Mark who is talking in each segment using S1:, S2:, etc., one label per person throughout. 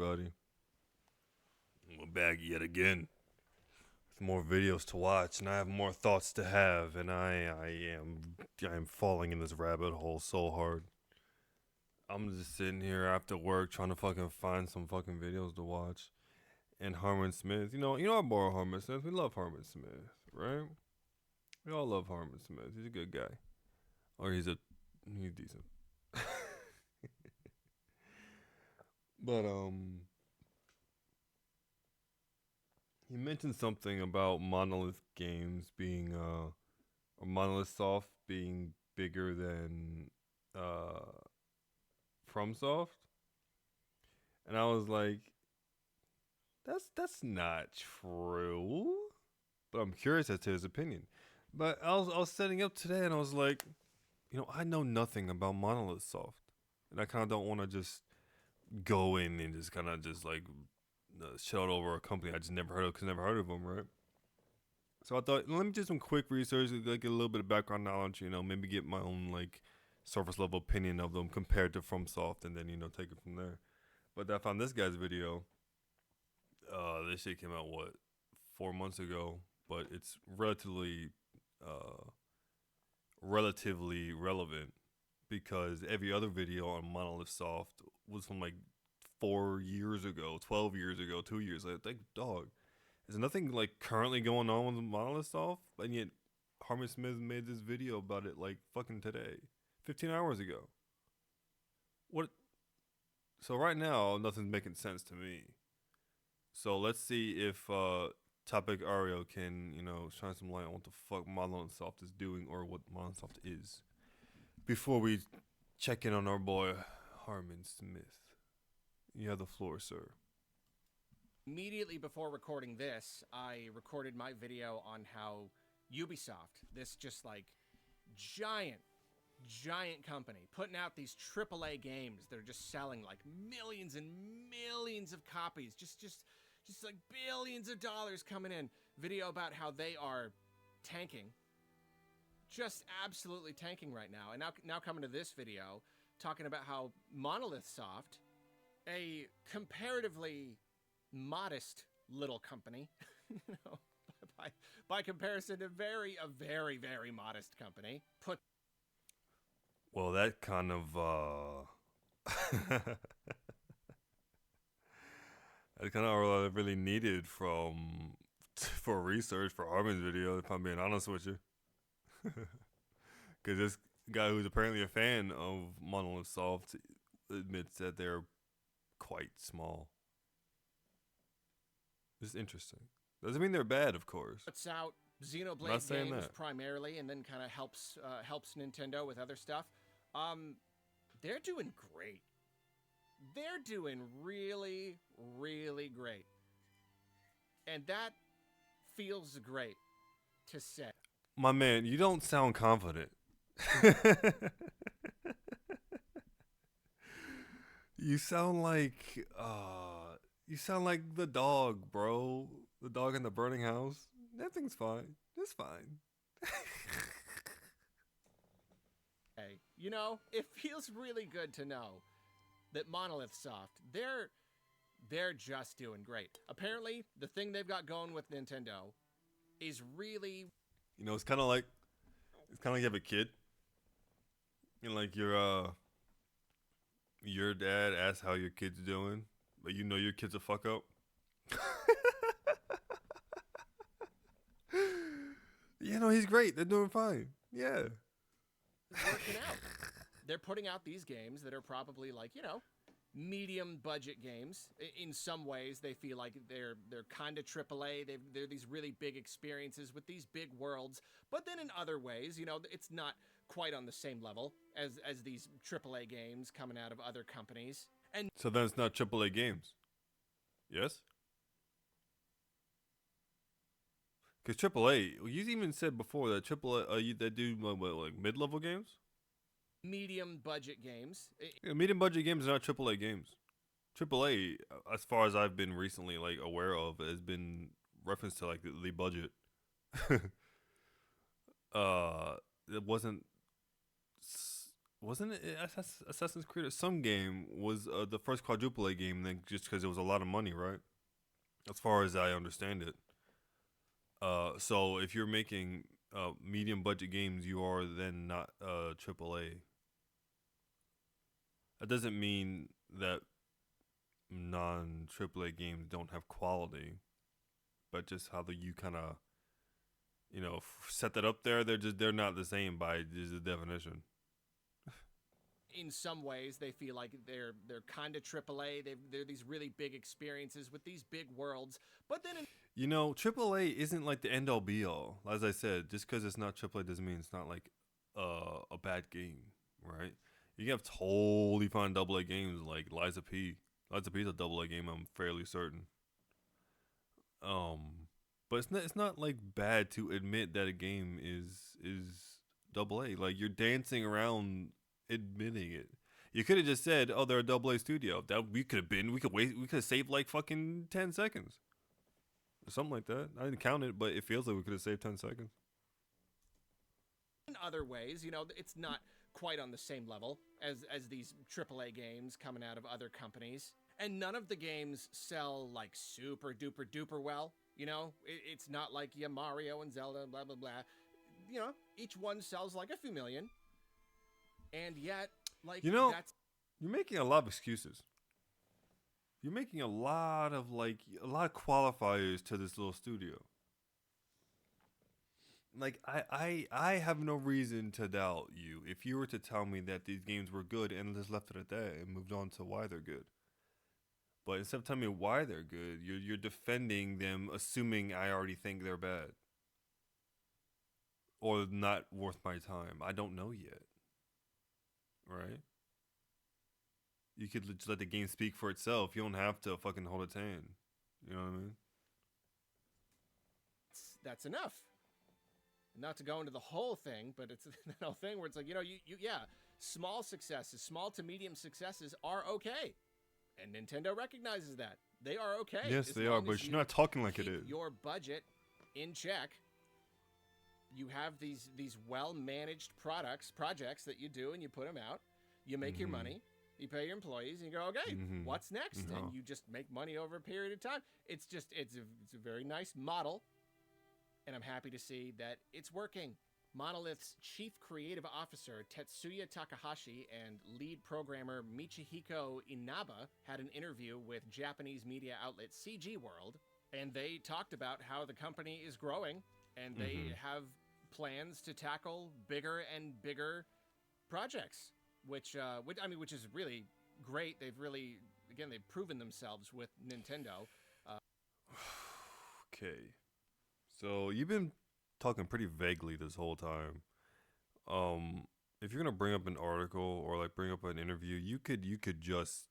S1: everybody? We're back yet again with more videos to watch, and I have more thoughts to have, and I am falling in this rabbit hole so hard. I'm just sitting here after work trying to fucking find some fucking videos to watch. And Harmon Smith, I borrow Harmon Smith. We love Harmon Smith, right? We all love Harmon Smith. He's a good guy, or he's decent. But he mentioned something about Monolith Games being or Monolith Soft being bigger than FromSoft, and I was like, that's not true. But I'm curious as to his opinion. But I was setting up today, and I was like, I know nothing about Monolith Soft, and I kind of don't want to just go in and just kind of just like shit out over a company I just never heard of because never heard of them, right? So I thought, let me do some quick research, like a little bit of background knowledge, maybe get my own like surface level opinion of them compared to FromSoft, and then take it from there. But I found this guy's video. This shit came out 4 months ago, but it's relatively relevant because every other video on Monolith Soft was from like 4 years ago, 12 years ago, 2 years. Like, dog, is nothing like currently going on with Monolith Soft? And yet, Harmon Smith made this video about it like fucking today, 15 hours ago. What? So right now, nothing's making sense to me. So let's see if Topic Ario can, shine some light on what the fuck Monolith Soft is doing or what Monolith Soft is before we check in on our boy Harmon Smith. You have the floor, sir.
S2: Immediately before recording this, I recorded my video on how Ubisoft, this just like giant company, putting out these AAA games that are just selling like millions and millions of copies, just like billions of dollars coming in. Video about how they are tanking, just absolutely tanking right now. And now coming to this video, talking about how Monolith Soft, a comparatively modest little company, by comparison to a very modest company,
S1: Well, that kind of that's kind of all I really needed for research for Harmon's video. If I'm being honest with you, because this guy who's apparently a fan of Monolith Soft admits that they're quite small. It's interesting. Doesn't mean they're bad, of course.
S2: puts out Xenoblade
S1: Not saying
S2: games
S1: that.
S2: primarily, and then kind of helps Nintendo with other stuff. They're doing great. They're doing really great, and that feels great to say.
S1: My man, you don't sound confident. You sound like the dog, bro. The dog in the burning house. Everything's fine. It's fine.
S2: Hey, it feels really good to know that Monolith Soft, they're just doing great. Apparently, the thing they've got going with Nintendo is really
S1: It's kind of like you have a kid, and like your dad asks how your kid's doing, but your kid's a fuck up. He's great. They're doing fine. Yeah.
S2: working out. They're putting out these games that are probably like, medium budget games. In some ways, they feel like they're kind of AAA. They're these really big experiences with these big worlds. But then in other ways, it's not quite on the same level as these AAA games coming out of other companies. And
S1: So then it's not AAA games. Yes? Because AAA, you even said before that AAA, they do like mid-level games?
S2: medium budget games.
S1: Yeah, medium budget games are not AAA games. AAA, as far as I've been recently like aware of, has been referenced to like the budget. It wasn't wasn't it Assassin's Creed or some game was the first quadruple A game then just because it was a lot of money, right? As far as I understand it. So if you're making medium budget games, you are then not triple A. That doesn't mean that non triple A games don't have quality, but just how you kind of set that up there. They're not the same by just the definition.
S2: In some ways, they feel like they're kind of AAA. They're these really big experiences with these big worlds. But then,
S1: Triple A isn't like the end all be all. As I said, just because it's not Triple A doesn't mean it's not like a bad game, right? You can have totally fine double A games like Liza P. Liza P is a double A game. I'm fairly certain. But it's not like bad to admit that a game is double A. Like you're dancing around admitting it. You could have just said, "Oh, they're a double A studio." That we could have been. We could have saved like fucking 10 seconds, or something like that. I didn't count it, but it feels like we could have saved 10 seconds.
S2: in other ways, it's not quite on the same level as these AAA games coming out of other companies. And none of the games sell like super duper duper well. It's not like Mario and Zelda, blah blah blah. Each one sells like a few million, and yet, like, that's
S1: You're making a lot of excuses. You're making a lot of qualifiers to this little studio. Like I have no reason to doubt you if you were to tell me that these games were good and just left it at that and moved on to why they're good. But instead of telling me why they're good, you're defending them, assuming I already think they're bad or not worth my time. I don't know yet, right? You could just let the game speak for itself. You don't have to fucking hold its hand. You know what I mean?
S2: that's enough. Not to go into the whole thing, but it's that whole thing where it's like, yeah, small successes, small to medium successes are okay. And Nintendo recognizes that. They are okay.
S1: Yes, they are, but you're not talking like it is.
S2: Your budget in check. You have these well-managed projects that you do, and you put them out. You make your money. You pay your employees, and you go, okay, what's next? And you just make money over a period of time. It's a very nice model, and I'm happy to see that it's working. Monolith's chief creative officer, Tetsuya Takahashi, and lead programmer Michihiko Inaba had an interview with Japanese media outlet CG World, and they talked about how the company is growing, and they have plans to tackle bigger and bigger projects, which is really great. They've proven themselves with Nintendo.
S1: Okay. So you've been talking pretty vaguely this whole time. If you're gonna bring up an article or like bring up an interview, you could just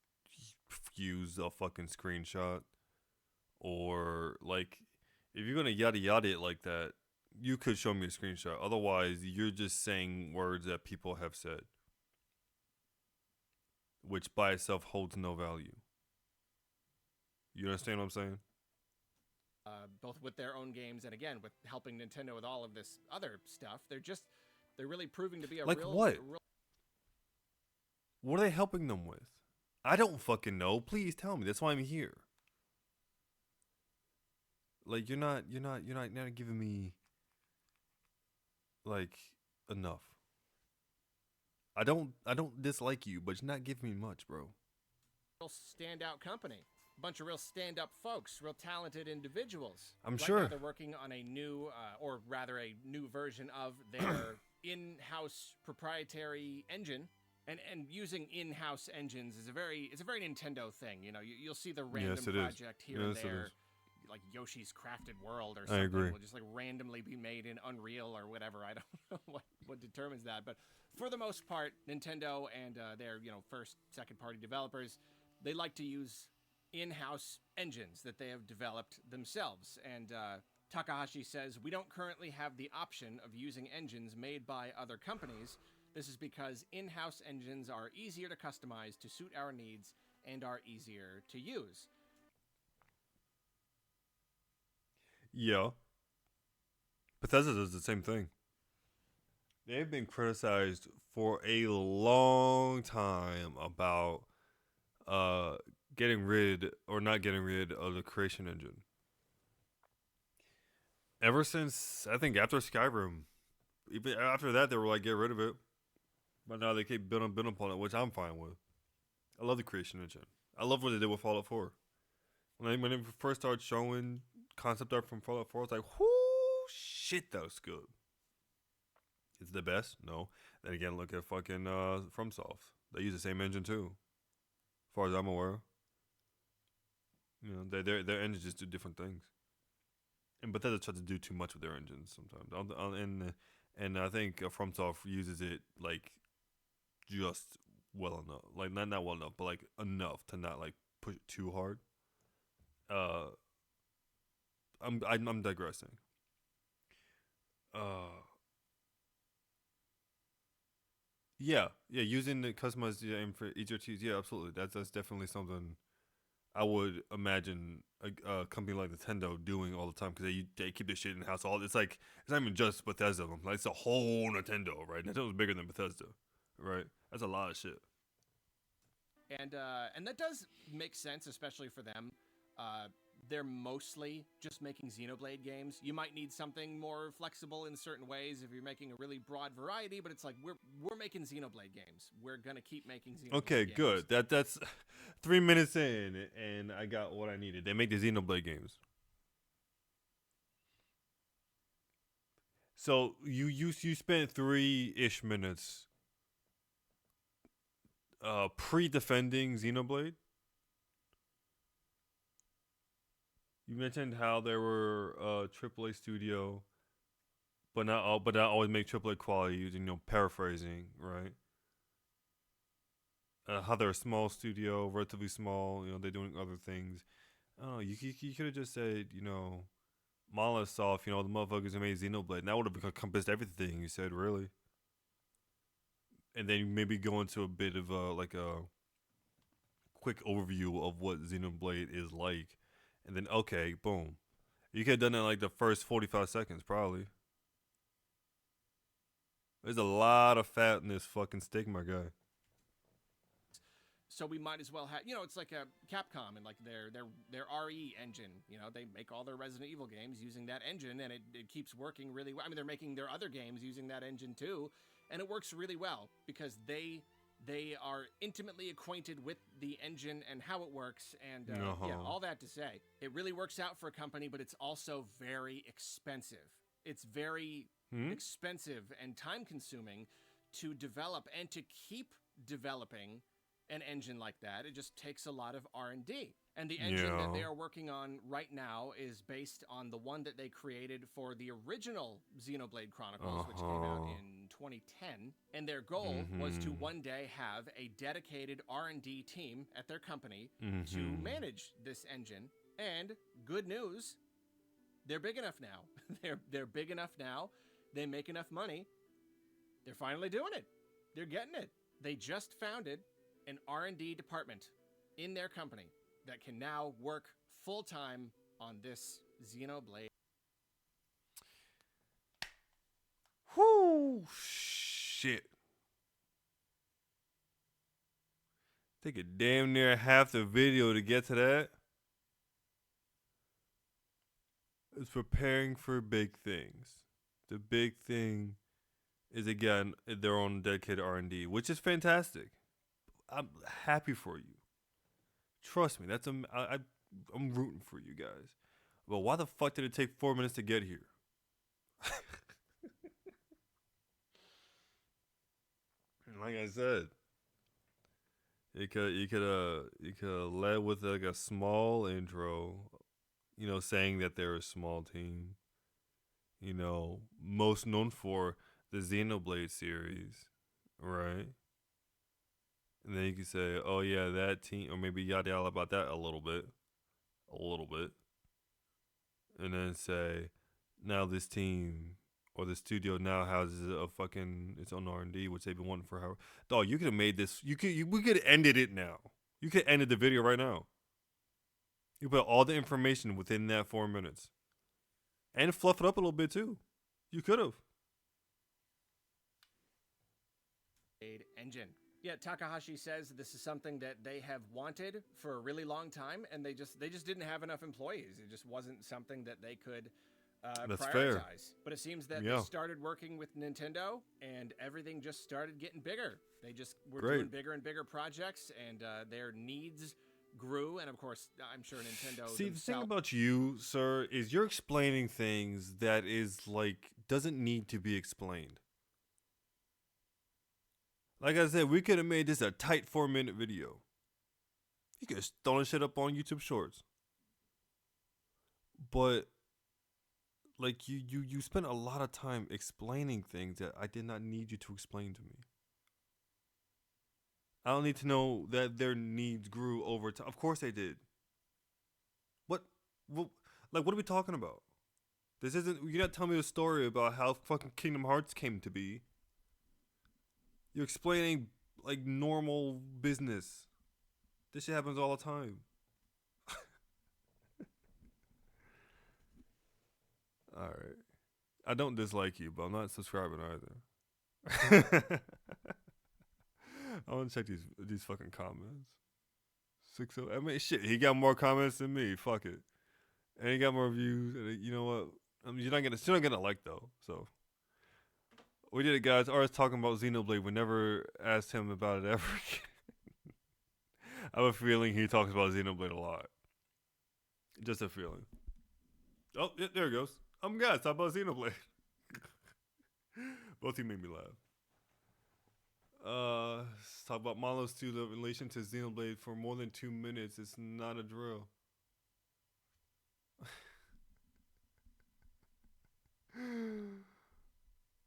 S1: use a fucking screenshot, or like if you're gonna yada yada it like that, you could show me a screenshot. Otherwise, you're just saying words that people have said, which by itself holds no value. You understand what I'm saying?
S2: Both with their own games and again with helping Nintendo with all of this other stuff. They're really proving to be a
S1: like
S2: real.
S1: What? What are they helping them with? I don't fucking know. Please tell me. That's why I'm here. Like you're not giving me like enough. I don't dislike you, but you're not giving me much, bro.
S2: Real standout company. A bunch of real stand-up folks, real talented individuals.
S1: I'm
S2: Right
S1: sure.
S2: now they're working on a new, or rather a new version of their in-house proprietary engine. And using in-house engines is it's a very Nintendo thing. You'll see the random
S1: Yes, it is.
S2: project here and
S1: Yes, it
S2: there,
S1: is.
S2: like Yoshi's Crafted World or something.
S1: I agree.
S2: Will just like randomly be made in Unreal or whatever. I don't know what determines that, but for the most part, Nintendo and their first, second-party developers, they like to use in-house engines that they have developed themselves. And Takahashi says, we don't currently have the option of using engines made by other companies. This is because in-house engines are easier to customize to suit our needs and are easier to use.
S1: Yeah. Bethesda does the same thing. They've been criticized for a long time about uh getting rid or not getting rid of the creation engine. Ever since I think after Skyrim, even after that they were like get rid of it, but now they keep building upon it, which I'm fine with. I love the creation engine. I love what they did with Fallout 4. When they first started showing concept art from Fallout 4, I was like, whoo, shit, that was good. Is it the best? No. Then again, look at fucking FromSoft. They use the same engine too, as far as I'm aware. You know, their engines just do different things. And Bethesda tries to do too much with their engines sometimes. And I think FromSoft uses it like just well enough, like not well enough, but like enough to not like push it too hard. Uh, I'm digressing. Uh, yeah, using the customized aim for easier to use. Yeah, absolutely. That's definitely something I would imagine a company like Nintendo doing all the time because they keep this shit in house. All it's like it's not even just Bethesda. Like it's a whole Nintendo, right? Nintendo's bigger than Bethesda, right? That's a lot of shit.
S2: And that does make sense, especially for them. They're mostly just making Xenoblade games. You might need something more flexible in certain ways if you're making a really broad variety, but it's like we're making Xenoblade games. We're gonna keep making Xenoblade
S1: Okay,
S2: games.
S1: good. That's 3 minutes in, and I got what I needed. They make the Xenoblade games. So you spent 3-ish minutes pre-defending Xenoblade. You mentioned how there were AAA studio, but not always make AAA quality using paraphrasing, right? How they're a small studio, relatively small. They're doing other things. Oh, you could have just said Monolith Soft. The motherfuckers who made Xenoblade. And that would have encompassed everything you said, really. And then maybe go into a bit of a quick overview of what Xenoblade is like, and then okay, boom. You could have done that in like the first 45 seconds, probably. There's a lot of fat in this fucking steak, my guy.
S2: So we might as well have, it's like a Capcom and like their RE engine. They make all their Resident Evil games using that engine, and it keeps working really well. I mean, they're making their other games using that engine too, and it works really well because they are intimately acquainted with the engine and how it works, and all that to say, it really works out for a company, but it's also very expensive. It's very expensive and time-consuming to develop and to keep developing an engine like that. It just takes a lot of R&D. And the engine that they are working on right now is based on the one that they created for the original Xenoblade Chronicles, which came out in 2010. And their goal was to one day have a dedicated R&D team at their company to manage this engine. And good news, they're big enough now. They're big enough now. They make enough money. They're finally doing it. They're getting it. They just founded an R&D department in their company that can now work full-time on this Xenoblade.
S1: Whoo, shit. Take a damn near half the video to get to that. It's preparing for big things. The big thing is, again, their own dedicated R&D, which is fantastic. I'm happy for you. Trust me, I'm rooting for you guys. But why the fuck did it take 4 minutes to get here? Like I said, you could led with like a small intro, saying that they're a small team. Most known for the Xenoblade series, right? And then you can say, oh yeah, that team, or maybe yada yada about that a little bit. And then say, now this team or the studio now houses a fucking its own R&D, which they've been wanting for how. Dog, you could have made this. We could have ended it now. You could have ended the video right now. You put all the information within that 4 minutes, and fluff it up a little bit too. You could have.
S2: engine. Yeah, Takahashi says this is something that they have wanted for a really long time, and they just didn't have enough employees. It just wasn't something that they could
S1: That's fair.
S2: prioritize. But it seems that they
S1: Yeah.
S2: started working with Nintendo, and everything just started getting bigger. They just were
S1: Great.
S2: doing bigger and bigger projects, and their needs grew. And of course, I'm sure Nintendo.
S1: See, the thing about you, sir, is you're explaining things that is like doesn't need to be explained. Like I said, we could have made this a tight 4-minute video. You could have thrown shit up on YouTube Shorts. But like you spent a lot of time explaining things that I did not need you to explain to me. I don't need to know that their needs grew over time. Of course they did. What? Like, what are we talking about? This isn't. You're not telling me a story about how fucking Kingdom Hearts came to be. You're explaining like normal business. This shit happens all the time. All right. I don't dislike you, but I'm not subscribing either. I want to check these fucking comments. 60. I mean, shit. He got more comments than me. Fuck it. And he got more views. And you know what? I mean, still not gonna like though. So we did it, guys. Ours talking about Xenoblade. We never asked him about it ever again. I have a feeling he talks about Xenoblade a lot. Just a feeling. Oh, yeah, there it goes. Guys, talk about Xenoblade. Both of you made me laugh. Let's talk about Malos 2, the relation to Xenoblade for more than 2 minutes. It's not a drill.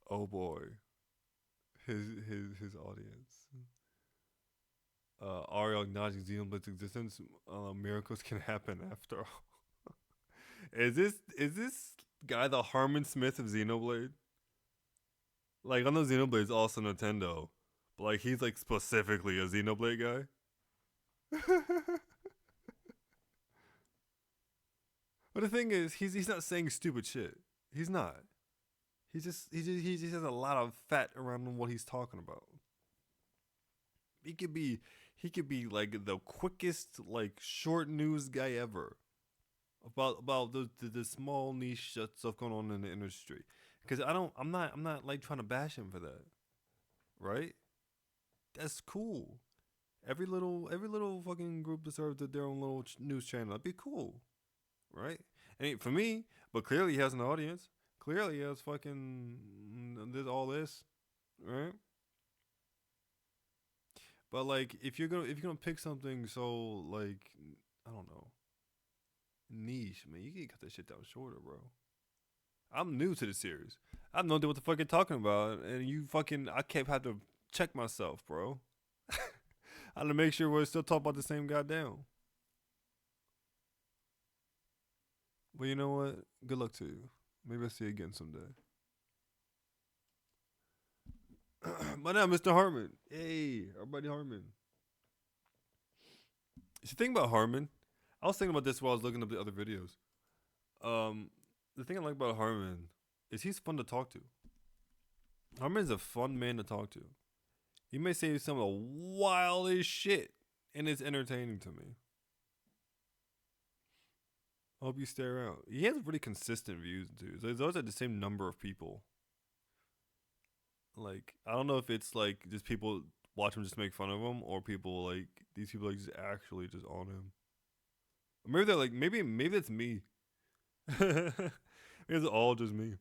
S1: Oh boy. His audience. Ariel acknowledging Xenoblade's existence. Miracles can happen after all. Is this guy the Harmon Smith of Xenoblade? Like, I know Xenoblade's also Nintendo, but like he's like specifically a Xenoblade guy. But the thing is, he's not saying stupid shit. He's not. He just has a lot of fat around what he's talking about. He could be like the quickest like short news guy ever about the small niche stuff going on in the industry. Because I'm not like trying to bash him for that, right? That's cool. Every little fucking group deserves their own little news channel. That'd be cool, right? And for me, but clearly he has an audience. Clearly he has fucking there's all this, right? But like if you're gonna pick something so like I don't know niche, man, you can cut that shit down shorter, bro. I'm new to the series. I have no idea what the fuck you're talking about, and I kept had to check myself, bro. I had to make sure we're still talking about the same goddamn. Well, you know what? Good luck to you. Maybe I'll see you again someday. But now, Mr. Harmon. Hey, our buddy Harmon. The thing about Harmon, I was thinking about this while I was looking up the other videos. The thing I like about Harmon is he's fun to talk to. Harmon's a fun man to talk to. He may say some of the wildest shit, and it's entertaining to me. I hope you stay around. He has really consistent views too. So it's always like the same number of people. Like I don't know if it's like just people watch him just make fun of him, or people like these people like just actually just on him. Or maybe they're like maybe that's me. Maybe it's all just me.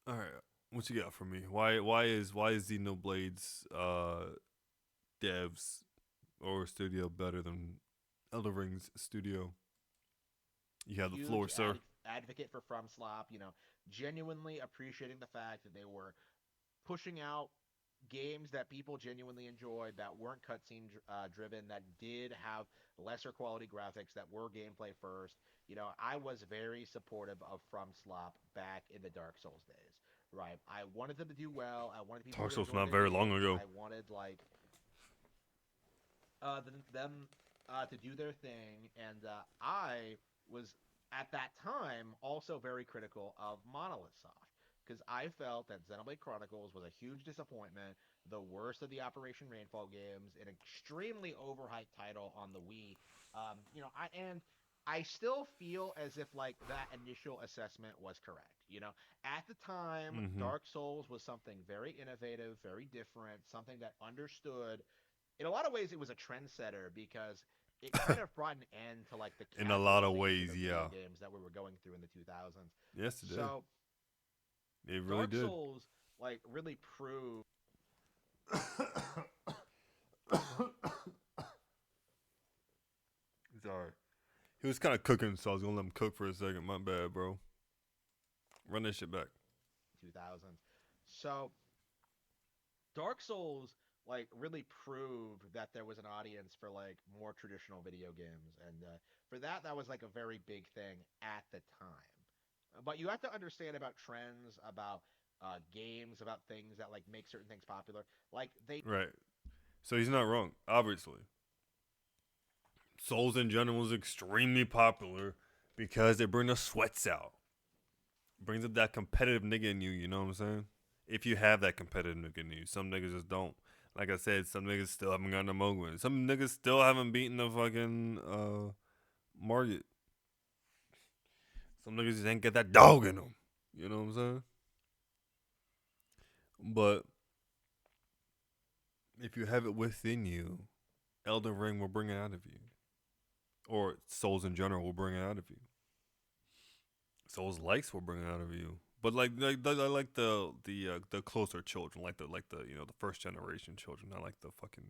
S1: All right, what you got for me? Why is Xenoblade's devs or studio better than Elder Rings studio? You have the floor, sir.
S3: Advocate for FromSlop, genuinely appreciating the fact that they were pushing out games that people genuinely enjoyed, that weren't cutscene driven, that did have lesser quality graphics, that were gameplay first. I was very supportive of FromSlop back in the Dark Souls days. Right, I wanted them to do well. I wanted people.
S1: Dark
S3: to
S1: Souls
S3: enjoy
S1: not
S3: their
S1: very long
S3: games.
S1: ago.
S3: I wanted them to do their thing, and I was at that time also very critical of Monolith Soft. because I felt that Xenoblade Chronicles was a huge disappointment, the worst of the Operation Rainfall games, an extremely overhyped title on the Wii. I still feel as if like that initial assessment was correct. At the time,
S1: Mm-hmm.
S3: Dark Souls was something very innovative, very different, something that understood. In a lot of ways, it was a trendsetter because it kind of brought an end to like the
S1: In a lot of
S3: casualization
S1: ways,
S3: of video
S1: yeah.
S3: games that we were going through in the 2000s.
S1: Yes, it did.
S3: So
S1: It really
S3: Dark
S1: did.
S3: Souls like really proved.
S1: Sorry. He was kind of cooking, so I was gonna let him cook for a second. My bad, bro. Run that shit back.
S3: 2000s. So Dark Souls like really proved that there was an audience for like more traditional video games, and for that, that was like a very big thing at the time. But you have to understand about trends, about games, about things that like make certain things popular. Like they
S1: Right. So he's not wrong, obviously. Souls in general is extremely popular because they bring the sweats out. Brings up that competitive nigga in you, you know what I'm saying? If you have that competitive nigga in you. Some niggas just don't. Like I said, some niggas still haven't gotten a Mogwin. Some niggas still haven't beaten the fucking Margit. Some niggas just ain't get that dog in them. You know what I'm saying? But if you have it within you, Elden Ring will bring it out of you. Or Souls in general will bring it out of you. Souls likes will bring it out of you. But like the closer children, the first generation children, not like the fucking.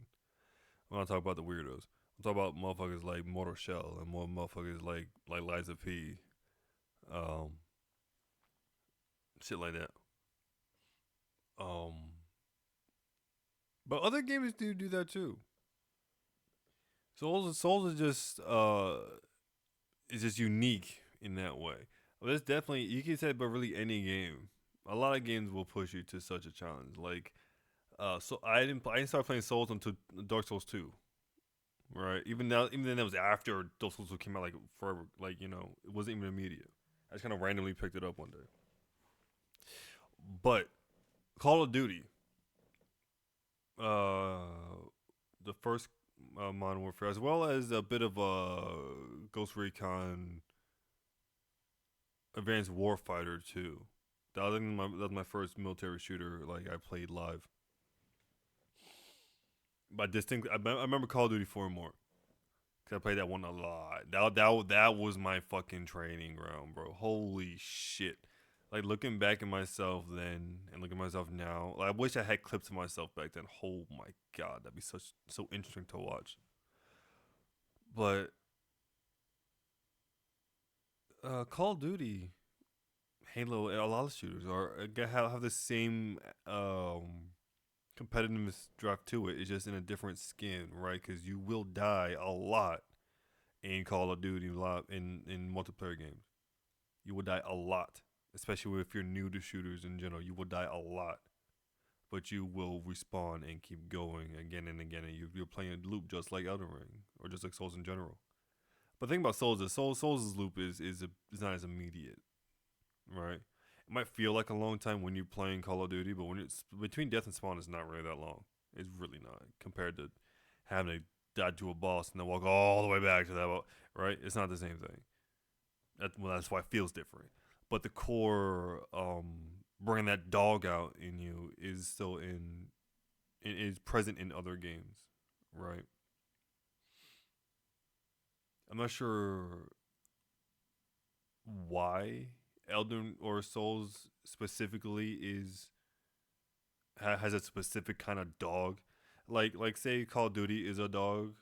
S1: I'm not talking about the weirdos. I'm talking about motherfuckers like Mortal Shell and more motherfuckers like Liza P. Um, shit like that. Um, but other games do that too. Souls is just unique in that way. Well, there's definitely you can say about really any game. A lot of games will push you to such a challenge. Like, so I didn't start playing Souls until Dark Souls 2, right? Even then that was after Dark Souls 2 came out, like forever. Like it wasn't even immediate. I just kind of randomly picked it up one day. But Call of Duty, uh, the first Modern Warfare, as well as a bit of Ghost Recon Advanced Warfighter too. That was my first military shooter like I played live. But I remember Call of Duty 4 more because I played that one a lot. That was my fucking training ground, bro. Holy shit! Like looking back at myself then and looking at myself now, like, I wish I had clips of myself back then. Oh my god, that'd be so interesting to watch. But Call of Duty, Halo, and a lot of shooters have the same competitiveness drop to it. It's just in a different skin, right? Because you will die a lot in Call of Duty, a lot in multiplayer games. You will die a lot, especially if you're new to shooters in general. You will die a lot, but you will respawn and keep going again and again, and you're playing a loop just like Elden Ring or just like Souls in general. But the thing about Souls is Souls' loop is not as immediate, right? It might feel like a long time when you're playing Call of Duty, but when it's between death and spawn, it's not really that long. It's really not compared to having to die to a boss and then walk all the way back to that, right? It's not the same thing. That's why it feels different. But the core, bringing that dog out in you is still is present in other games, right? I'm not sure why Elden or Souls specifically has a specific kind of dog. Like say Call of Duty is a dog,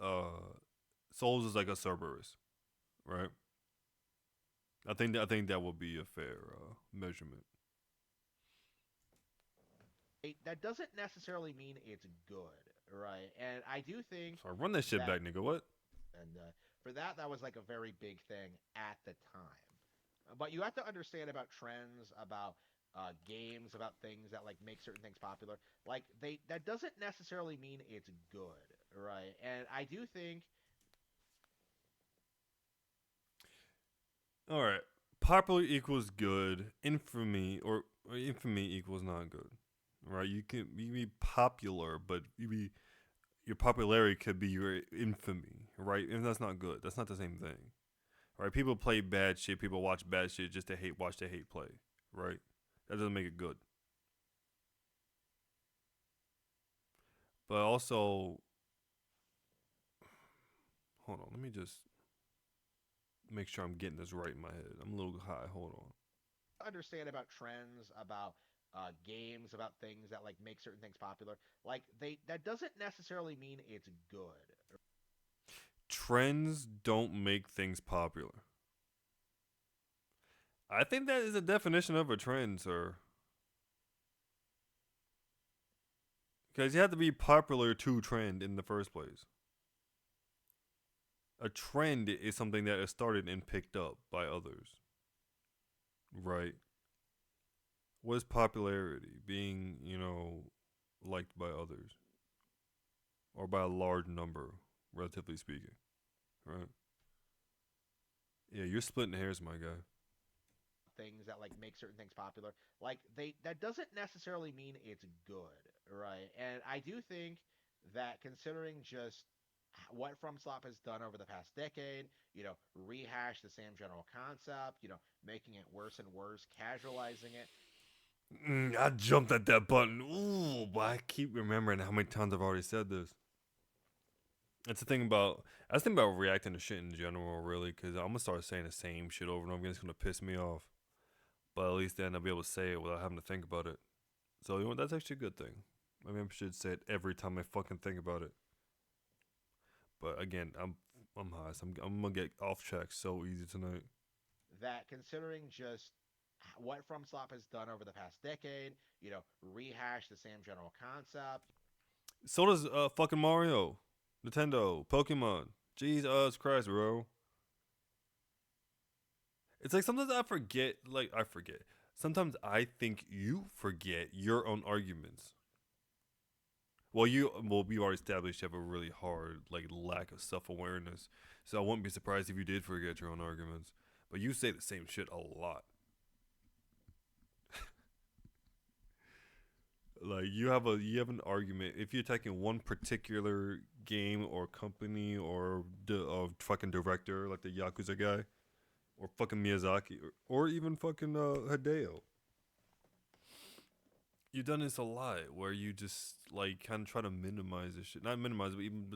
S1: uh Souls is like a Cerberus, right? I think that would be a fair measurement.
S3: that doesn't necessarily mean it's good, right? And I do think
S1: So I run that shit
S3: that,
S1: back, nigga. What?
S3: and for that, that was like a very big thing at the time. But you have to understand about trends, about games, about things that like make certain things popular. Like they that doesn't necessarily mean it's good, right? And I do think
S1: All right. popular equals good. Or infamy equals not good. Right? You be popular, but your popularity could be your infamy, right? And that's not good. That's not the same thing. Right? People play bad shit. People watch bad shit just to watch the hate play. Right? That doesn't make it good. But also, hold on. Let me just make sure I'm getting this right in my head. I'm a little high. Hold on.
S3: Understand about trends, about games, about things that like make certain things popular. Like they that doesn't necessarily mean it's good.
S1: Trends don't make things popular. I think that is a definition of a trend, sir. Because you have to be popular to trend in the first place. A trend is something that is started and picked up by others. Right? What is popularity? Being, liked by others. Or by a large number, relatively speaking. Right? Yeah, you're splitting hairs, my guy.
S3: Things that like make certain things popular. Like they that doesn't necessarily mean it's good, right? And I do think that considering just what FromSoft has done over the past decade, rehash the same general concept, making it worse and worse, casualizing it.
S1: I jumped at that button. Ooh, but I keep remembering how many times I've already said this. That's the thing about. I was thinking about reacting to shit in general, really, because I'm gonna start saying the same shit over and over again. It's gonna piss me off. But at least then I'll be able to say it without having to think about it. So that's actually a good thing. Maybe I should say it every time I fucking think about it. But again, I'm high, so I'm gonna get off track so easy tonight.
S3: That considering just what FromSoft has done over the past decade, rehash the same general concept.
S1: So does fucking Mario, Nintendo, Pokemon. Jesus Christ, bro. It's like sometimes I forget. Like I forget. Sometimes I think you forget your own arguments. We already established you have a really hard lack of self awareness. So I wouldn't be surprised if you did forget your own arguments. But you say the same shit a lot. Like you have an argument if you're taking one particular game or company or fucking director like the Yakuza guy or fucking Miyazaki or even fucking Hideo. You've done this a lot where you just kind of try to minimize this shit. Not minimize, but even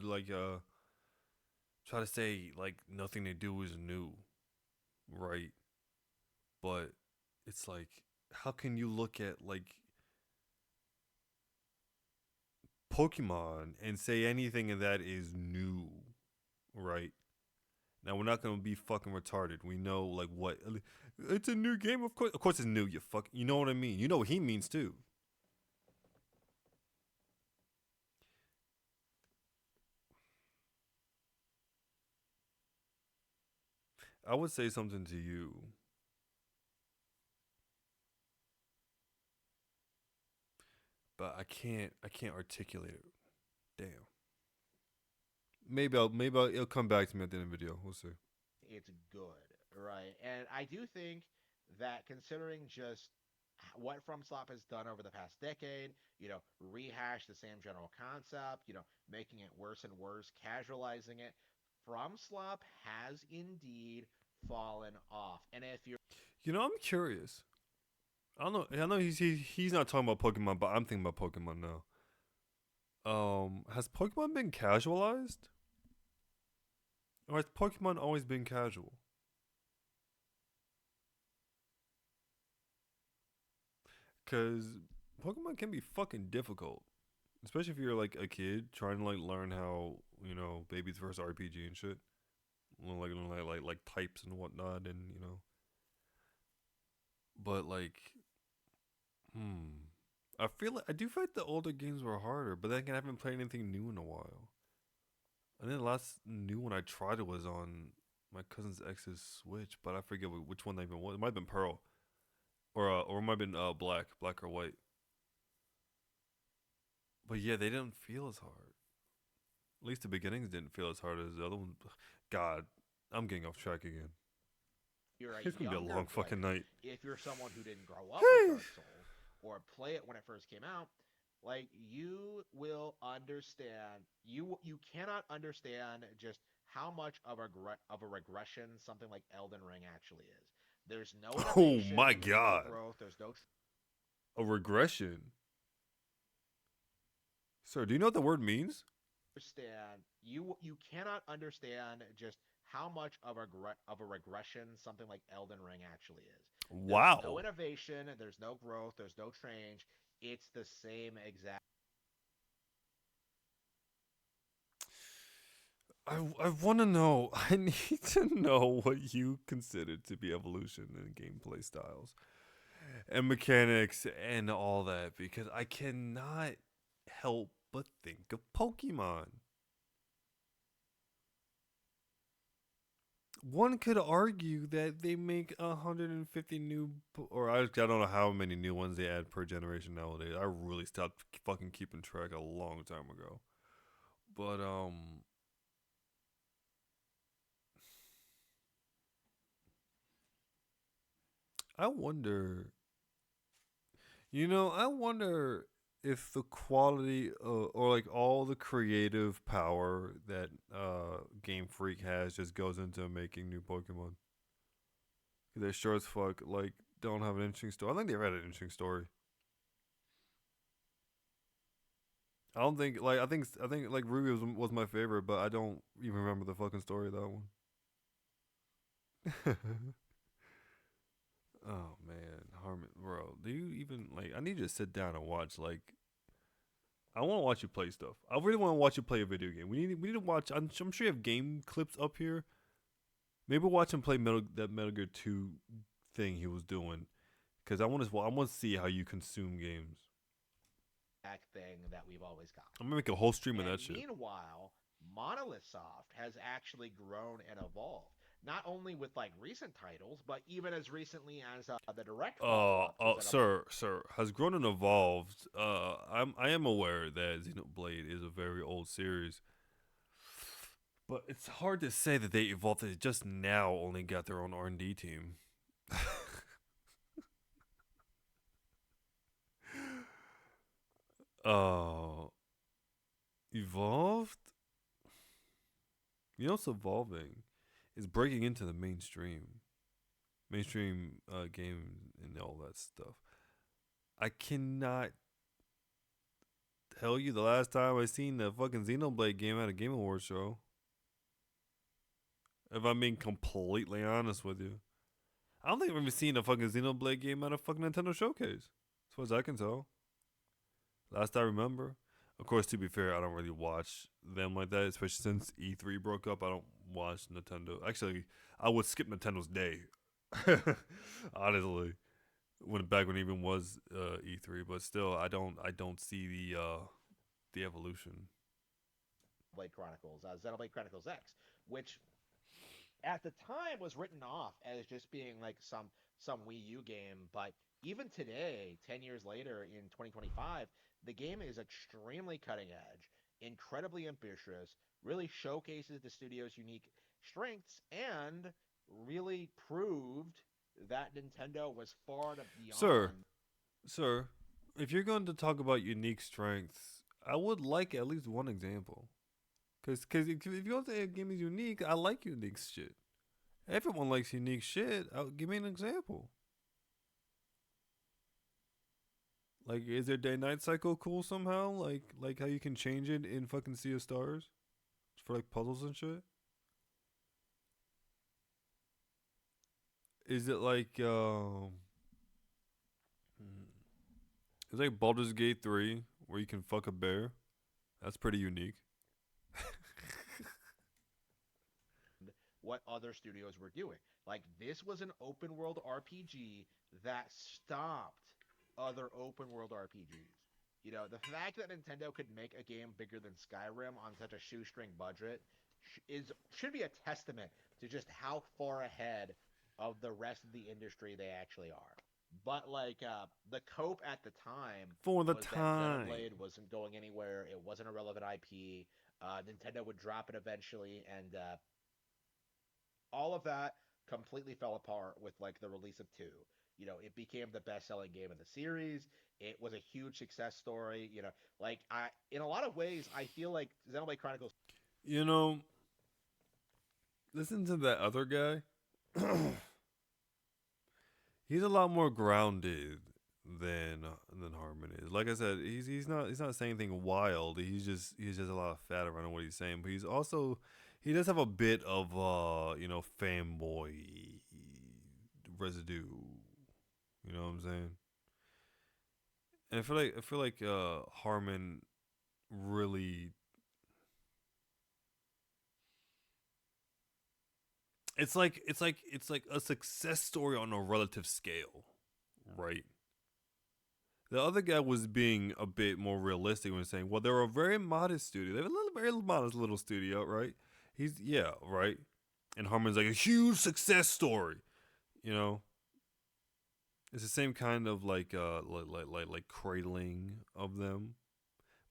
S1: try to say nothing they do is new, right? But it's like, how can you look at Pokemon and say anything that is new, right? Now we're not gonna be fucking retarded. We know what it's a new game. Of course it's new. You know what I mean. You know what he means too. I would say something to you, but I can't articulate it. Damn. It'll come back to me at the end of the video. We'll see.
S3: It's good, right? And I do think that considering just what FromSoft has done over the past decade, rehash the same general concept, making it worse and worse, casualizing it, FromSoft has indeed fallen off. And if you're
S1: I'm curious. I don't know. I know he's not talking about Pokemon, but I'm thinking about Pokemon now. Has Pokemon been casualized? Or has Pokemon always been casual? Cause Pokemon can be fucking difficult, especially if you're a kid trying to learn how baby's first RPG and shit, like types and whatnot, and But I do feel like the older games were harder, but then I haven't played anything new in a while. I think the last new one I tried was on my cousin's ex's Switch, but I forget which one that even was. It might have been Pearl, or it might have been Black or White. But yeah, they didn't feel as hard. At least the beginnings didn't feel as hard as the other one. God, I'm getting off track again.
S3: you're a
S1: It's gonna be a
S3: younger
S1: long
S3: player,
S1: fucking night.
S3: if you're someone who didn't grow up with Dark Souls or play it when it first came out, like you will understand you cannot understand just how much of of a regression something like Elden Ring actually is. There's no
S1: Oh
S3: innovation,
S1: my
S3: there's no
S1: god.
S3: growth, there's no
S1: A regression. Sir, do you know what the word means?
S3: understand you cannot understand just how much of of a regression something like Elden Ring actually is. There's no
S1: Wow.
S3: innovation, there's no growth, there's no change. It's the same exact.
S1: I want to know. I need to know what you consider to be evolution in gameplay styles and mechanics and all that because I cannot help but think of Pokemon. One could argue that they make 150 new, or I don't know how many new ones they add per generation nowadays. I really stopped fucking keeping track a long time ago. But I wonder. I wonder if the quality or like all the creative power that Game Freak has just goes into making new Pokemon. They sure as fuck like don't have an interesting story. I think they read an interesting story. I don't think like I think like Ruby was my favorite, but I don't even remember the fucking story of that one. Oh man, Harmon, bro, do you even like? I need you to sit down and watch. Like, I want to watch you play stuff. I really want to watch you play a video game. We need to watch. I'm sure you have game clips up here. Maybe watch him play that Metal Gear 2 thing he was doing, because I want to see how you consume games.
S3: Thing that we've always got.
S1: I'm gonna make a whole stream of
S3: And
S1: that shit.
S3: meanwhile, Monolith Soft has actually grown and evolved. Not only with like recent titles, but even as recently as the direct follow-up to
S1: Sir, has grown and evolved. I am aware that Xenoblade is a very old series, but it's hard to say that they evolved. They just now only got their own R&D team. uh, Evolved. You know what's evolving? Is breaking into the mainstream game and all that stuff. I cannot tell you the last time I seen the fucking Xenoblade game at a Game Awards show. If I'm being completely honest with you, I don't think I've ever seen a fucking Xenoblade game at a fucking Nintendo showcase, as far as I can tell. Last I remember. Of course, to be fair, I don't really watch them like that, especially since E3 broke up. I don't watch Nintendo. Actually, I would skip Nintendo's day. Honestly, when it even was E3, but still, I don't see the evolution.
S3: Blade Chronicles, Xenoblade Chronicles X, which at the time was written off as just being like some Wii U game, but even today, 10 years later in 2025, the game is extremely cutting edge, incredibly ambitious, really showcases the studio's unique strengths and really proved that Nintendo was far and
S1: Sir,
S3: beyond.
S1: sir, if you're going to talk about unique strengths, I would like at least one example. Cause if you're going to say a game is unique, I like unique shit. Everyone likes unique shit. Give me an example. Like, is their day night cycle cool somehow? Like how you can change it in fucking Sea of Stars for like puzzles and shit. Is it like it's like Baldur's Gate 3 where you can fuck a bear? That's pretty unique.
S3: What other studios were doing. Like this was an open world RPG that stopped other open world RPGs. You know, the fact that Nintendo could make a game bigger than Skyrim on such a shoestring budget should be a testament to just how far ahead of the rest of the industry they actually are. But like the cope at the time
S1: For the
S3: was that
S1: time.
S3: Xenoblade wasn't going anywhere. It wasn't a relevant IP. Nintendo would drop it eventually, and all of that completely fell apart with like the release of 2. It became the best-selling game of the series. It was a huge success story. Like I in a lot of ways I feel like Xenoblade Chronicles
S1: You know, listen to that other guy. He's a lot more grounded than Harmon is. Like I said, he's not saying anything wild. He's just a lot of fat around what he's saying. But he does have a bit of fanboy residue. You know what I'm saying? And I feel like Harmon really, it's like a success story on a relative scale, right? The other guy was being a bit more realistic when saying, "Well, they're a very modest studio. They're a very modest little studio, right?" Yeah, right. And Harmon's like a huge success story. You know, it's the same kind of like cradling of them,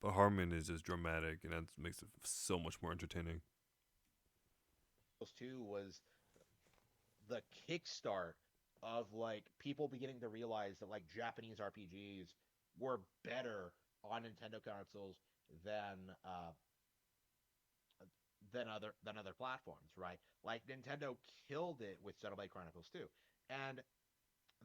S1: but Harmon is just dramatic, and that makes it so much more entertaining.
S3: 2 was the kickstart of like people beginning to realize that like Japanese RPGs were better on Nintendo consoles than uh, than other platforms, right? Like Nintendo killed it with Xenoblade Chronicles 2, and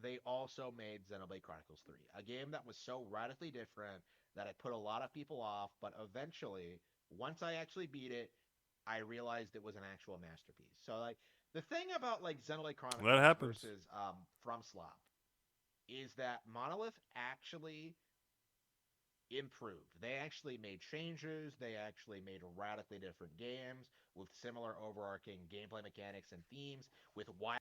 S3: they also made Xenoblade Chronicles 3, a game that was so radically different that it put a lot of people off. But eventually, once I actually beat it, I realized it was an actual masterpiece. So like the thing about like Xenoblade
S1: That
S3: Chronicles
S1: happens.
S3: versus FromSlop is that Monolith actually improved. They actually made changes. They actually made radically different games with similar overarching gameplay mechanics and themes. With why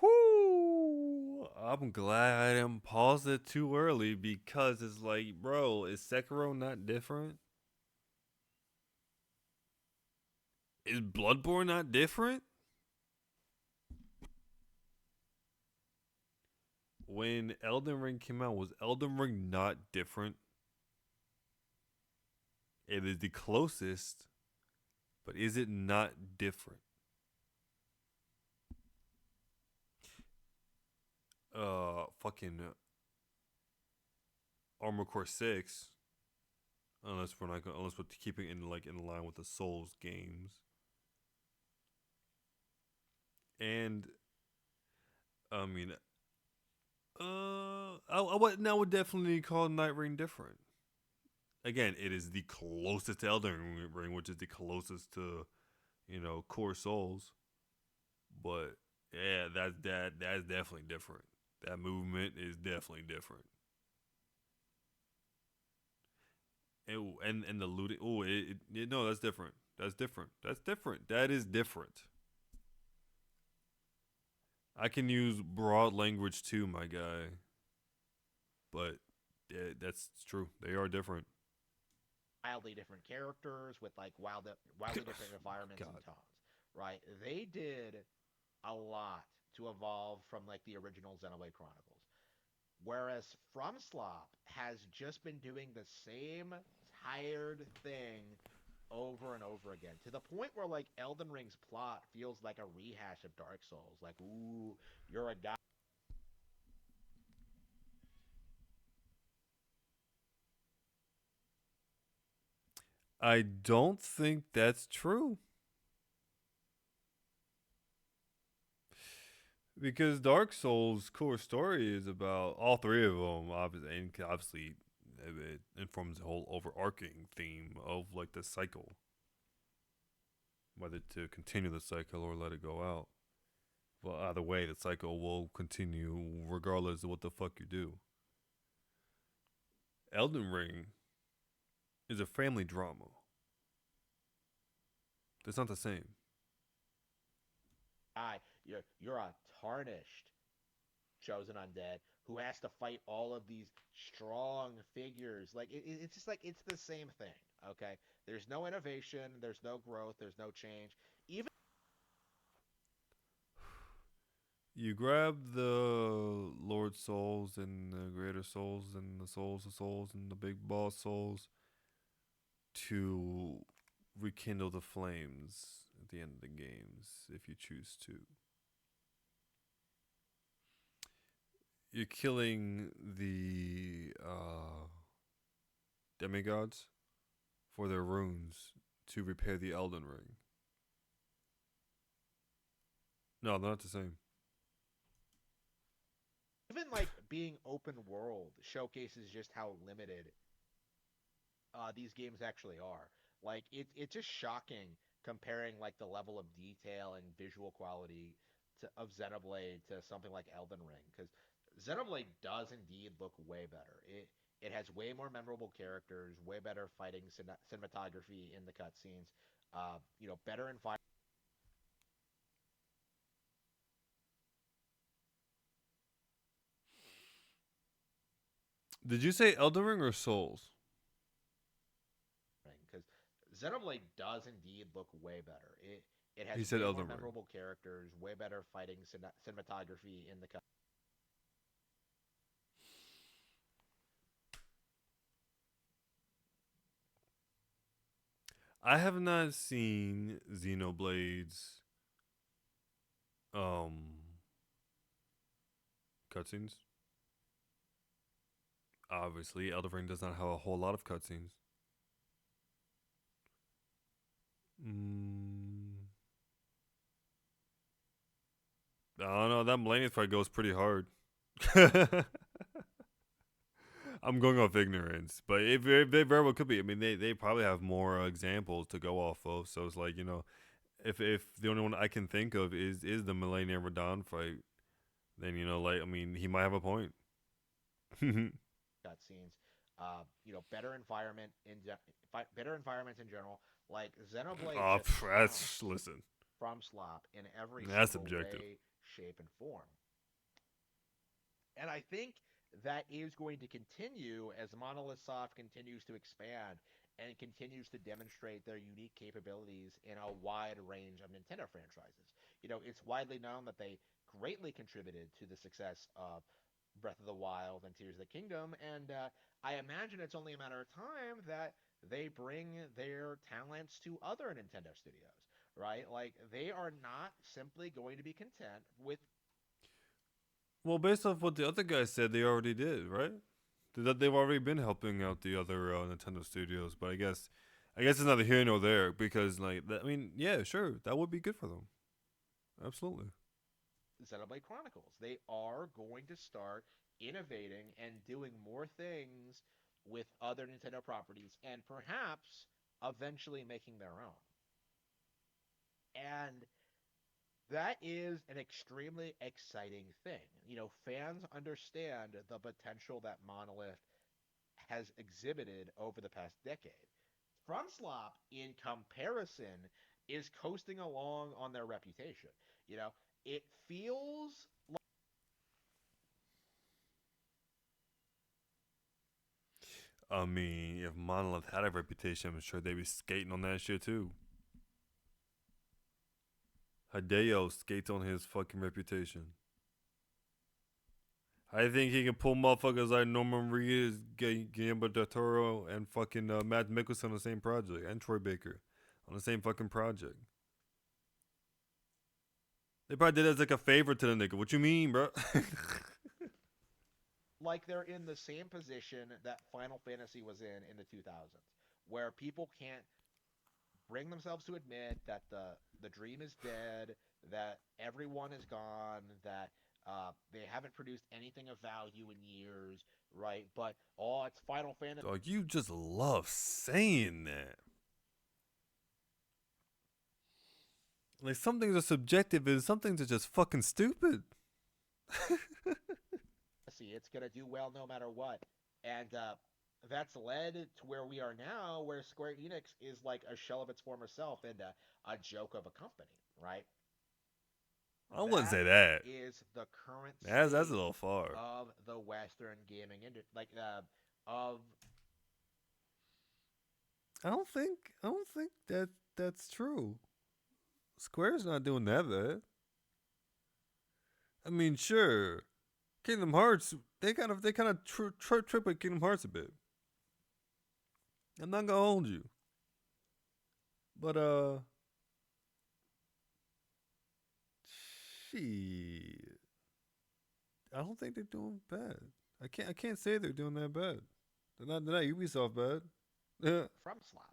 S1: Whoo! I'm glad I didn't pause it too early because it's like, bro, is Sekiro not different? Is Bloodborne not different? When Elden Ring came out, was Elden Ring not different? It is the closest, but is it not different? Fucking Armor Core 6, unless we're keeping it in line with the Souls games. And I mean, I would definitely call Night Ring different. Again, it is the closest to Elden Ring, which is the closest to Core Souls. But yeah, that's definitely different. That movement is definitely different. And the looting. Oh, no, that's different. That's different. That's different. That is different. I can use broad language too, my guy. But yeah, that's true. They are different.
S3: wildly different characters with like wildly different environments and
S1: God.
S3: tones, right? They did a lot to evolve from like the original Xenoblade Chronicles. Whereas FromSlop has just been doing the same tired thing over and over again to the point where like Elden Ring's plot feels like a rehash of Dark Souls. Like, ooh, you're a guy.
S1: I don't think that's true. Because Dark Souls' core story is about all three of them, obviously, and obviously it informs the whole overarching theme of like the cycle, whether to continue the cycle or let it go out. Well, either way, the cycle will continue regardless of what the fuck you do. Elden Ring is a family drama. That's not the same.
S3: You're a tarnished chosen undead who has to fight all of these strong figures. Like it's just like it's the same thing. Okay, there's no innovation, there's no growth, there's no change. Even
S1: You grab the Lord Souls and the Greater Souls and the Souls of Souls and the Big Boss Souls to rekindle the flames at the end of the games if you choose to. You're killing the demigods for their runes to repair the Elden Ring. No, they're not the same.
S3: Even like being open world showcases just how limited these games actually are. Like it's just shocking comparing like the level of detail and visual quality of Xenoblade to something like Elden Ring, because Xenoblade does indeed look way better. It has way more memorable characters, way better fighting cinematography in the cutscenes, better environment.
S1: Did you say Elden Ring or Souls?
S3: Because Xenoblade does indeed look way better. It has
S1: He said
S3: way more
S1: Elden Ring.
S3: memorable characters, way better fighting cinematography in the
S1: I have not seen Xenoblade's cutscenes. Obviously, Elden Ring does not have a whole lot of cutscenes. I don't know. That Melania fight goes pretty hard. I'm going off ignorance, but if they very well could be. I mean, they probably have more examples to go off of. So it's like, if the only one I can think of is the Melania Radahn fight, then like, I mean, he might have a point.
S3: cutscenes. Better better environments in general. Like Xenoblade
S1: Oh,
S3: just
S1: that's listen.
S3: from Slop in every
S1: That's
S3: single
S1: subjective.
S3: way, shape, and form. And I think that is going to continue as Monolith Soft continues to expand and continues to demonstrate their unique capabilities in a wide range of Nintendo franchises. It's widely known that they greatly contributed to the success of Breath of the Wild and Tears of the Kingdom, and I imagine it's only a matter of time that they bring their talents to other Nintendo studios, right? Like, they are not simply going to be content with.
S1: Well, based off what the other guys said, they already did, right? That they've already been helping out the other Nintendo studios, but I guess it's neither here nor there because, like, I mean, yeah, sure, that would be good for them. Absolutely.
S3: Xenoblade Chronicles. They are going to start innovating and doing more things with other Nintendo properties and perhaps eventually making their own. And that is an extremely exciting thing. Fans understand the potential that Monolith has exhibited over the past decade. FromSlop, in comparison, is coasting along on their reputation. It feels
S1: I mean, if Monolith had a reputation, I'm sure they'd be skating on that shit too. Hideo skates on his fucking reputation. I think he can pull motherfuckers like Norman Reedus, Guillermo del Toro, and fucking Matt Mikkelsen on the same project, and Troy Baker on the same fucking project. They probably did it as like a favor to the nigga. What you mean, bro?
S3: like they're in the same position that Final Fantasy was in the 2000s, where people can't bring themselves to admit that the dream is dead, that everyone is gone, that they haven't produced anything of value in years, right? But oh, it's Final Fantasy.
S1: Dog, you just love saying that. Like, some things are subjective and some things are just fucking stupid.
S3: It's gonna do well no matter what, and that's led to where we are now, where Square Enix is like a shell of its former self and a joke of a company, right?
S1: I wouldn't
S3: That
S1: say that.
S3: is the current
S1: That's a
S3: state
S1: little far.
S3: of the Western gaming industry, of.
S1: I don't think that's true. Square's not doing that bad. I mean, sure, Kingdom Hearts, they kind of trip with Kingdom Hearts a bit. I'm not gonna hold you, but Shit. I don't think they're doing bad. I can't say they're doing that bad. They're not Ubisoft bad. Yeah.
S3: From Slop.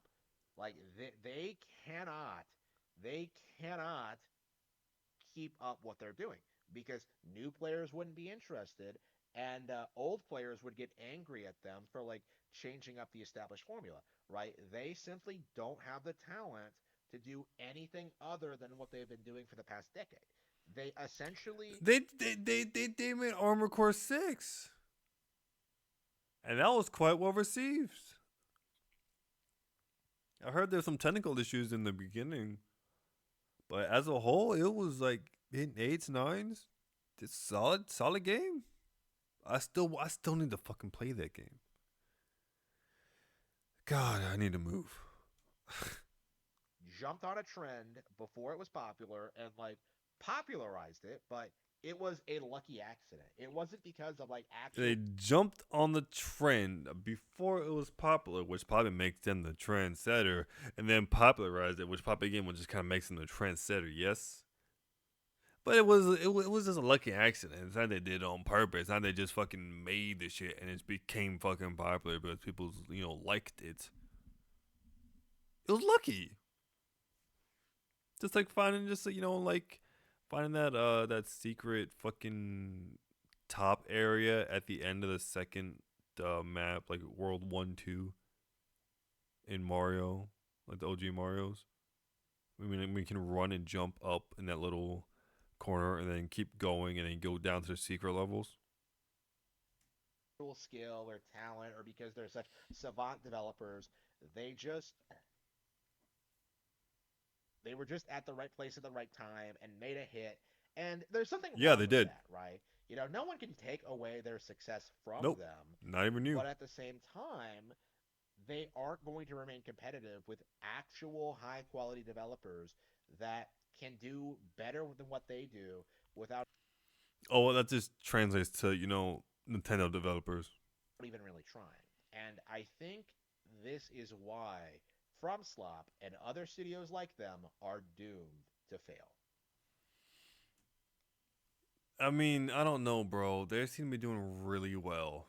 S3: Like they cannot they cannot keep up what they're doing because new players wouldn't be interested and old players would get angry at them for like changing up the established formula, right? They simply don't have the talent to do anything other than what they've been doing for the past decade. They essentially
S1: They made Armor Core 6. And that was quite well received. I heard there's some technical issues in the beginning. But as a whole, it was like in eights, nines. It's solid game. I still need to fucking play that game. God, I need to move.
S3: jumped on a trend before it was popular and like popularized it, but it was a lucky accident. It wasn't because of like actual
S1: They jumped on the trend before it was popular, which probably makes them the trendsetter, and then popularized it, which probably again just kind of makes them the trendsetter. Yes, but it was just a lucky accident. It's not they did it on purpose. It's not they just fucking made the shit and it became fucking popular because people liked it. It was lucky. Just like finding like finding that secret fucking top area at the end of the second map, like World 1-2 in Mario, like the OG Mario's. I mean, we can run and jump up in that little corner and then keep going and then go down to the secret levels.
S3: skill or talent or because they're such savant developers, they just they were just at the right place at the right time and made a hit. And there's something
S1: Yeah,
S3: wrong
S1: they
S3: with
S1: did.
S3: that, right? You know, no one can take away their success from
S1: Nope,
S3: them,
S1: not even you.
S3: but at the same time, they aren't going to remain competitive with actual high quality developers that can do better than what they do without
S1: Oh, well, that just translates to Nintendo developers.
S3: even really trying. And I think this is why FromSlop and other studios like them are doomed to fail.
S1: I mean, I don't know, bro. They seem to be doing really well,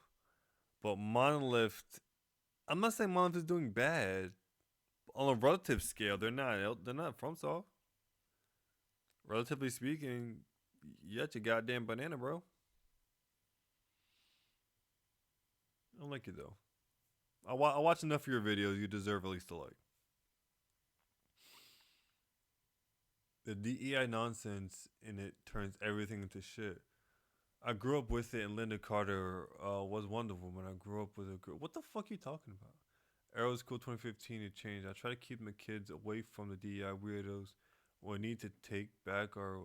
S1: but Monolith. I'm not saying Monolith is doing bad. On a relative scale, they're not. They're not FromSoft. Relatively speaking, you got your goddamn banana, bro. I don't like it though. I watch enough of your videos. You deserve at least a like. The DEI nonsense in it turns everything into shit. I grew up with it, and Linda Carter was Wonder Woman. I grew up with a girl. What the fuck are you talking about? Arrow's Cool 2015 it changed. I try to keep my kids away from the DEI weirdos. We need to take back our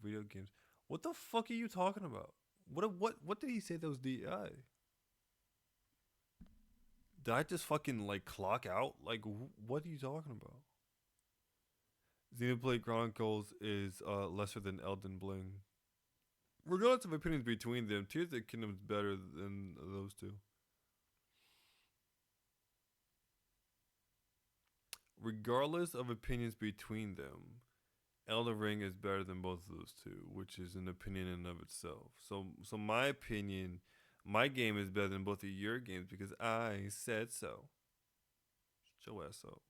S1: video games. What the fuck are you talking about? What did he say that was DEI? Did I just fucking like clock out? Like what are you talking about? Xenoblade Chronicles is lesser than Elden Bling. Regardless of opinions between them, Tears of the Kingdom is better than those two. Regardless of opinions between them, Elden Ring is better than both of those two, which is an opinion in and of itself. So my opinion, my game is better than both of your games because I said so. Shut your ass up.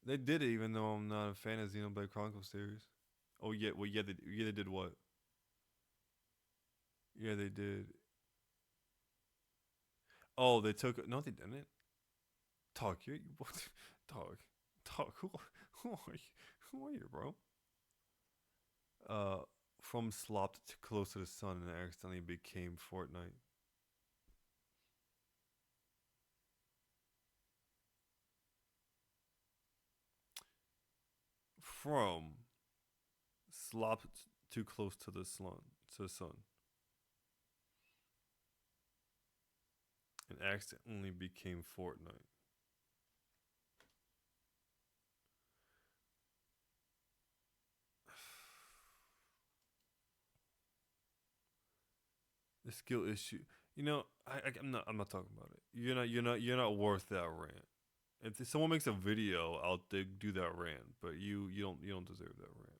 S1: They did it even though I'm not a fan of Xenoblade Chronicles series. Oh yeah, well they did what? Yeah, they did. Oh, they took no, they didn't. Talk, you what? Talk. Who are you? Who are you, bro? From slopped to close to the sun and accidentally became Fortnite. From slopped too close to the sun, and accidentally became Fortnite. The skill issue. I'm not talking about it. You're not worth that rant. If someone makes a video, I'll do that rant. But you don't deserve that rant.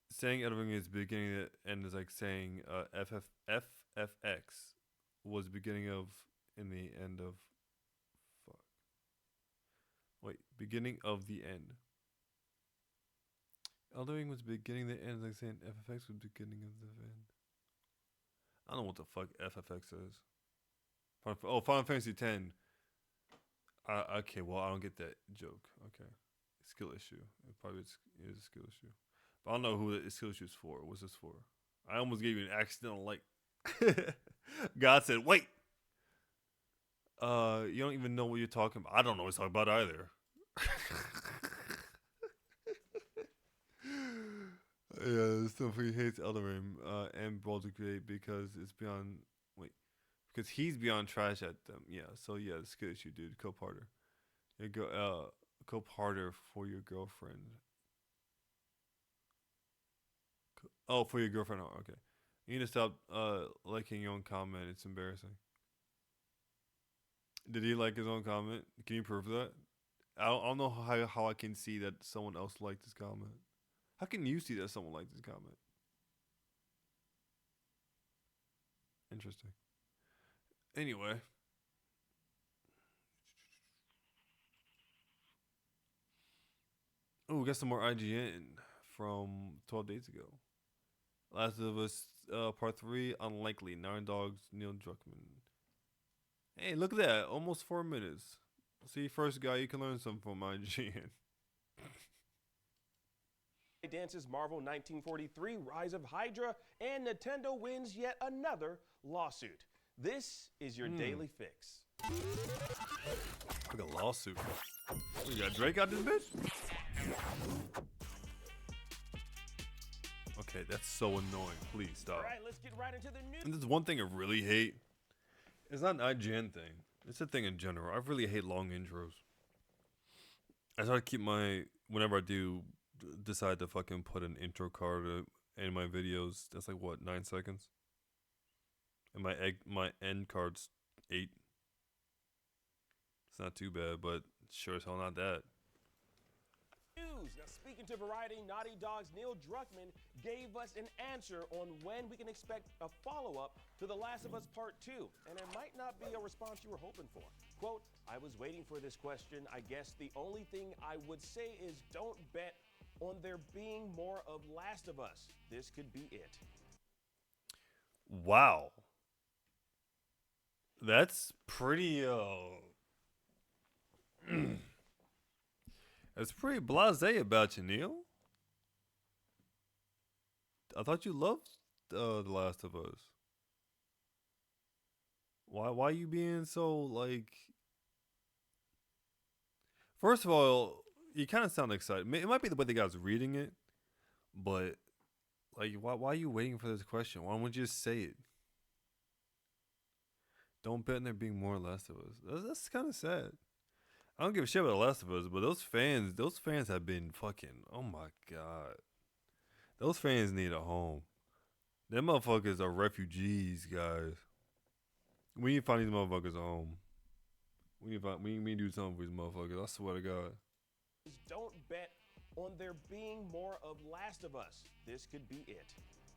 S1: Saying Elden Ring is beginning and end is like saying FFX was beginning of in the end of. Fuck. Wait, beginning of the end. Elden Ring was beginning the end, like saying FFX was beginning of the end. I don't know what the fuck FFX is. Final Fantasy X. Okay, well I don't get that joke. Okay, skill issue. It probably is a skill issue, but I don't know who the skill issue is for. What's this for? I almost gave you an accidental like. God said, "Wait." You don't even know what you're talking about. I don't know what you're talking about either. Yeah, Stumpy hates Elden Ring and Baldur's Gate because it's beyond. Wait, because he's beyond trash at them. Yeah, so yeah, the skill issue, dude. Cope harder. You go, cope harder for your girlfriend. Oh, for your girlfriend. Oh, okay. You need to stop liking your own comment. It's embarrassing. Did he like his own comment? Can you prove that? I don't know how I can see that someone else liked his comment. How can you see that someone liked his comment? Interesting. Anyway. Oh, we got some more IGN from 12 days ago. Last of Us Part 3, Unlikely. Nine Dogs, Neil Druckmann. Hey, look at that. Almost 4 minutes. See, first guy, you can learn something from IGN.
S4: Dance's Marvel 1943 Rise of Hydra, and Nintendo wins yet another lawsuit. This is your daily fix.
S1: Look at lawsuit. We got Drake out this bitch? Okay, that's so annoying. Please stop.
S4: All right, let's get right into the news.
S1: And there's one thing I really hate. It's not an IGN thing. It's a thing in general. I really hate long intros. I try to keep whenever I do decide to fucking put an intro card in my videos, that's like what, 9 seconds? And my end card's 8. It's not too bad, but sure as hell not that.
S4: News. Now, speaking to Variety, Naughty Dog's Neil Druckmann gave us an answer on when we can expect a follow-up to The Last of Us Part 2, and it might not be a response you were hoping for. Quote, I was waiting for this question. I guess the only thing I would say is don't bet on there being more of Last of Us. This could be it.
S1: Wow. That's pretty That's pretty blasé about you, Neil. I thought you loved The Last of Us. Why you being so like? First of all, you kind of sound excited. It might be the way the guy's reading it, but like, why are you waiting for this question? Why don't you just say it? Don't bet on there being more Last of Us. That's kind of sad. I don't give a shit about The Last of Us, but those fans have been fucking. Oh my god, those fans need a home. Them motherfuckers are refugees, guys. We need to find these motherfuckers a home. We need to do something for these motherfuckers. I swear to God.
S4: Don't bet on there being more of Last of Us. This could be it.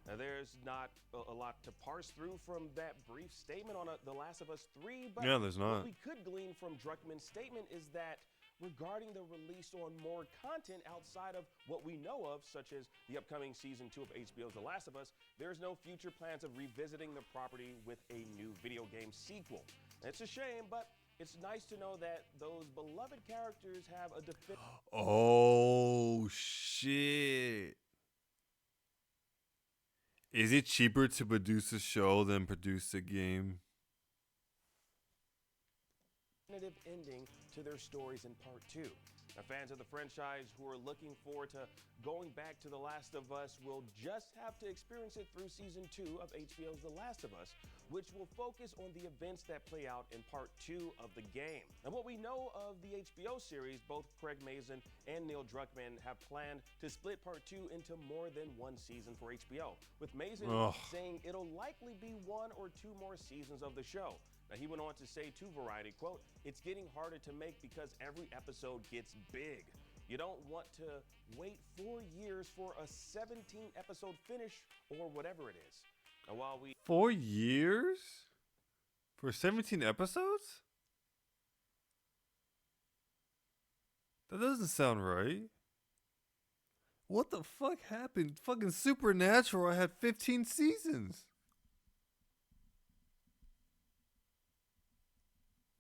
S4: Now, there's not a lot to parse through from that brief statement on The Last of Us 3, but
S1: yeah, there's not.
S4: What we could glean from Druckmann's statement is that regarding the release on more content outside of what we know of, such as the upcoming Season 2 of HBO's The Last of Us, there's no future plans of revisiting the property with a new video game sequel. It's a shame, but it's nice to know that those beloved characters have a definitive...
S1: Oh, shit. Is it cheaper to produce a show than produce a game?
S4: ending to their stories in part 2. Now, fans of the franchise who are looking forward to going back to The Last of Us will just have to experience it through Season 2 of HBO's The Last of Us, which will focus on the events that play out in Part 2 of the game. And what we know of the HBO series, both Craig Mazin and Neil Druckmann have planned to split Part 2 into more than one season for HBO, with Mazin saying it'll likely be 1 or 2 more seasons of the show. Now, he went on to say to Variety, quote, "It's getting harder to make because every episode gets big. You don't want to wait 4 years for a 17 episode finish or whatever it is." Now, while we
S1: 4 years for 17 episodes? That doesn't sound right. What the fuck happened? Fucking Supernatural had 15 seasons.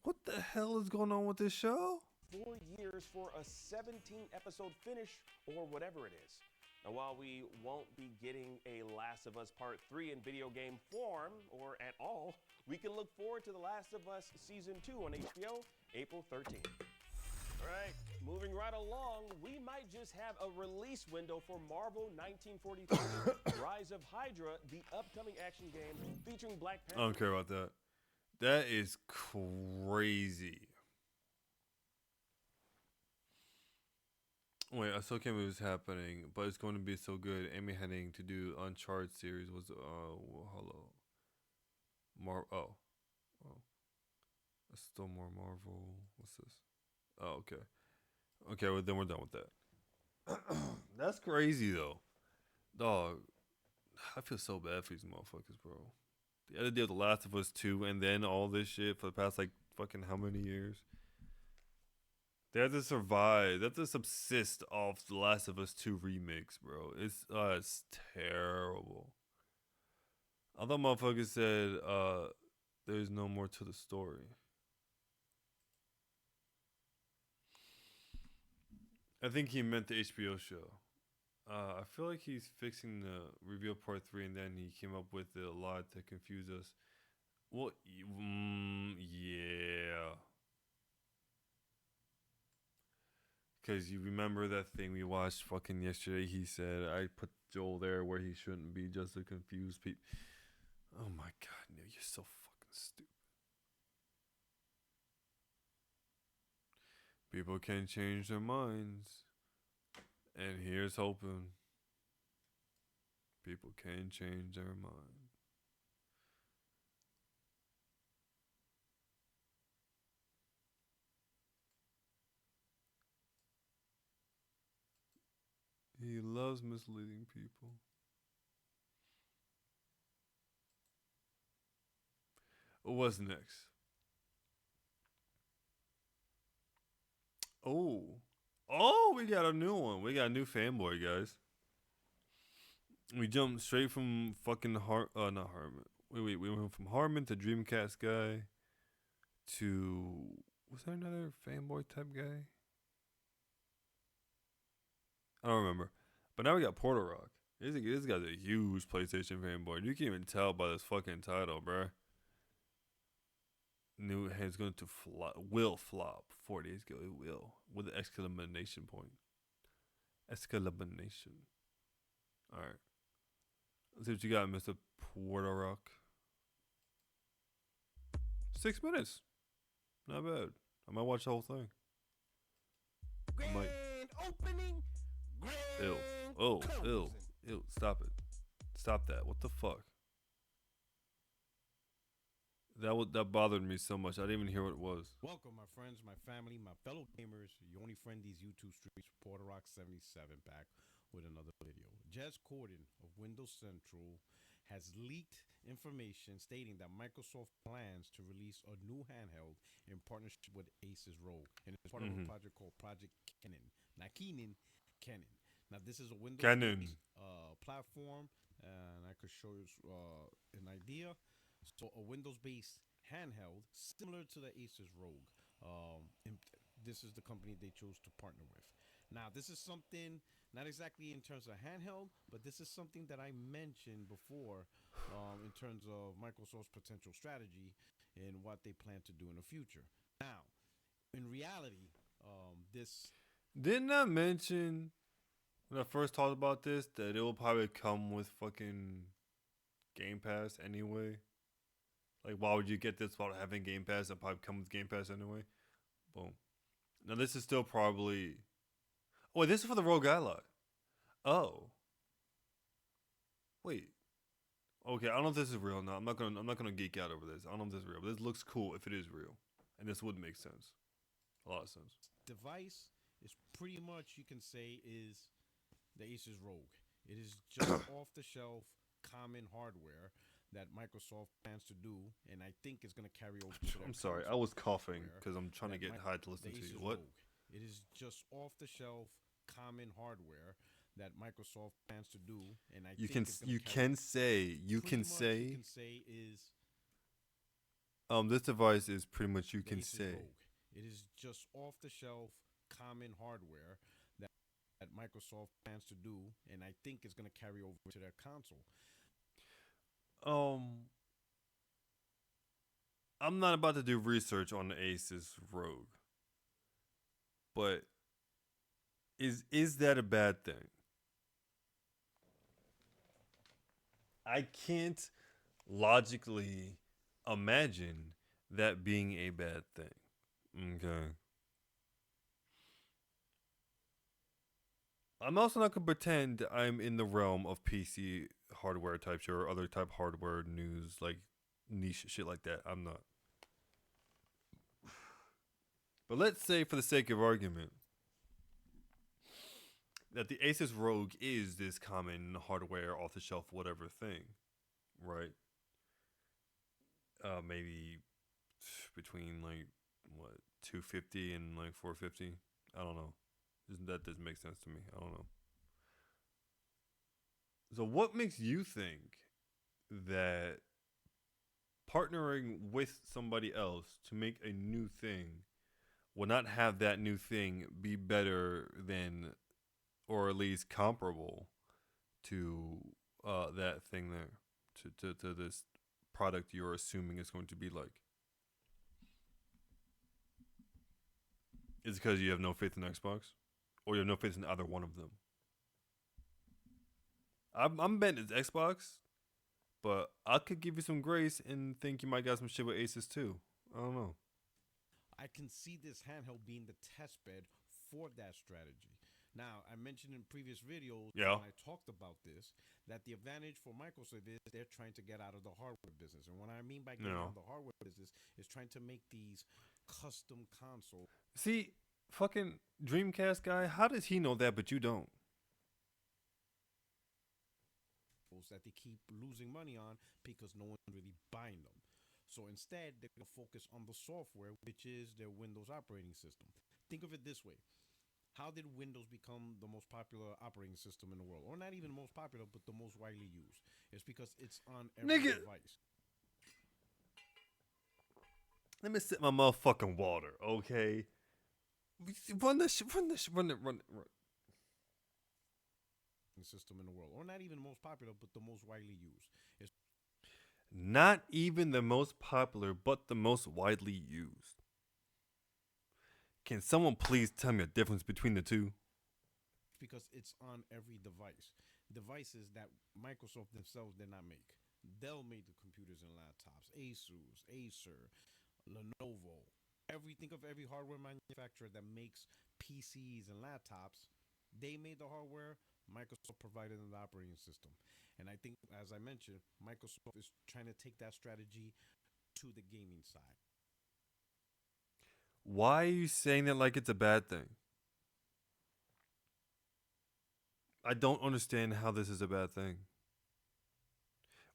S1: What the hell is going on with this show?
S4: 4 years for a 17 episode finish or whatever it is. Now, while we won't be getting a Last of Us Part 3 in video game form or at all, we can look forward to The Last of Us Season 2 on HBO April 13th. All right, moving right along, we might just have a release window for Marvel 1943 Rise of Hydra, the upcoming action game featuring Black
S1: I
S4: Panther.
S1: don't care about that. That is crazy. Wait, I still can't believe it's happening, but it's going to be so good. Amy Hennig to do Uncharted series was hello. Oh. That's still more Marvel. What's this? Oh, okay. Okay, well then we're done with that. That's crazy though. Dog. I feel so bad for these motherfuckers, bro. They had to deal with The Last of Us 2 and then all this shit for the past like fucking how many years? They have to survive. They have to subsist off The Last of Us 2 remix, bro. It's terrible. I thought motherfuckers said there's no more to the story. I think he meant the HBO show. I feel like he's fixing the reveal part 3 and then he came up with a lot to confuse us. Well, yeah. Because you remember that thing we watched fucking yesterday? He said, I put Joel there where he shouldn't be just to confuse people. Oh my god, Neil, you're so fucking stupid. People can change their minds. And here's hoping. People can change their mind. He loves misleading people. What's next? Oh, we got a new one. We got a new fanboy, guys. We jumped straight from fucking not Harmon. We went from Harmon to Dreamcast guy to, was there another fanboy type guy? I don't remember. But now we got Portal Rock. This guy's a huge PlayStation fanboy. You can even tell by this fucking title, bruh. New it's going to flop. Will flop 4 days ago. It will. With an exclamation point. Exclamation. Alright. Let's see what you got, Mr. Portal Rock. 6 minutes. Not bad. I might watch the whole thing.
S5: Grand opening.
S1: Ew. Oh, ew. Ew. Stop it. Stop that. What the fuck? That bothered me so much. I didn't even hear what it was.
S5: Welcome, my friends, my family, my fellow gamers. Your only friend these YouTube streets, Porter Rock 77, back with another video. Jez Corden of Windows Central has leaked information stating that Microsoft plans to release a new handheld in partnership with Asus ROG, and it's part of a project called Project Kennen. Not Keenan, Kennen. Now, this is a Windows platform, and I could show you an idea. So a Windows-based handheld similar to the Asus ROG. This is the company they chose to partner with. Now, this is something, not exactly in terms of handheld, but this is something that I mentioned before in terms of Microsoft's potential strategy and what they plan to do in the future. Now, in reality, this...
S1: Didn't I mention when I first talked about this that it will probably come with fucking Game Pass anyway? Like, why would you get this without having Game Pass? It'll probably come with Game Pass anyway. Boom. Now, this is still probably... Oh, wait, this is for the ROG Ally. Oh. Wait. Okay, I don't know if this is real. No, I'm not gonna geek out over this. I don't know if this is real, but this looks cool if it is real, and this would make sense, a lot of sense.
S5: Device is pretty much, you can say, is the Asus ROG. It is just off the shelf common hardware that Microsoft plans to do, and I think it's going to carry over to their
S1: I'm sorry, I
S5: console
S1: was coughing
S5: hardware
S1: because I'm trying to
S5: that
S1: get high to listen
S5: the
S1: to you.
S5: Asus
S1: What?
S5: ROG. It is just off the shelf common hardware that Microsoft plans to do, and I
S1: You
S5: think
S1: can
S5: it's going
S1: you
S5: to carry
S1: can say you
S5: pretty
S1: can
S5: much,
S1: say
S5: you can say is
S1: this device is pretty much you
S5: the
S1: can
S5: Asus
S1: say.
S5: ROG. It is just off the shelf common hardware that Microsoft plans to do, and I think it's going to carry over to their console.
S1: Um, I'm not about to do research on the Asus ROG, but is that a bad thing? I can't logically imagine that being a bad thing. Okay. I'm also not gonna pretend I'm in the realm of PC hardware type shit or other type hardware news, like niche shit like that. I'm not. But let's say, for the sake of argument, that the Asus ROG is this common hardware, off the shelf, whatever thing, right? Maybe between like what 250 and like 450. I don't know. That doesn't make sense to me. I don't know. So, what makes you think that partnering with somebody else to make a new thing will not have that new thing be better than, or at least comparable to that thing there, to this product you're assuming is going to be like? Is it because you have no faith in Xbox, or you have no faith in either one of them? I'm betting it's Xbox, but I could give you some grace and think you might got some shit with Asus too. I don't know.
S5: I can see this handheld being the test bed for that strategy. Now, I mentioned in previous videos
S1: Yeah.
S5: when I talked about this that the advantage for Microsoft is they're trying to get out of the hardware business. And what I mean by getting
S1: No.
S5: out of the hardware business is trying to make these custom consoles
S1: See, fucking Dreamcast guy, how does he know that but you don't?
S5: that they keep losing money on because no one's really buying them. So instead, they're going to focus on the software, which is their Windows operating system. Think of it this way. How did Windows become the most popular operating system in the world? Or not even the most popular, but the most widely used. It's because it's on every
S1: Nigga.
S5: device.
S1: Let me sip my motherfucking water, okay? Run this, run this, run it, run it, run.
S5: System in the world, or not even the most popular, but the most widely used. It's
S1: Not even the most popular, but the most widely used. Can someone please tell me a difference between the two?
S5: because it's on every device. Devices that Microsoft themselves did not make. Dell made the computers and laptops. Asus, Acer, Lenovo. Think of every hardware manufacturer that makes PCs and laptops. They made the hardware. Microsoft provided the operating system. And I think, as I mentioned, Microsoft is trying to take that strategy to the gaming side.
S1: Why are you saying that like it's a bad thing? I don't understand how this is a bad thing.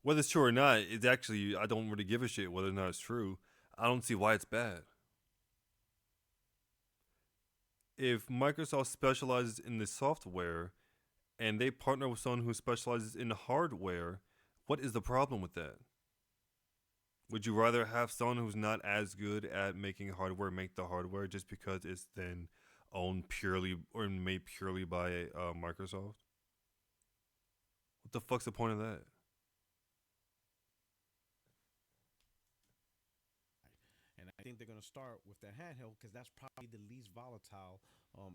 S1: Whether it's true or not, it's actually, I don't really give a shit whether or not it's true. I don't see why it's bad. If Microsoft specializes in the software and they partner with someone who specializes in hardware, what is the problem with that? Would you rather have someone who's not as good at making hardware make the hardware just because it's then owned purely or made purely by Microsoft? What the fuck's the point of that?
S5: And I think they're going to start with the handheld because that's probably the least volatile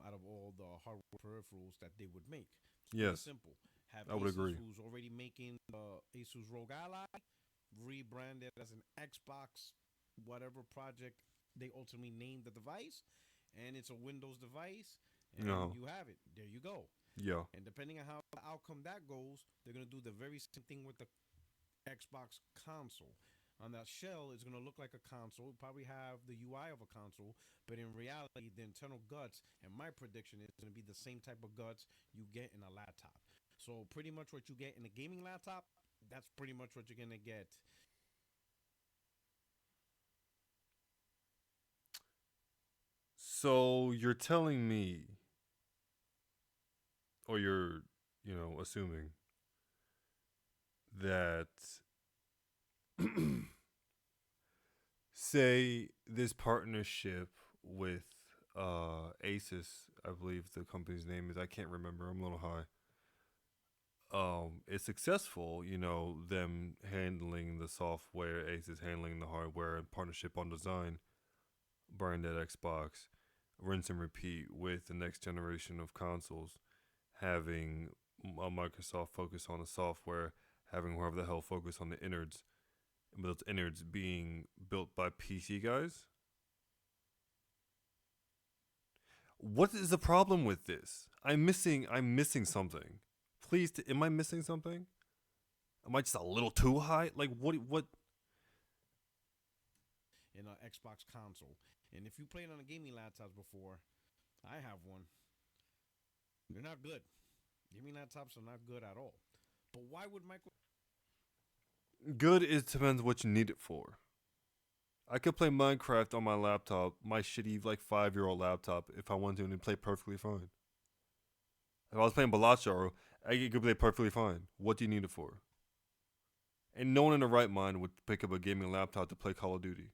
S5: out of all the hardware peripherals that they would make. It's pretty
S1: Yes,
S5: simple. Have
S1: I would
S5: Asus,
S1: agree.
S5: who's already making the Asus ROG Ally, rebrand it as an Xbox, whatever project they ultimately named the device, and it's a Windows device, and
S1: No.
S5: you have it. There you go.
S1: Yeah.
S5: And depending on how the outcome that goes, they're going to do the very same thing with the Xbox console. On that shell, it's going to look like a console. It'll probably have the UI of a console, but in reality, the internal guts, and my prediction is going to be the same type of guts you get in a laptop. So pretty much what you get in a gaming laptop, that's pretty much what you're going to get.
S1: So you're telling me, or you're, assuming that, say, this partnership with Asus, I believe the company's name is. I can't remember. I'm a little high. Is successful. Them handling the software, Asus handling the hardware, and partnership on design. Burn that Xbox, rinse and repeat with the next generation of consoles, having Microsoft focus on the software, having whoever the hell focus on the innards, but those innards being built by PC guys. What is the problem with this? I'm missing something. Please, am I missing something? Am I just a little too high? Like what?
S5: In an Xbox console. And if you played on a gaming laptops before, I have one. They're not good. Gaming laptops are not good at all. But why would Microsoft?
S1: Good, it depends what you need it for. I could play Minecraft on my laptop, my shitty like 5-year-old laptop, if I wanted to, and it'd play perfectly fine. If I was playing Balacho, I could play perfectly fine. What do you need it for? And no one in the right mind would pick up a gaming laptop to play Call of Duty.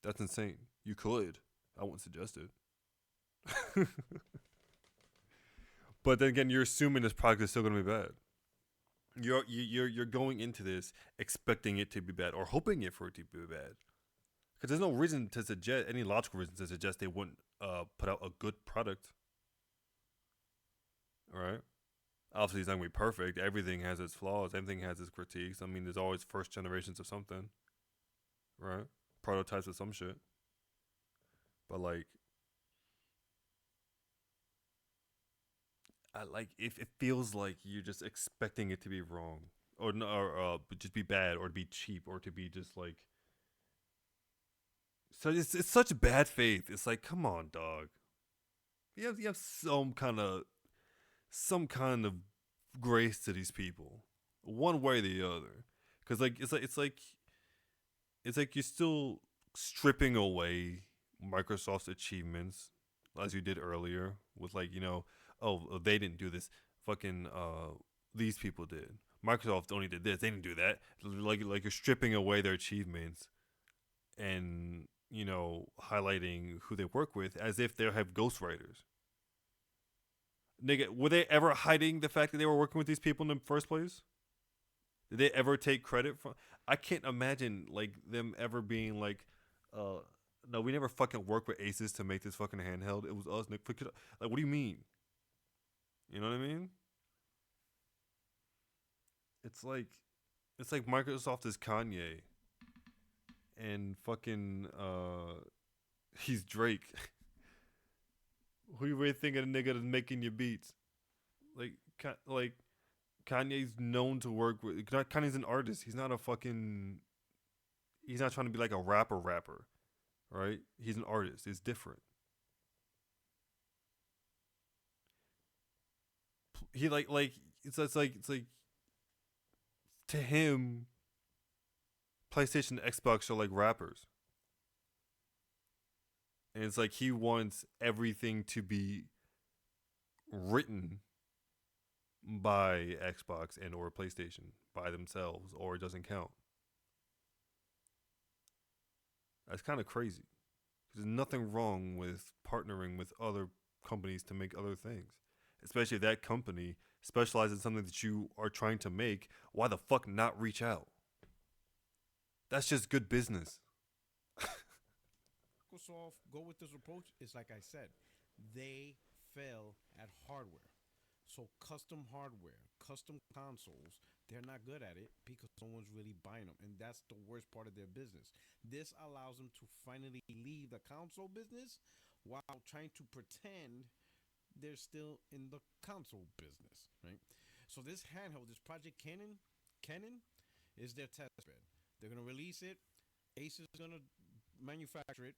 S1: That's insane. You could. I wouldn't suggest it. But then again, you're assuming this product is still going to be bad. You're going into this expecting it to be bad or hoping it for it to be bad. Because there's no reason to suggest, any logical reason to suggest they wouldn't put out a good product. All right? Obviously, it's not going to be perfect. Everything has its flaws. Everything has its critiques. I mean, there's always first generations of something. Right? Prototypes of some shit. But like, if it feels like you're just expecting it to be wrong, or just be bad, or to be cheap, or to be just like. So it's such bad faith. It's like, come on, dog. You have some kind of grace to these people, one way or the other, because like it's like you're still stripping away Microsoft's achievements, as you did earlier, with like, oh, they didn't do this, fucking these people did. Microsoft only did this, they didn't do that. Like you're stripping away their achievements, and highlighting who they work with as if they have ghostwriters. Nigga, were they ever hiding the fact that they were working with these people in the first place? Did they ever take credit from? I can't imagine like them ever being like, no, we never fucking worked with Asus to make this fucking handheld. It was us. Like, what do you mean? You know what I mean? It's like Microsoft is Kanye, and fucking he's Drake. Who you really think of the nigga that's making your beats? Like Kanye's known to work with. Kanye's an artist. He's not a fucking. He's not trying to be like a rapper, right? He's an artist. It's different. He like it's like to him, PlayStation, Xbox are like rappers. And it's like he wants everything to be written by Xbox and or PlayStation by themselves, or it doesn't count. That's kind of crazy. There's nothing wrong with partnering with other companies to make other things. Especially if that company specializes in something that you are trying to make. Why the fuck not reach out? That's just good business.
S5: Microsoft go with this approach is like I said, they fail at hardware. So custom hardware, custom consoles, they're not good at it because no one's really buying them. And that's the worst part of their business. This allows them to finally leave the console business while trying to pretend they're still in the console business, right? So this handheld, this Project Canon, is their test bed. They're gonna release it. Asus is gonna manufacture it,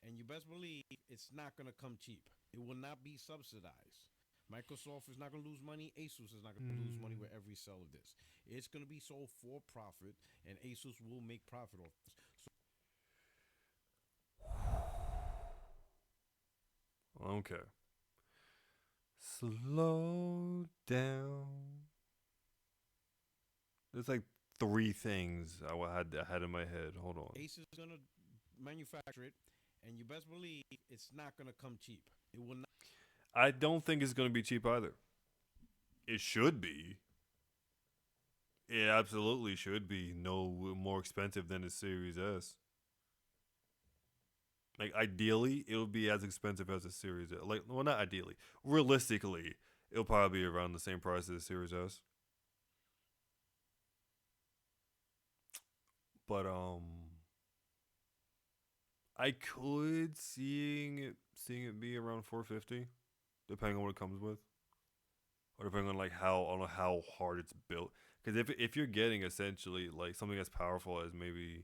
S5: and you best believe it's not gonna come cheap. It will not be subsidized. Microsoft is not gonna lose money. Asus is not gonna lose money with every sale of this. It's gonna be sold for profit, and Asus will make profit off this. So
S1: Okay. Slow down. There's like three things I had in my head. Hold on.
S5: Asus is gonna manufacture it, and you best believe it's not gonna come cheap. It will not.
S1: I don't think it's going to be cheap either. It should be. It absolutely should be no more expensive than the Series S. Like ideally, it would be as expensive as a Series S. Like, well, not ideally. Realistically, it'll probably be around the same price as the Series S. But I could seeing it be around 450, depending on what it comes with, or depending on like how hard it's built. Because if you're getting essentially like something as powerful as maybe,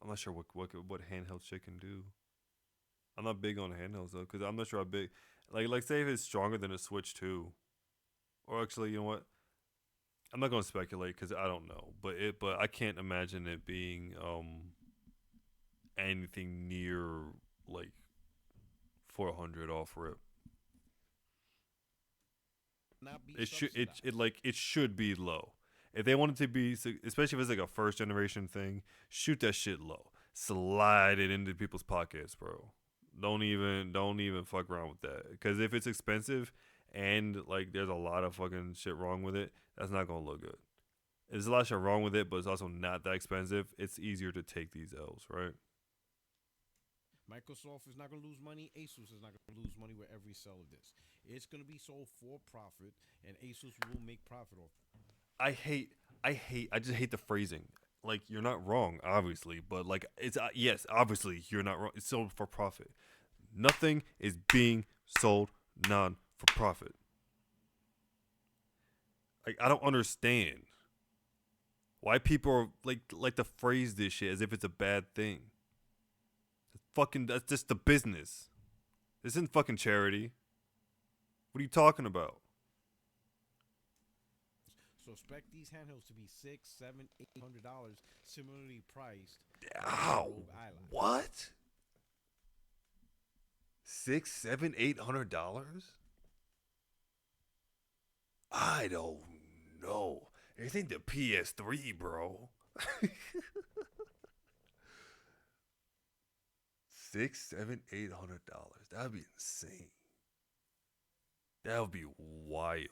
S1: I'm not sure what handheld shit can do. I'm not big on handhelds though, because I'm not sure how big. Like say if it's stronger than a Switch 2, or actually, you know what? I'm not gonna speculate because I don't know, but I can't imagine it being anything near like 400 off rip.
S5: Not be
S1: It
S5: subsidized.
S1: it should be low. If they want it to be, especially if it's like a first generation thing, shoot that shit low. Slide it into people's pockets, bro. Don't even fuck around with that. Because if it's expensive and like there's a lot of fucking shit wrong with it, that's not gonna look good. There's a lot of shit wrong with it, but it's also not that expensive. It's easier to take these L's, right?
S5: Microsoft is not going to lose money. Asus is not going to lose money with every sale of this. It's going to be sold for profit, and Asus will make profit off it.
S1: I just hate the phrasing. Like, you're not wrong, obviously, but like, it's, yes, obviously, you're not wrong. It's sold for profit. Nothing is being sold non for profit. Like, I don't understand why people are like to phrase this shit as if it's a bad thing. That's just the business. This isn't fucking charity. What are you talking about?
S5: So expect these handhelds to be $600, $700, $800, similarly priced.
S1: Ow!
S5: Rogue Ally.
S1: What? $600, $700, $800? I don't know. It ain't the PS3, bro. $600, $700, $800. That'd be insane. That would be wild.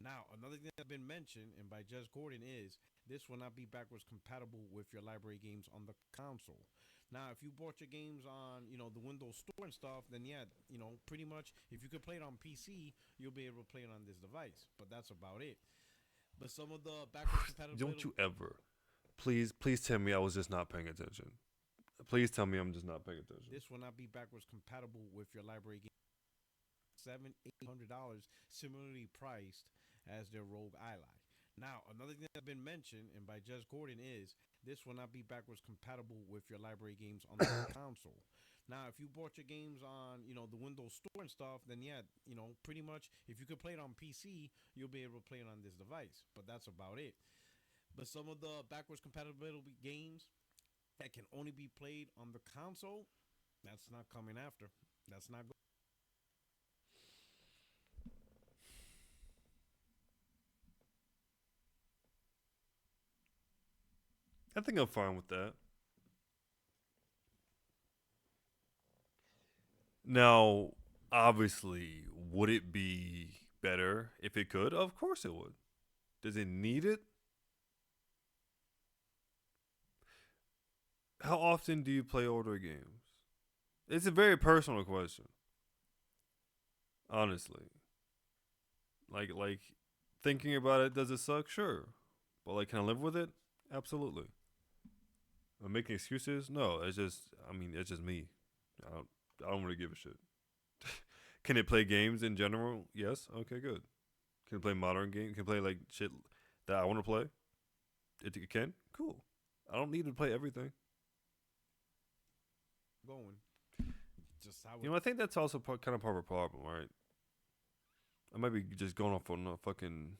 S5: Now, another thing that's been mentioned, and by Jez Gordon, is this will not be backwards compatible with your library games on the console. Now, if you bought your games on, the Windows Store and stuff, then yeah, pretty much, if you could play it on PC, you'll be able to play it on this device. But that's about it. But some of the backwards compatibility.
S1: Don't you ever. Please tell me I was just not paying attention. Please tell me I'm just not paying attention.
S5: This will not be backwards compatible with your library game. $700, $800, similarly priced as their Rogue Ally. Now, another thing that's been mentioned, and by Jez Gordon, is this will not be backwards compatible with your library games on the console. Now, if you bought your games on, the Windows Store and stuff, then yeah, pretty much, if you could play it on PC, you'll be able to play it on this device. But that's about it. But some of the backwards compatibility games that can only be played on the console, that's not coming after. That's not good.
S1: I think I'm fine with that. Now, obviously, would it be better if it could? Of course it would. Does it need it? How often do you play older games? It's a very personal question. Honestly. Like thinking about it, does it suck? Sure. But like, can I live with it? Absolutely. Am I making excuses? No, it's just me. I don't really give a shit. Can it play games in general? Yes. Okay, good. Can it play modern games? Can it play like shit that I want to play? It can. Cool. I don't need to play everything.
S5: Going. Just how
S1: You know, I think that's also kind of part of a problem, right? I might be just going off on a fucking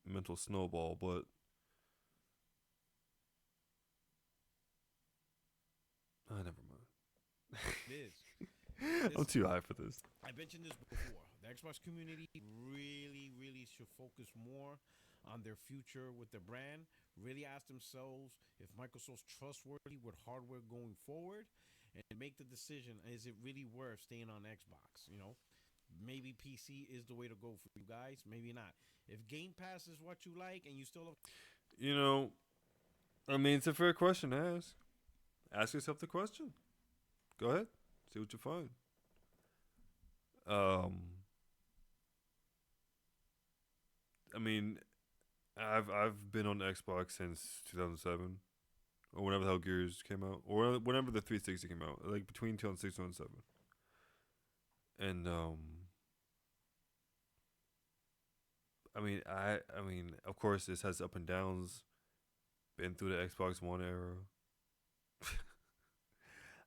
S1: mental snowball, but never mind.
S5: it is.
S1: I'm too high for this.
S5: I mentioned this before. The Xbox community really should focus more on their future with the brand. Really ask themselves if Microsoft's trustworthy with hardware going forward, and make the decision: is it really worth staying on Xbox? You know, maybe PC is the way to go for you guys. Maybe not. If Game Pass is what you like, and you still have,
S1: You know, I mean, it's a fair question to ask. Ask yourself the question. Go ahead. See what you find. I mean, I've been on Xbox since 2007, or whenever the hell Gears came out, or whenever the 360 came out, like between 2006 and 2007. And I mean, of course, this has up and downs. Been through the Xbox One era.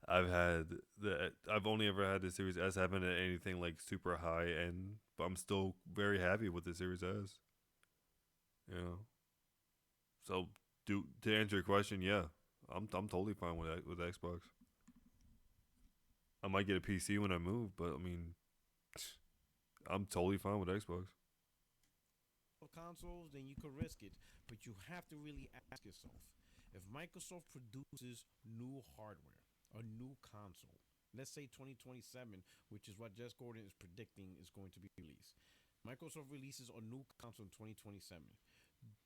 S1: I've only ever had the Series S. I haven't had anything like super high end, but I'm still very happy with the Series S. You know. So to answer your question, yeah, I'm totally fine with Xbox. I might get a PC when I move, but I mean, I'm totally fine with Xbox.
S5: consoles, then you could risk it. But you have to really ask yourself, if Microsoft produces new hardware, a new console, let's say 2027, which is what Jess Gordon is predicting is going to be released. Microsoft releases a new console in 2027.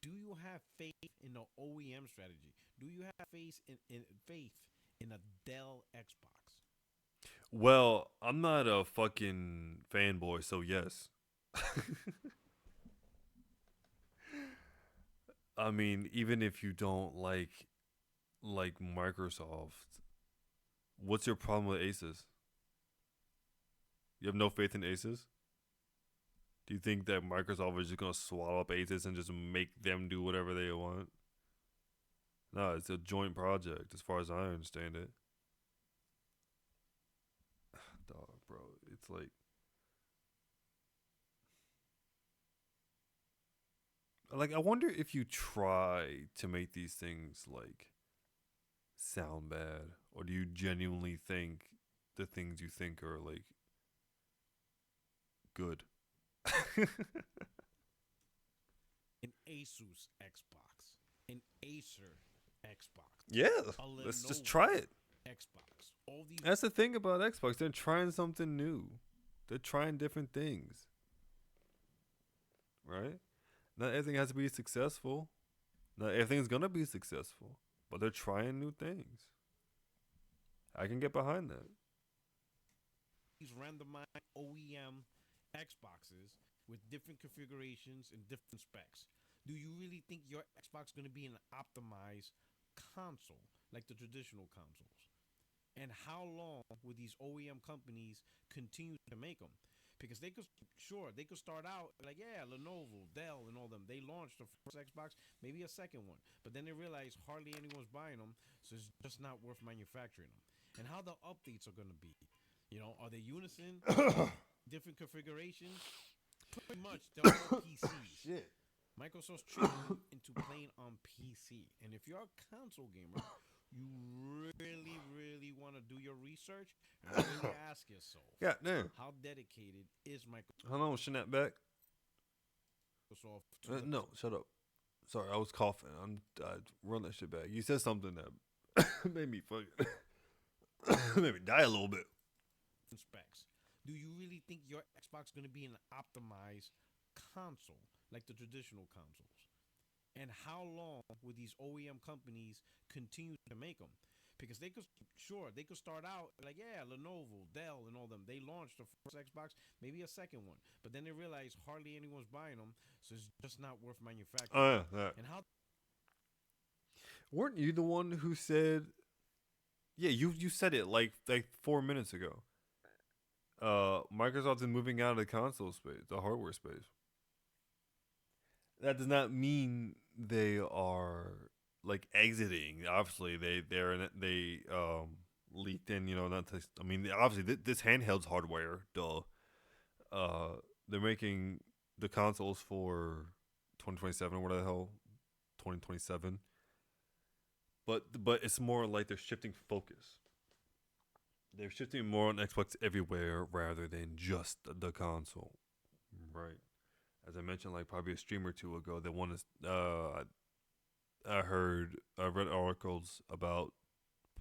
S5: Do you have faith in the OEM strategy? Do you have faith in a Dell Xbox?
S1: Well, I'm not a fucking fanboy, so yes. I mean, even if you don't like Microsoft, what's your problem with Asus? You have no faith in Asus? Do you think that Microsoft is just gonna swallow up Asus and just make them do whatever they want? No, it's a joint project, as far as I understand it. Dog, bro, it's like I wonder if you try to make these things like sound bad, or do you genuinely think the things you think are like good?
S5: An Asus Xbox, an Acer Xbox,
S1: Yeah,
S5: a
S1: let's just
S5: Lenovo
S1: try it.
S5: Xbox. All these
S1: That's the thing about Xbox. They're trying something new. They're trying different things. Right? Not everything has to be successful. Not everything's gonna be successful. But they're trying new things. I can get behind that.
S5: randomized OEM Xboxes with different configurations and different specs. Do you really think your Xbox is going to be an optimized console like the traditional consoles? And how long will these OEM companies continue to make them? Because they could, sure, they could start out like, yeah, Lenovo, Dell, and all them. They launched the first Xbox, maybe a second one, but then they realized hardly anyone's buying them, so it's just not worth manufacturing them. And how the updates are going to be, you know, are they unison, different configurations? Pretty much, they're all PCs.
S1: Shit.
S5: Microsoft's tricking you into playing on PC. And if you're a console gamer, you really want to do your research and really ask yourself,
S1: God damn.
S5: how dedicated is Microsoft
S1: Hold on, snap back.
S5: to the
S1: No, shut up. Sorry, I was coughing. I run that shit back. You said something that made me fucking made me die a little bit.
S5: specs? Do you really think your Xbox is going to be an optimized console like the traditional consoles? And how long will these OEM companies continue to make them? Because they could, sure, they could start out like, yeah, Lenovo, Dell, and all them. They launched the first Xbox, maybe a second one, but then they realized hardly anyone's buying them, so it's just not worth manufacturing.
S1: Oh yeah, that.
S5: And how
S1: Weren't you the one who said? Yeah, you said it like 4 minutes ago. Microsoft is moving out of the console space, the hardware space. That does not mean they are like exiting. Obviously, they leaked in. You know, not to, I mean, obviously this handheld's hardware. Duh. They're making the consoles for 2027 or what the hell, 2027. But it's more like they're shifting focus. They're shifting more on Xbox everywhere rather than just the console, right? As I mentioned, like probably a stream or two ago, they want to. I read articles about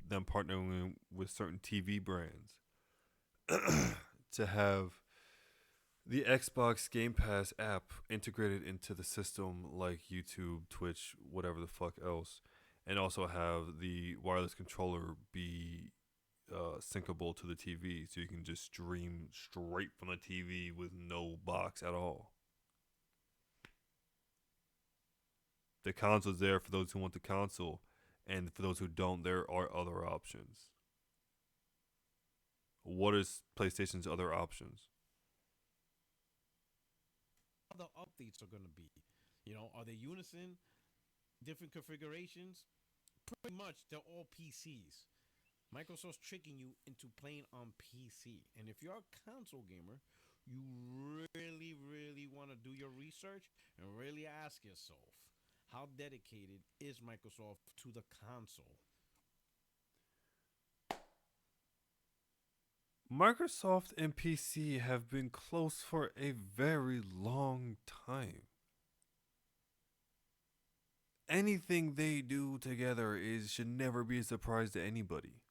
S1: them partnering with certain TV brands to have the Xbox Game Pass app integrated into the system, like YouTube, Twitch, whatever the fuck else, and also have the wireless controller be syncable to the TV, so you can just stream straight from the TV with no box at all. The console's there for those who want the console, and for those who don't, there are other options. What is PlayStation's other options?
S5: How the updates are gonna be? You know, are they unison, different configurations? Pretty much, they're all PCs. Microsoft's tricking you into playing on PC, and if you're a console gamer, you really want to do your research and really ask yourself, how dedicated is Microsoft to the console?
S1: Microsoft and PC have been close for a very long time. Anything they do together is should never be a surprise to anybody.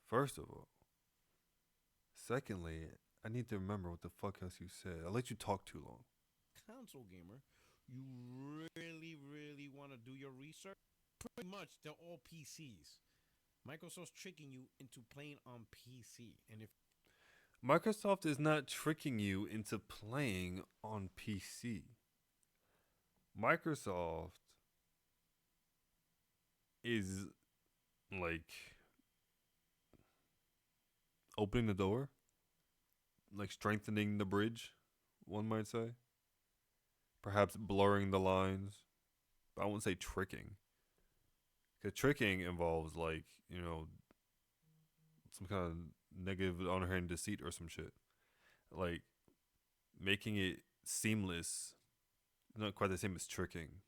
S1: First of all. Secondly, I need to remember what the fuck else you said. I let you talk too long.
S5: Console gamer, you really want to do your research. Pretty much, they're all PCs. Microsoft's tricking you into playing on PC, and if
S1: Microsoft is not tricking you into playing on PC. Microsoft is like opening the door, like strengthening the bridge, one might say. Perhaps blurring the lines. But I wouldn't say tricking. Because tricking involves, like, you know, some kind of negative underhand deceit or some shit. Like, making it seamless, not quite the same as tricking.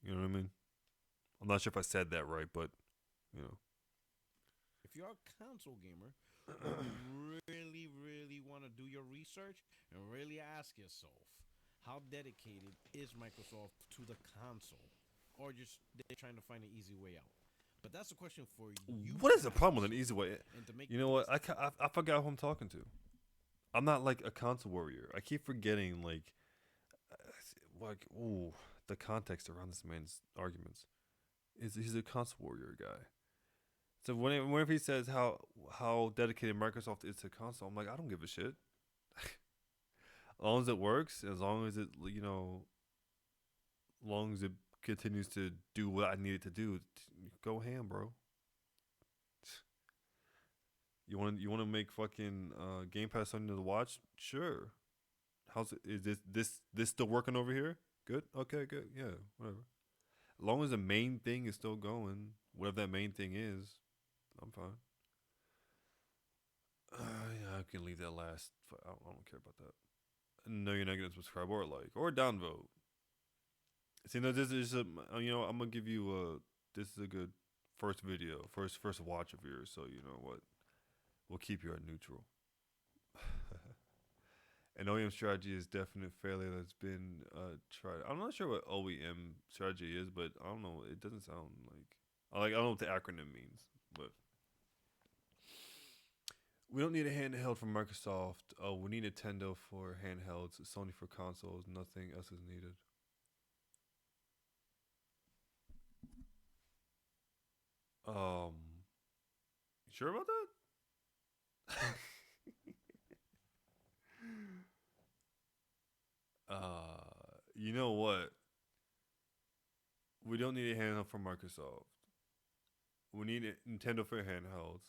S1: You know what I mean? I'm not sure if I said that right, but, you know.
S5: if you're a console gamer, you really want to do your research and really ask yourself, how dedicated is Microsoft to the console? Or just they're trying to find an easy way out? But that's a question for you.
S1: What is
S5: to
S1: the
S5: ask
S1: problem with an
S5: yourself
S1: easy way?
S5: and to make
S1: You know what? I forgot who I'm talking to. I'm not like a console warrior. I keep forgetting ooh, the context around this man's arguments. He's a console warrior guy. So whenever he says how dedicated Microsoft is to console, I'm like, I don't give a shit. As long as it works, as long as it as long as it continues to do what I need it to do, go ham, bro. You want to make fucking Game Pass something to watch? Sure. How's it? Is this still working over here? Good. Okay. Good. Yeah. Whatever. As long as the main thing is still going, whatever that main thing is, I'm fine. Yeah, I can leave that last. I don't care about that. No, you're not gonna subscribe or like or downvote. See, no, this is I'm gonna give you this is a good first video, first watch of yours. So you know what, we'll keep you at neutral. An OEM strategy is definite failure that's been tried. I'm not sure what OEM strategy is, but I don't know. It doesn't sound like I don't know what the acronym means, but we don't need a handheld from Microsoft. We need Nintendo for handhelds, Sony for consoles. Nothing else is needed. You sure about that? You know what? We don't need a handheld from Microsoft. We need a Nintendo for handhelds.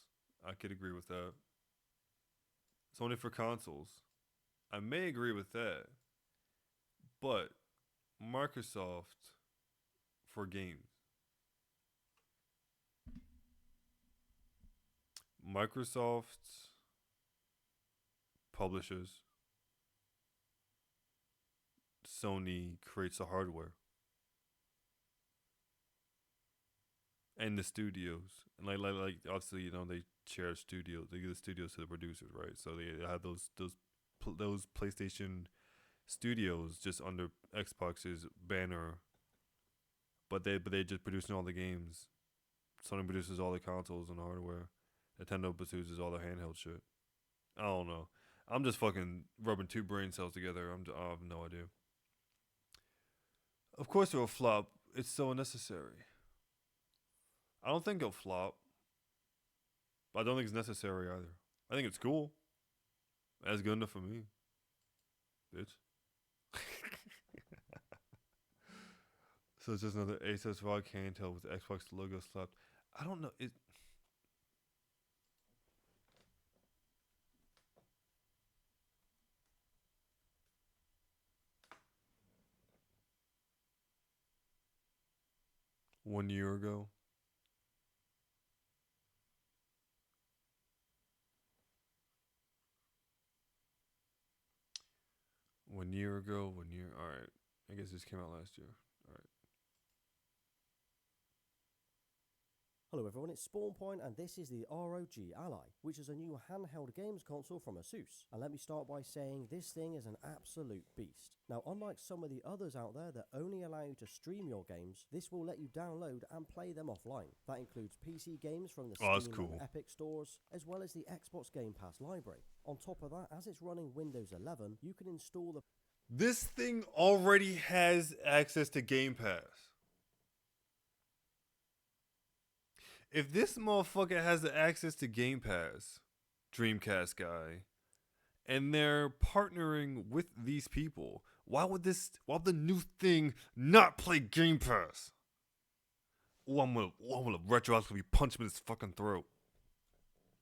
S1: I could agree with that. It's only for consoles. I may agree with that, but Microsoft for games. Microsoft publishes. Sony creates the hardware and the studios, and like obviously they share studios. They give the studios to the producers, right? So they have those PlayStation studios just under Xbox's banner, but they just producing all the games. Sony produces all the consoles and hardware. Nintendo produces all the handheld shit. I don't know. I'm just fucking rubbing two brain cells together. I have no idea. Of course it will flop. It's so unnecessary. I don't think it'll flop. But I don't think it's necessary either. I think it's cool. That's good enough for me. Bitch. So it's just another Asus ROG handheld with the Xbox logo slapped. I don't know. 1 year ago. One year ago, 1 year. All right. I guess this came out last year. All right.
S6: Hello everyone, it's SpawnPoint and this is the ROG Ally, which is a new handheld games console from Asus. And let me start by saying this thing is an absolute beast. Now, unlike some of the others out there that only allow you to stream your games, this will let you download and play them offline. That includes PC games from the Steam and Epic stores, as well as the Xbox Game Pass library. On top of that, as it's running Windows 11, you can install the...
S1: This thing already has access to Game Pass. If this motherfucker has the access to Game Pass, Dreamcast guy, and they're partnering with these people, why would the new thing not play Game Pass? Oh, I'm gonna retroactively punch him in his fucking throat.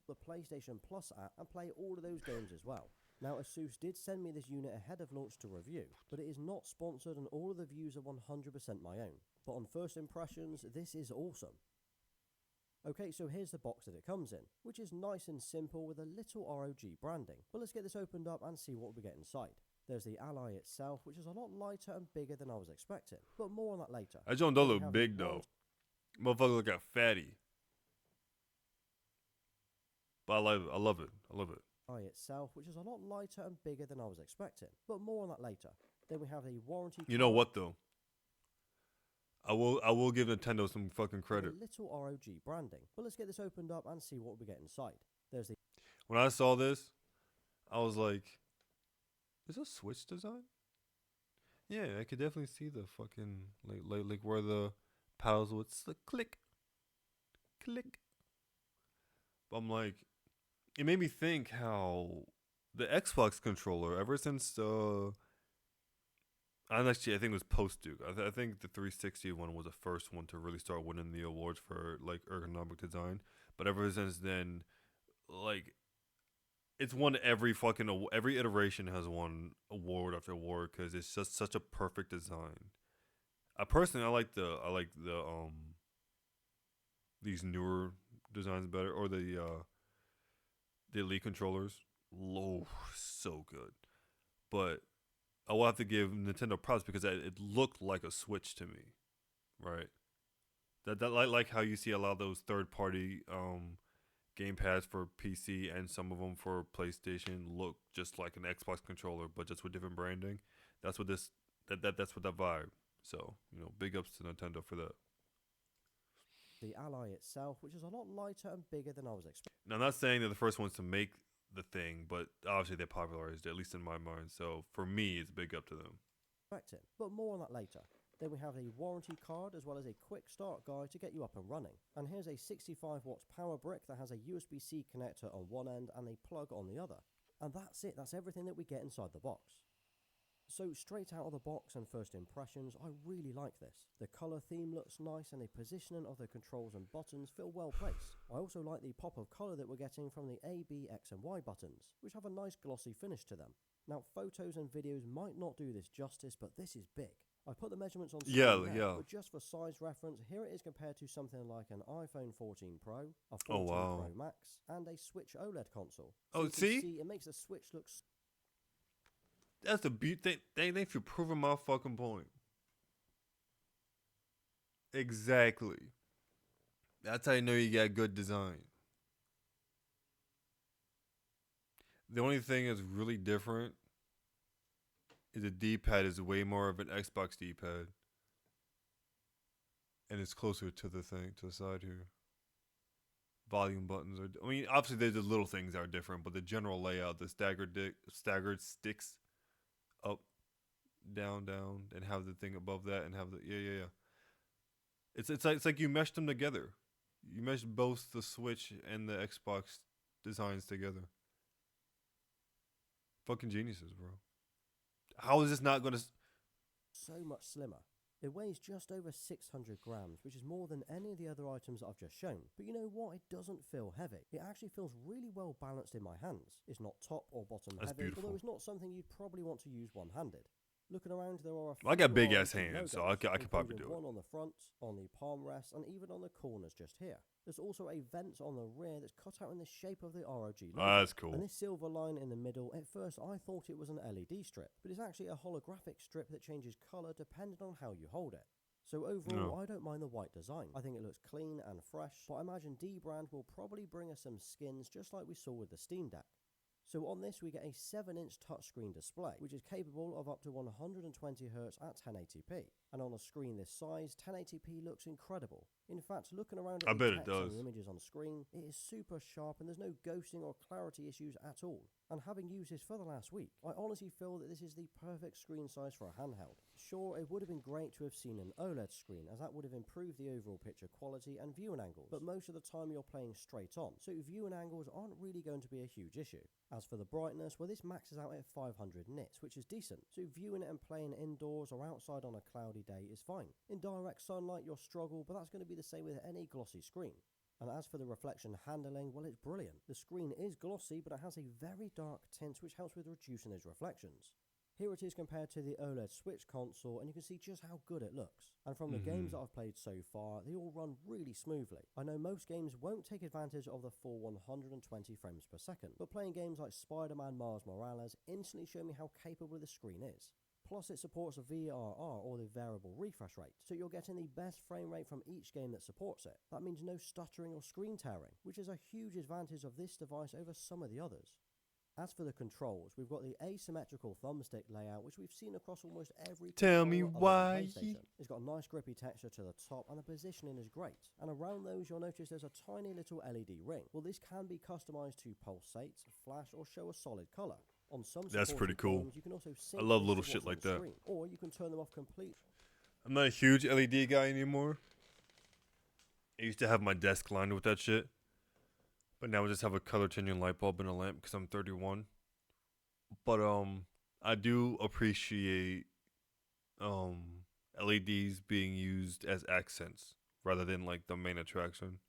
S6: The PlayStation Plus app and play all of those games as well. Now, Asus did send me this unit ahead of launch to review, but it is not sponsored and all of the views are 100% my own. But on first impressions, this is awesome. Okay, so here's the box that it comes in, which is nice and simple with a little ROG branding. But let's get this opened up and see what we get inside. There's the Ally itself, which is a lot lighter and bigger than I was expecting, but more on that later.
S1: That joint don't look big though. Motherfucker look like fatty. But I love it. I love it.
S6: Ally itself, which is a lot lighter and bigger than I was expecting, but more on that later. Then we have a warranty.
S1: You know what though? I will give Nintendo some fucking credit.
S6: A little ROG branding. But let's get this opened up and see what we get inside. There's the...
S1: When I saw this, I was like, is this a Switch design? Yeah, I could definitely see the fucking like where the paddles would click. But I'm like, it made me think how the Xbox controller, ever since I think it was post Duke. I think the 360 one was the first one to really start winning the awards for like ergonomic design. But ever since then, like, it's won every iteration has won award after award because it's just such a perfect design. I like the these newer designs better, or the Elite controllers. So good, but I will have to give Nintendo props because it looked like a Switch to me, right? That like how you see a lot of those third-party Game Pass for PC and some of them for PlayStation look just like an Xbox controller, but just with different branding. That's what that's what that vibe. So big ups to Nintendo for that.
S6: The Ally itself, which is a lot lighter and bigger than I was expecting.
S1: Now, I'm not saying they're the first ones to make the thing, but obviously they popularized it, at least in my mind. So for me, it's big up to them.
S6: But more on that later. Then we have a warranty card as well as a quick start guide to get you up and running. And here's a 65 watts power brick that has a USB-C connector on one end and a plug on the other. And that's it. That's everything that we get inside the box. So straight out of the box and first impressions, I really like this. The colour theme looks nice and the positioning of the controls and buttons feel well placed. I also like the pop of colour that we're getting from the A, B, X and Y buttons, which have a nice glossy finish to them. Now photos and videos might not do this justice, but this is big. I put the measurements on screen there, but just for size reference, here it is compared to something like an iPhone 14 Pro, a 14 Pro Max, and a Switch OLED console. So you can see, it makes the Switch look...
S1: That's the beauty. Thanks for proving my fucking point. Exactly. That's how you know you got good design. The only thing that's really different is the D-pad is way more of an Xbox D-pad. And it's closer to the thing, to the side here. Volume buttons are... I mean, obviously there's the little things that are different, but the general layout, the staggered sticks... up, down, and have the thing above that, and have the yeah. It's like you meshed them together. You meshed both the Switch and the Xbox designs together. Fucking geniuses, bro. How is this not gonna?
S6: So much slimmer. It weighs just over 600 grams, which is more than any of the other items that I've just shown. But you know what? It doesn't feel heavy. It actually feels really well balanced in my hands. It's not top or bottom heavy,
S1: beautiful.
S6: although it's not something you'd probably want to use one-handed. Looking around, there are a few
S1: I got big ass
S6: ROG
S1: hands, so
S6: logos,
S1: I could probably do
S6: including one
S1: it.
S6: on the front, on the palm rest, and even on the corners just here. There's also a vent on the rear that's cut out in the shape of the ROG logo.
S1: That's cool.
S6: And this silver line in the middle, at first I thought it was an LED strip, but it's actually a holographic strip that changes colour depending on how you hold it. So overall, I don't mind the white design. I think it looks clean and fresh, but I imagine Dbrand will probably bring us some skins just like we saw with the Steam Deck. So on this we get a 7-inch touchscreen display, which is capable of up to 120Hz at 1080p. And on a screen this size, 1080p looks incredible. In fact, looking around at the text and the images on screen, it is super sharp and there's no ghosting or clarity issues at all. And having used this for the last week, I honestly feel that this is the perfect screen size for a handheld. Sure, it would have been great to have seen an OLED screen, as that would have improved the overall picture quality and viewing angles, but most of the time you're playing straight on, so viewing angles aren't really going to be a huge issue. As for the brightness, well, this maxes out at 500 nits, which is decent, so viewing it and playing indoors or outside on a cloudy day is fine. In direct sunlight you'll struggle, but that's going to be the same with any glossy screen. And as for the reflection handling, well, it's brilliant. The screen is glossy, but it has a very dark tint which helps with reducing those reflections. Here it is compared to the OLED Switch console, and you can see just how good it looks. And from the games that I've played so far, they all run really smoothly. I know most games won't take advantage of the full 120 frames per second, but playing games like Spider-Man Miles Morales instantly show me how capable the screen is. Plus it supports a VRR, or the variable refresh rate, so you're getting the best frame rate from each game that supports it. That means no stuttering or screen tearing, which is a huge advantage of this device over some of the others. As for the controls, we've got the asymmetrical thumbstick layout, which we've seen across almost every
S1: Tell me
S6: controller
S1: why.
S6: other than PlayStation. It's got a nice grippy texture to the top, and the positioning is great. And around those, you'll notice there's a tiny little LED ring. Well, this can be customized to pulsate, flash, or show a solid color. On some
S1: That's pretty
S6: supported
S1: cool.
S6: games, you can also
S1: I love
S6: sync
S1: little
S6: to
S1: shit
S6: what's on
S1: like that.
S6: screen, or you can turn them off completely.
S1: I'm not a huge LED guy anymore. I used to have my desk lined with that shit, but now I just have a color changing light bulb and a lamp because I'm 31. But I do appreciate LEDs being used as accents rather than like the main attraction.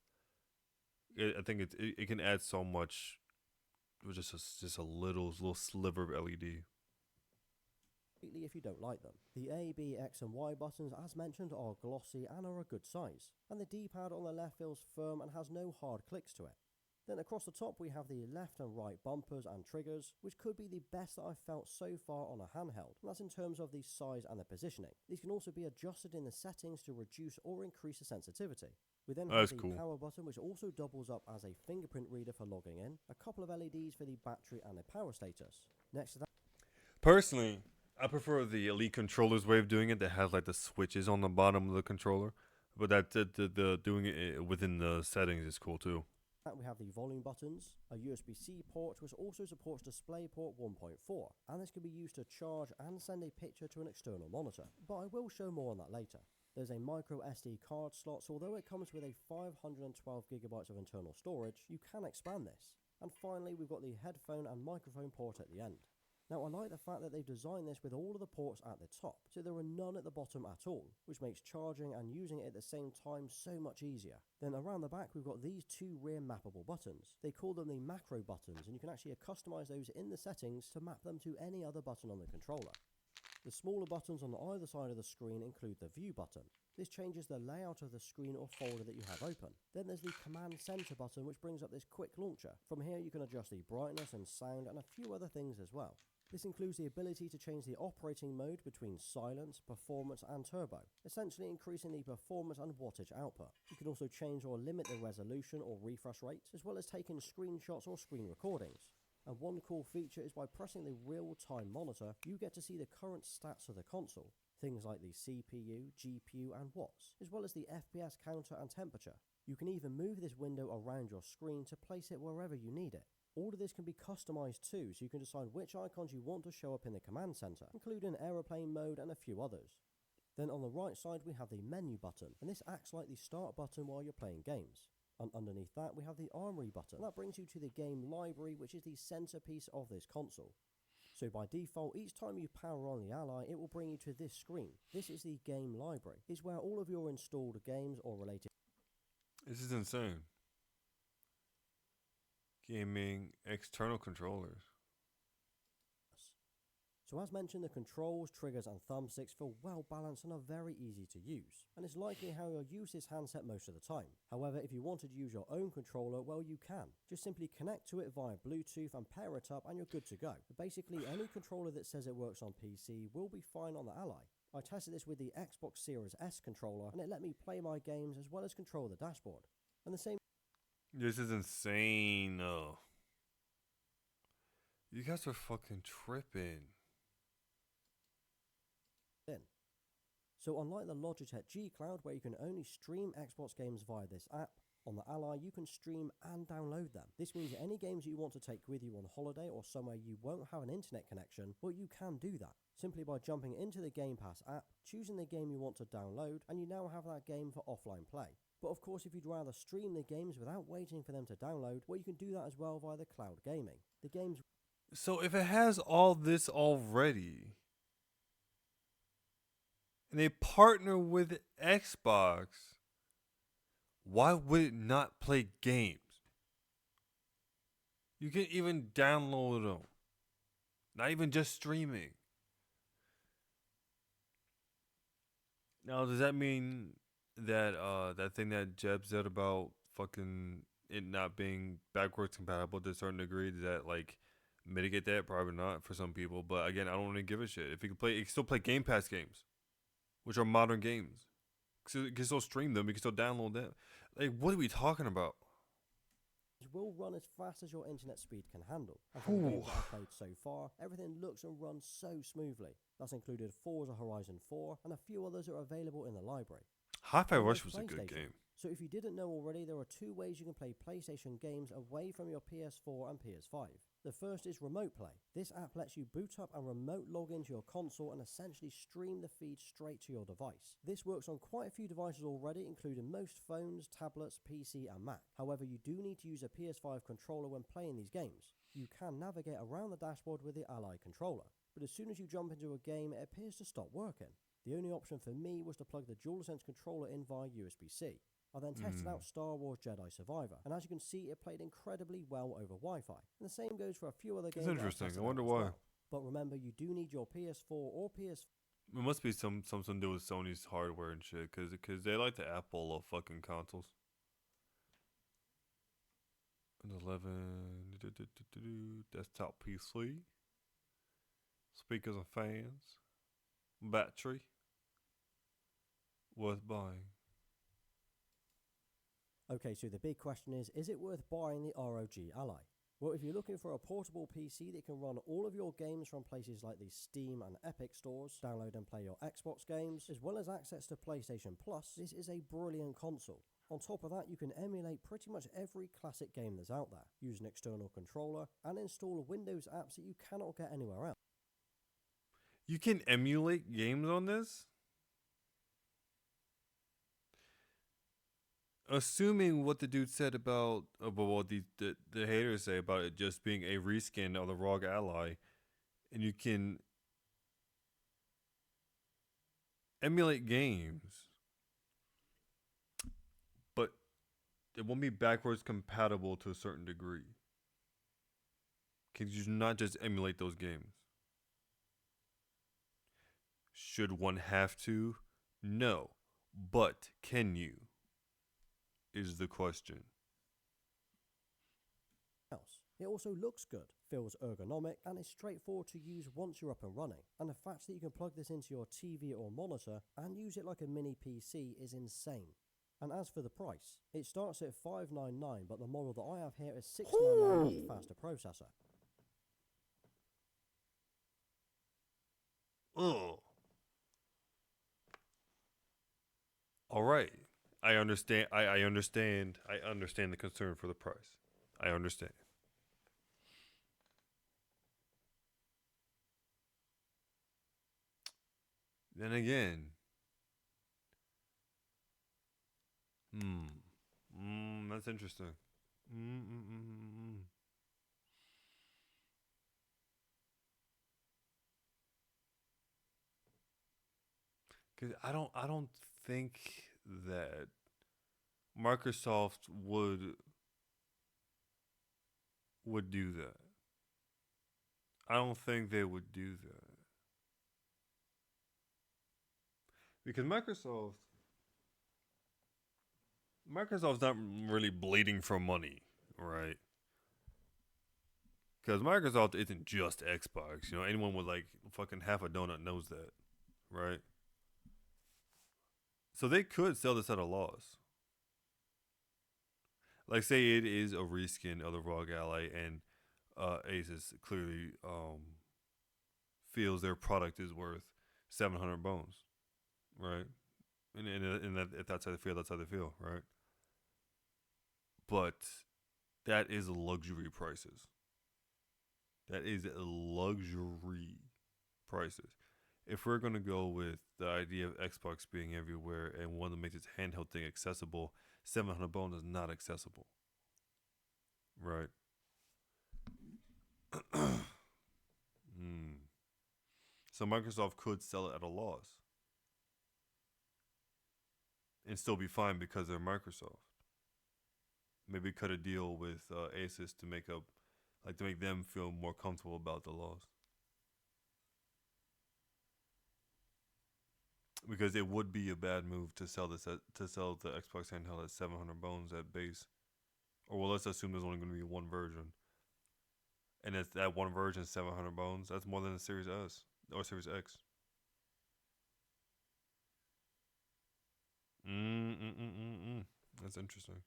S1: I think it can add so much with just a little sliver of LED.
S6: If you don't like them. The A, B, X and Y buttons, as mentioned, are glossy and are a good size. And the D-pad on the left feels firm and has no hard clicks to it. Then across the top we have the left and right bumpers and triggers, which could be the best that I've felt so far on a handheld, and that's in terms of the size and the positioning. These can also be adjusted in the settings to reduce or increase the sensitivity. We then have the power button, which also doubles up as a fingerprint reader for logging in, a couple of LEDs for the battery and the power status. Next to that,
S1: Personally, I prefer the Elite controller's way of doing it that has like the switches on the bottom of the controller, but that the doing it within the settings is cool too.
S6: we have the volume buttons, a USB-C port which also supports DisplayPort 1.4, and this can be used to charge and send a picture to an external monitor, but I will show more on that later. There's a micro SD card slot, so although it comes with a 512GB of internal storage, you can expand this. And finally we've got the headphone and microphone port at the end. Now, I like the fact that they've designed this with all of the ports at the top, so there are none at the bottom at all, which makes charging and using it at the same time so much easier. Then around the back we've got these two rear mappable buttons. They call them the macro buttons, and you can actually customize those in the settings to map them to any other button on the controller. The smaller buttons on either side of the screen include the view button. This changes the layout of the screen or folder that you have open. Then there's the command center button, which brings up this quick launcher. From here you can adjust the brightness and sound and a few other things as well. This includes the ability to change the operating mode between silent, performance and turbo, essentially increasing the performance and wattage output. You can also change or limit the resolution or refresh rate, as well as taking screenshots or screen recordings. And one cool feature is by pressing the real-time monitor, you get to see the current stats of the console, things like the CPU, GPU and watts, as well as the FPS counter and temperature. You can even move this window around your screen to place it wherever you need it. All of this can be customized too, so you can decide which icons you want to show up in the command center, including aeroplane mode and a few others. Then on the right side we have the menu button, and this acts like the start button while you're playing games. And underneath that we have the armory button, and that brings you to the game library, which is the centerpiece of this console. So by default, each time you power on the Ally, it will bring you to this screen. This is the game library. It's where all of your installed games or related...
S1: This is insane. Gaming external controllers.
S6: So as mentioned, the controls, triggers and thumbsticks feel well balanced and are very easy to use. And it's likely how you'll use this handset most of the time. However, if you wanted to use your own controller, well you can. Just simply connect to it via Bluetooth and pair it up and you're good to go. But basically any controller that says it works on PC will be fine on the Ally. I tested this with the Xbox Series S controller and it let me play my games as well as control the dashboard. And the same...
S1: This is insane. You guys are fucking tripping.
S6: So unlike the Logitech G Cloud where you can only stream Xbox games via this app, on the Ally you can stream and download them. This means any games you want to take with you on holiday or somewhere you won't have an internet connection, well you can do that. Simply by jumping into the Game Pass app, choosing the game you want to download, and you now have that game for offline play. But of course if you'd rather stream the games without waiting for them to download, well you can do that as well via the cloud gaming. The games...
S1: So if it has all this already, and they partner with Xbox, why would it not play games? You can even download them. Not even just streaming. Now, does that mean that that thing that Jeb said about fucking it not being backwards compatible to a certain degree, does that like mitigate that? Probably not for some people. But again, I don't really give a shit. If you can still play Game Pass games, which are modern games. So you can still stream them, you can still download them. Like, what are we talking about?
S6: Will run as fast as your internet speed can handle. And from the games that I've played so far, everything looks and runs so smoothly. That's included Forza Horizon 4 and a few others that are available in the library.
S1: Hi-Fi
S6: And
S1: Rush
S6: there's
S1: was a good
S6: PlayStation.
S1: game.
S6: So if you didn't know already, there are two ways you can play PlayStation games away from your PS4 and PS5. The first is Remote Play. This app lets you boot up and remote log into your console and essentially stream the feed straight to your device. This works on quite a few devices already, including most phones, tablets, PC and Mac. However, you do need to use a PS5 controller when playing these games. You can navigate around the dashboard with the Ally controller, but as soon as you jump into a game, it appears to stop working. The only option for me was to plug the DualSense controller in via USB-C. I then tested out Star Wars Jedi Survivor, and as you can see, it played incredibly well over Wi-Fi. And the same goes for a few other games.
S1: It's interesting. I wonder
S6: as
S1: why.
S6: well. But remember, you do need your PS4 or PS5.
S1: It must be something to do with Sony's hardware and shit, cause they like the Apple of fucking consoles. And 11 desktop PC, speakers and fans, battery, worth buying.
S6: Okay, so the big question is it worth buying the ROG Ally? Well, if you're looking for a portable PC that can run all of your games from places like the Steam and Epic stores, download and play your Xbox games, as well as access to PlayStation Plus, this is a brilliant console. On top of that, you can emulate pretty much every classic game that's out there, use an external controller, and install Windows apps that you cannot get anywhere else.
S1: You can emulate games on this? Assuming what the dude said about what the haters say about it just being a reskin of the ROG Ally, and you can emulate games, but it won't be backwards compatible to a certain degree. Can you not just emulate those games? Should one have to? No. But can you? Is the question.
S6: else. It also looks good, feels ergonomic, and is straightforward to use once you're up and running. And the fact that you can plug this into your TV or monitor and use it like a mini PC is insane. And as for the price, it starts at $599, but the model that I have here is $699 with a faster processor.
S1: Ugh. All right. I understand. I understand. I understand the concern for the price. I understand. Then again, that's interesting. Because I don't think that Microsoft would do that. I don't think they would do that. Because Microsoft's not really bleeding for money, right? Because Microsoft isn't just Xbox. You know, anyone with like fucking half a donut knows that, right? So they could sell this at a loss. Like, say it is a reskin of the Rogue Ally, and Asus clearly feels their product is worth 700 bones, right? And that, if that's how they feel, that's how they feel, right? But that is luxury prices. That is luxury prices. If we're going to go with the idea of Xbox being everywhere and want to make this handheld thing accessible, 700 bones is not accessible. Right. So Microsoft could sell it at a loss and still be fine because they're Microsoft. Maybe cut a deal with Asus to make them feel more comfortable about the loss. Because it would be a bad move to sell the Xbox handheld at 700 bones at base. Or well, let's assume there's only going to be one version. And it's that one version, 700 bones. That's more than the Series S or Series X. That's interesting.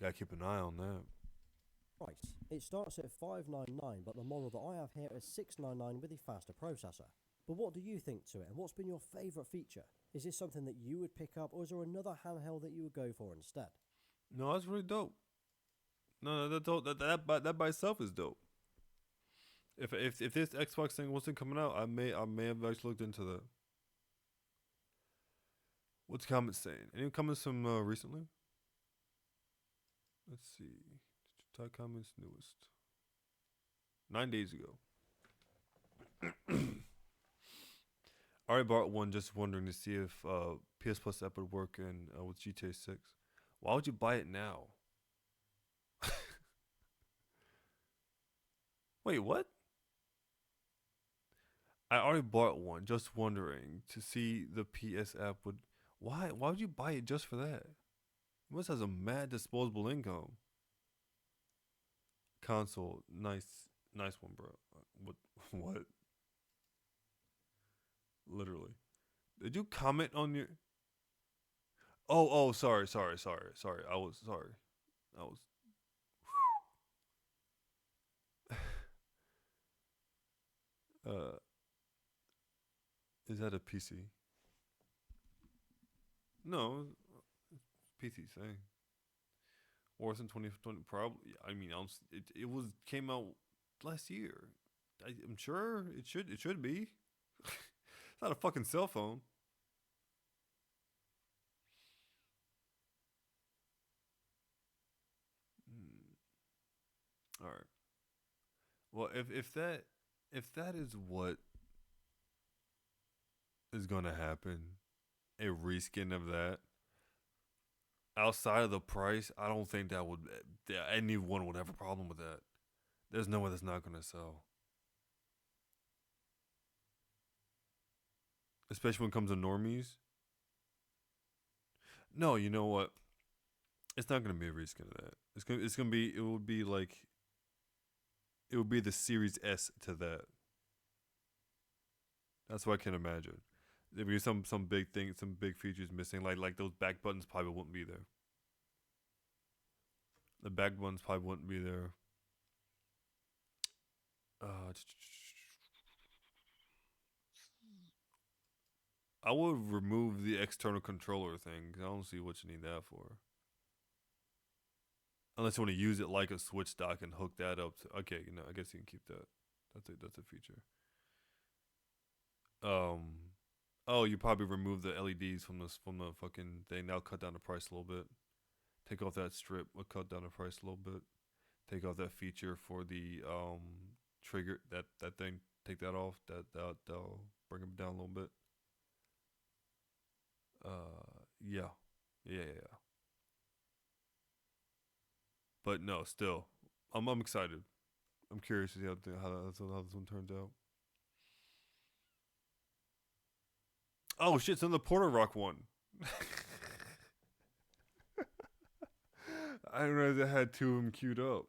S1: Gotta keep an eye on that.
S6: Price. It starts at $599, but the model that I have here is $699 with a faster processor. But what do you think to it, and what's been your favourite feature? Is this something that you would pick up, or is there another handheld that you would go for instead?
S1: No, that's really dope. No, that's dope. That by itself is dope. If this Xbox thing wasn't coming out, I may have actually looked into that. What's comments saying? Any comments from recently? Let's see. Top comments newest. 9 days ago. I already bought one, just wondering to see if PS Plus app would work in with GTA 6. Why would you buy it now? Wait, what? I already bought one, just wondering to see the PS app would. Why would you buy it just for that? You must have some mad disposable income. Console, nice one, bro. What? Literally. Did you comment on your? Oh, sorry. I was sorry. I was. Is that a PC? No, PC thing. Warzone 2020 probably. I mean, it came out last year. I'm sure it should be. It's not a fucking cell phone. All right. Well, if that if that is what is gonna happen, a reskin of that outside of the price, I don't think that would anyone would have a problem with that. There's no way that's not gonna sell, especially when it comes to normies. No, you know what? It's not gonna be a reskin of that. It's gonna be it would be like it would be the Series S to that. That's what I can imagine. There'd be some big thing, some big features missing. Like those back buttons probably wouldn't be there. The back buttons probably wouldn't be there. I would remove the external controller thing. 'Cause I don't see what you need that for. Unless you want to use it like a Switch dock and hook that up. Okay, I guess you can keep that. That's a feature. Oh, you probably remove the LEDs from the fucking thing. That'll cut down the price a little bit. Take off that strip. Will cut down the price a little bit. Take off that feature for the trigger that thing. Take that off. That'll bring them down a little bit. Yeah. But no, still, I'm excited. I'm curious to see how this one turns out. Oh shit! It's in the Porter Rock one. I didn't realize I had two of them queued up.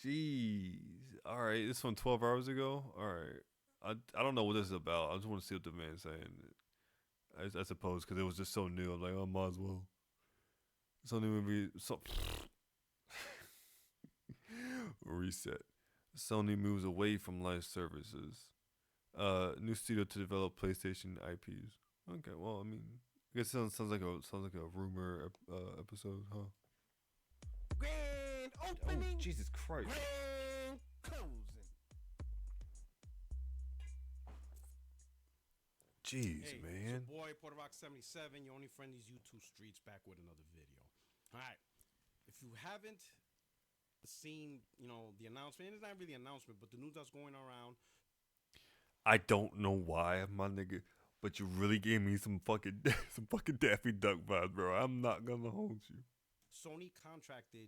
S1: Jeez. All right, this one 12 hours ago. All right. I don't know what this is about. I just want to see what the man's saying. I suppose because it was just so new. I'm like, I might as well. Sony movie. Reset. Sony moves away from live services. New studio to develop PlayStation IPs. Okay, well, I mean, I guess it sounds like a rumor episode, huh?
S4: Grand opening.
S1: Oh, Jesus Christ!
S4: Grand closing.
S1: Jeez,
S5: Hey,
S1: man.
S5: it's your boy Porter Rock 77, your only friend these YouTube streets, back with another video. All right, if you haven't seen, the announcement, it's not really an announcement, but the news that's going around.
S1: I don't know why, my nigga, but you really gave me some fucking Daffy Duck vibes, bro. I'm not gonna hold you.
S5: Sony contracted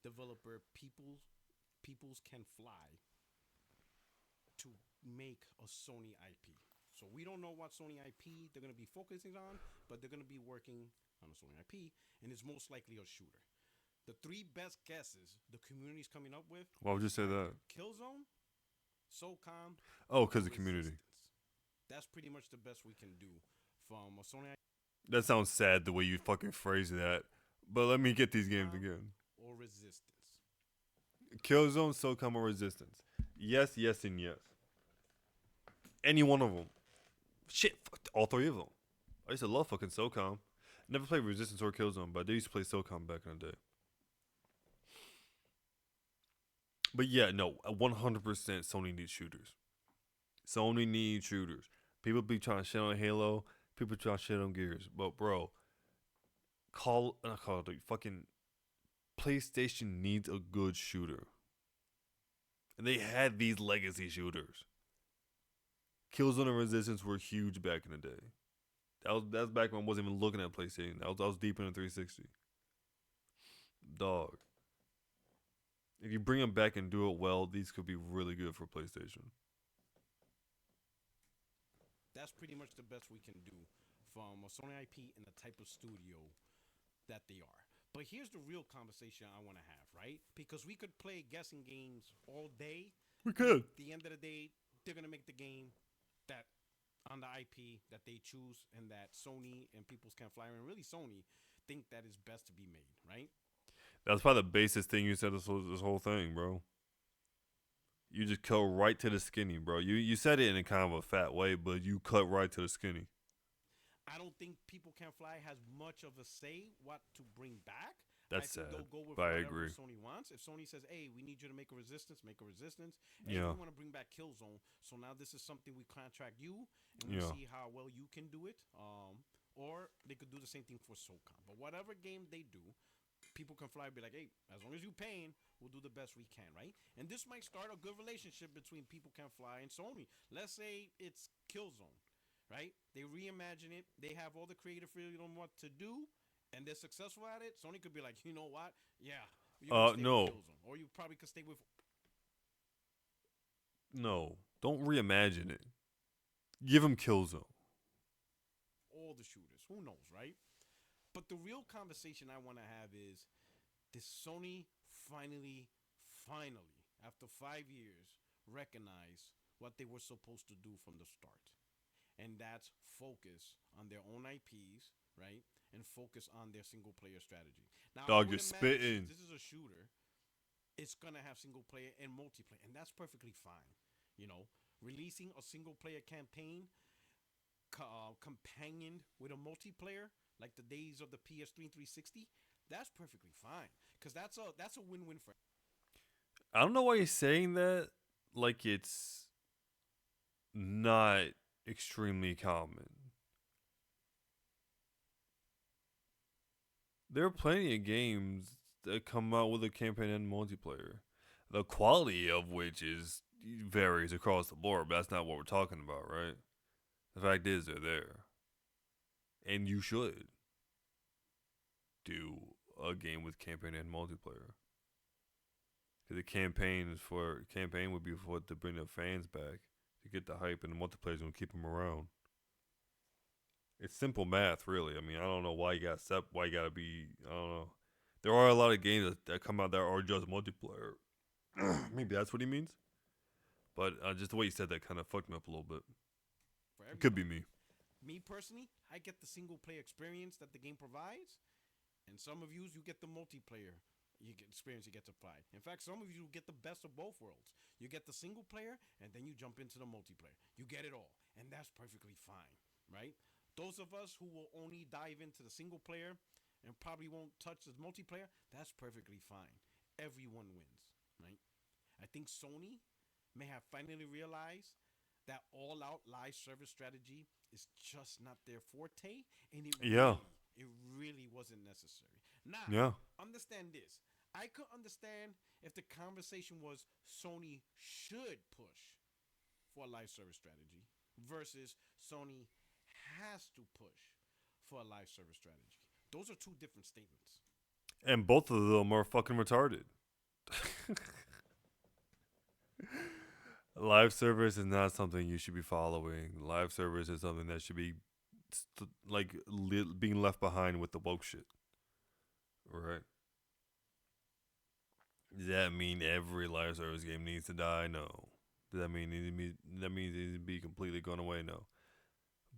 S5: developer Peoples Can Fly to make a Sony IP. So we don't know what Sony IP they're going to be focusing on, but they're going to be working on a Sony IP, and it's most likely a shooter. The three best guesses the community's coming up with:
S1: Why would you say that?
S5: Killzone, SOCOM.
S1: Oh, because the community.
S5: Resistance. That's pretty much the best we can do from a Sony IP
S1: That sounds sad the way you fucking phrase that. But let me get these games again.
S5: or Resistance.
S1: Killzone, SOCOM, or Resistance. Yes, and yes. Any one of them. Shit, fuck all three of them. I used to love fucking SOCOM. Never played Resistance or Killzone, but I did used to play SOCOM back in the day. But yeah, no, 100% Sony needs shooters. Sony needs shooters. People be trying to shit on Halo. People trying to shit on Gears. But bro, not Call of Duty, fucking PlayStation needs a good shooter. And they had these legacy shooters. Killzone and Resistance were huge back in the day. That's back when I wasn't even looking at PlayStation. I was deep in the 360. Dog. If you bring them back and do it well, these could be really good for PlayStation.
S5: That's pretty much the best we can do from a Sony IP and the type of studio that they are. But here's the real conversation I want to have, right? Because we could play guessing games all day.
S1: We could.
S5: At the end of the day, they're going to make the game that on the IP that they choose and that Sony and Peoples Can Fly, and really Sony, think that is best to be made, right?
S1: That's probably the basest thing you said this whole thing, bro. You just cut right to the skinny, bro. You said it in a kind of a fat way, but you cut right to the skinny.
S5: I don't think People Can Fly has much of a say what to bring back.
S1: That's
S5: I think
S1: sad,
S5: they'll go with
S1: but I
S5: whatever
S1: agree.
S5: Sony wants. If Sony says, "Hey, we need you to make a Resistance," make a Resistance. Hey,
S1: Yeah.
S5: we want to bring back Killzone, so now this is something we contract you, and we
S1: Yeah.
S5: see how well you can do it. Or they could do the same thing for SOCOM. But whatever game they do, people can fly, be like, hey, as long as you're paying, we'll do the best we can, right? And this might start a good relationship between People Can Fly and Sony. Let's say it's Killzone, right? They reimagine it. They have all the creative freedom what to do, and they're successful at it. Sony could be like, you know what? Yeah, you can stay
S1: no.
S5: with Killzone, or you probably could stay with.
S1: No, don't reimagine it. Give him Killzone.
S5: All the shooters. Who knows, right? But the real conversation I want to have is, did Sony finally, after 5 years, recognize what they were supposed to do from the start? And that's focus on their own IPs, right? And focus on their single player strategy. Now,
S1: Dog,
S5: I would
S1: you're
S5: imagine
S1: spitting.
S5: since this is a shooter, it's going to have single player and multiplayer. And that's perfectly fine. You know, releasing a single player campaign companioned with a multiplayer like the days of the PS3 and 360, that's perfectly fine, because that's a win-win for.
S1: I don't know why you're saying that like it's not extremely common. There are plenty of games that come out with a campaign and multiplayer, the quality of which varies across the board, but that's not what we're talking about, right? The fact is, they're there. And you should do a game with campaign and multiplayer. The campaign would be for to bring the fans back, to get the hype, and the multiplayer's gonna keep them around. It's simple math, really. I mean, I don't know why you gotta be. I don't know. There are a lot of games that come out that are just multiplayer. Maybe that's what he means. But just the way you said that kind of fucked me up a little bit. It could be me.
S5: Me personally, I get the single player experience that the game provides, and some of you get the multiplayer experience you get to apply. In fact, some of you get the best of both worlds. You get the single player, and then you jump into the multiplayer. You get it all, and that's perfectly fine, right? Those of us who will only dive into the single player and probably won't touch the multiplayer, that's perfectly fine. Everyone wins, right? I think Sony may have finally realized that all-out live service strategy is just not their forte, and it really wasn't necessary. Now, understand this. I could understand if the conversation was Sony should push for a live service strategy versus Sony has to push for a live service strategy. Those are two different statements.
S1: And both of them are fucking retarded. Live service is not something you should be following. Live service is something that should be being left behind with the woke shit. Right? Does that mean every live service game needs to die? No. Does that mean that means it needs to be completely gone away? No.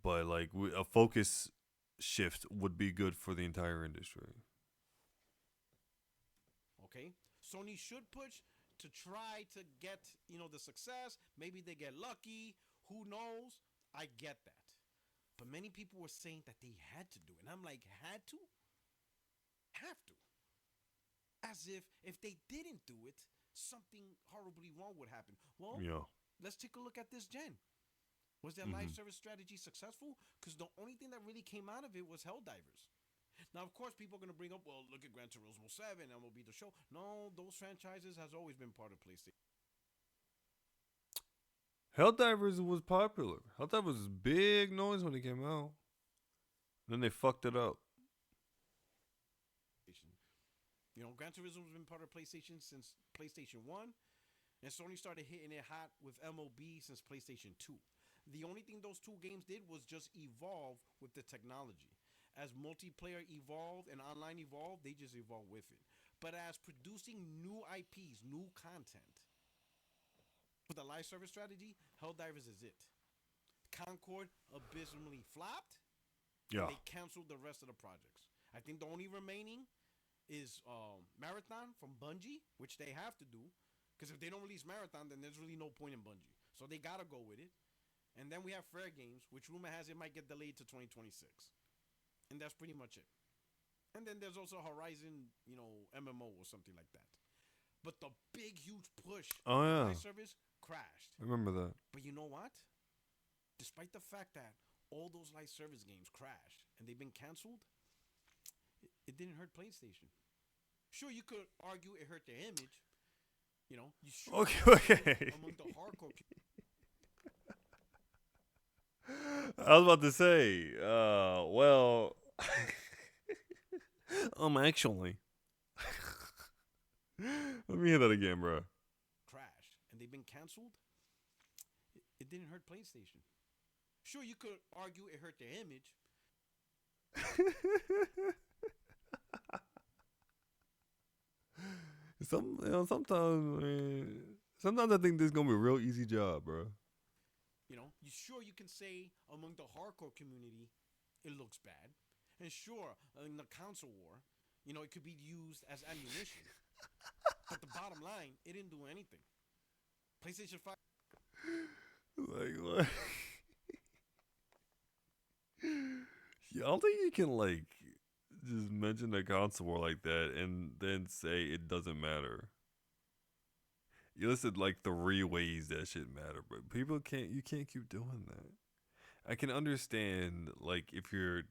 S1: But like a focus shift would be good for the entire industry.
S5: Okay, Sony should push to try to get the success. Maybe they get lucky. Who knows? I get that. But many people were saying that they had to do it, and I'm like, had to? Have to? As if they didn't do it, something horribly wrong would happen. Well, let's take a look at this gen. Was their live service strategy successful? Because the only thing that really came out of it was Helldivers. Now, of course, people are going to bring up, well, look at Gran Turismo 7, MLB The Show. No, those franchises has always been part of PlayStation.
S1: Helldivers was popular. Helldivers was big noise when it came out. Then they fucked it up.
S5: Gran Turismo has been part of PlayStation since PlayStation 1. And Sony started hitting it hot with MLB since PlayStation 2. The only thing those two games did was just evolve with the technology. As multiplayer evolved and online evolved, they just evolved with it. But as producing new IPs, new content, with a live service strategy, Helldivers is it. Concord abysmally flopped.
S1: Yeah.
S5: They canceled the rest of the projects. I think the only remaining is Marathon from Bungie, which they have to do. Because if they don't release Marathon, then there's really no point in Bungie. So they got to go with it. And then we have Fair Games, which rumor has it might get delayed to 2026. And that's pretty much it. And then there's also Horizon, MMO or something like that. But the big, huge push live service crashed.
S1: I remember that.
S5: But you know what? Despite the fact that all those live service games crashed and they've been canceled, it didn't hurt PlayStation. Sure, you could argue it hurt their image. You know, you sure
S1: Okay.
S5: among the hardcore community.
S1: I was about to say, well, actually, let me hear that again, bro.
S5: Crashed and they've been canceled. It didn't hurt PlayStation. Sure, you could argue it hurt their image.
S1: Sometimes I think this is gonna be a real easy job, bro.
S5: You know, you sure you can say among the hardcore community, it looks bad, and sure in the console war, you know, it could be used as ammunition. But the bottom line, it didn't do anything. PlayStation 5.
S1: Like what? Yeah, I don't think you can like just mention the console war like that and then say it doesn't matter. You listed like 3 ways that shit matter, but you can't keep doing that. I can understand like if you're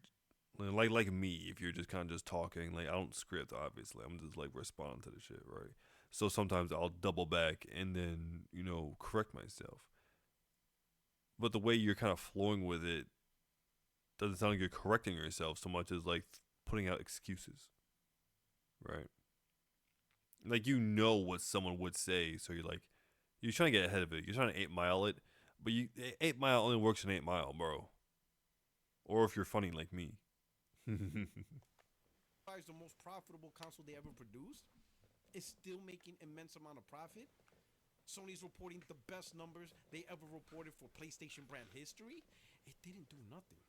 S1: like me, if you're just kind of just talking, like I don't script obviously. I'm just like responding to the shit, right? So sometimes I'll double back and then, correct myself. But the way you're kind of flowing with it doesn't sound like you're correcting yourself so much as like putting out excuses, right? Like what someone would say, so you're trying to get ahead of it. You're trying to 8 Mile it, but 8 Mile only works in 8 Mile, bro. Or if you're funny like me.
S5: Is the most profitable console they ever produced. It's still making immense amount of profit. Sony's reporting the best numbers they ever reported for PlayStation brand history. It didn't do nothing.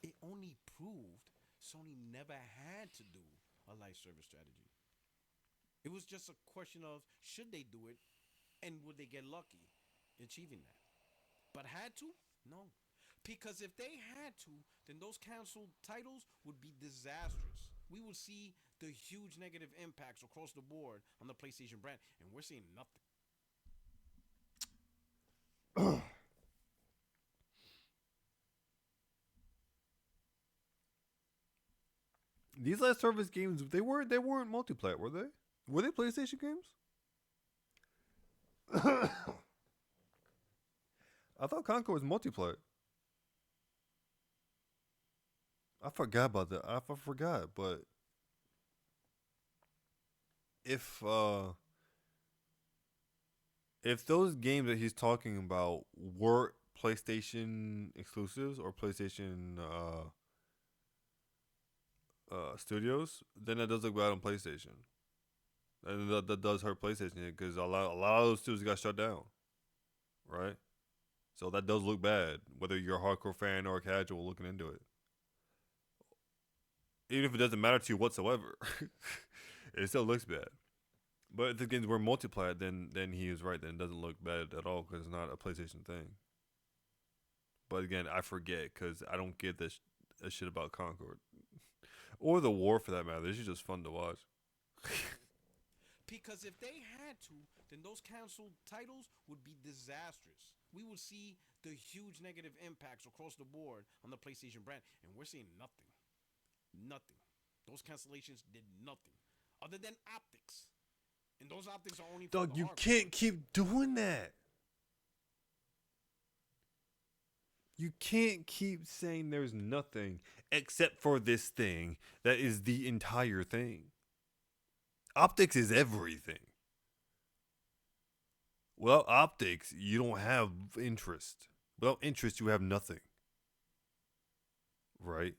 S5: It only proved Sony never had to do a live service strategy. It was just a question of should they do it and would they get lucky achieving that. But had to? No. Because if they had to, then those canceled titles would be disastrous. We would see the huge negative impacts across the board on the PlayStation brand, and we're seeing nothing.
S1: These last service games, they weren't multiplayer, were they? Were they PlayStation games? I thought Conquer was multiplayer. I forgot about that. I forgot, but if those games that he's talking about were PlayStation exclusives or PlayStation studios, then that does look bad on PlayStation. And that does hurt PlayStation because a lot of those studios got shut down, right? So that does look bad, whether you're a hardcore fan or a casual looking into it. Even if it doesn't matter to you whatsoever, it still looks bad. But if the games were multiplayer, then he was right. Then it doesn't look bad at all because it's not a PlayStation thing. But again, I forget because I don't get this shit about Concord. Or the war for that matter. This is just fun to watch.
S5: Because if they had to, then those canceled titles would be disastrous. We would see the huge negative impacts across the board on the PlayStation brand, and we're seeing nothing. Nothing. Those cancellations did nothing other than optics. And those optics are only for
S1: Dog,
S5: the
S1: you
S5: hardcore.
S1: can't keep doing that. You can't keep saying there's nothing except for this thing that is the entire thing. Optics is everything. Without optics, you don't have interest. Without interest, you have nothing. Right?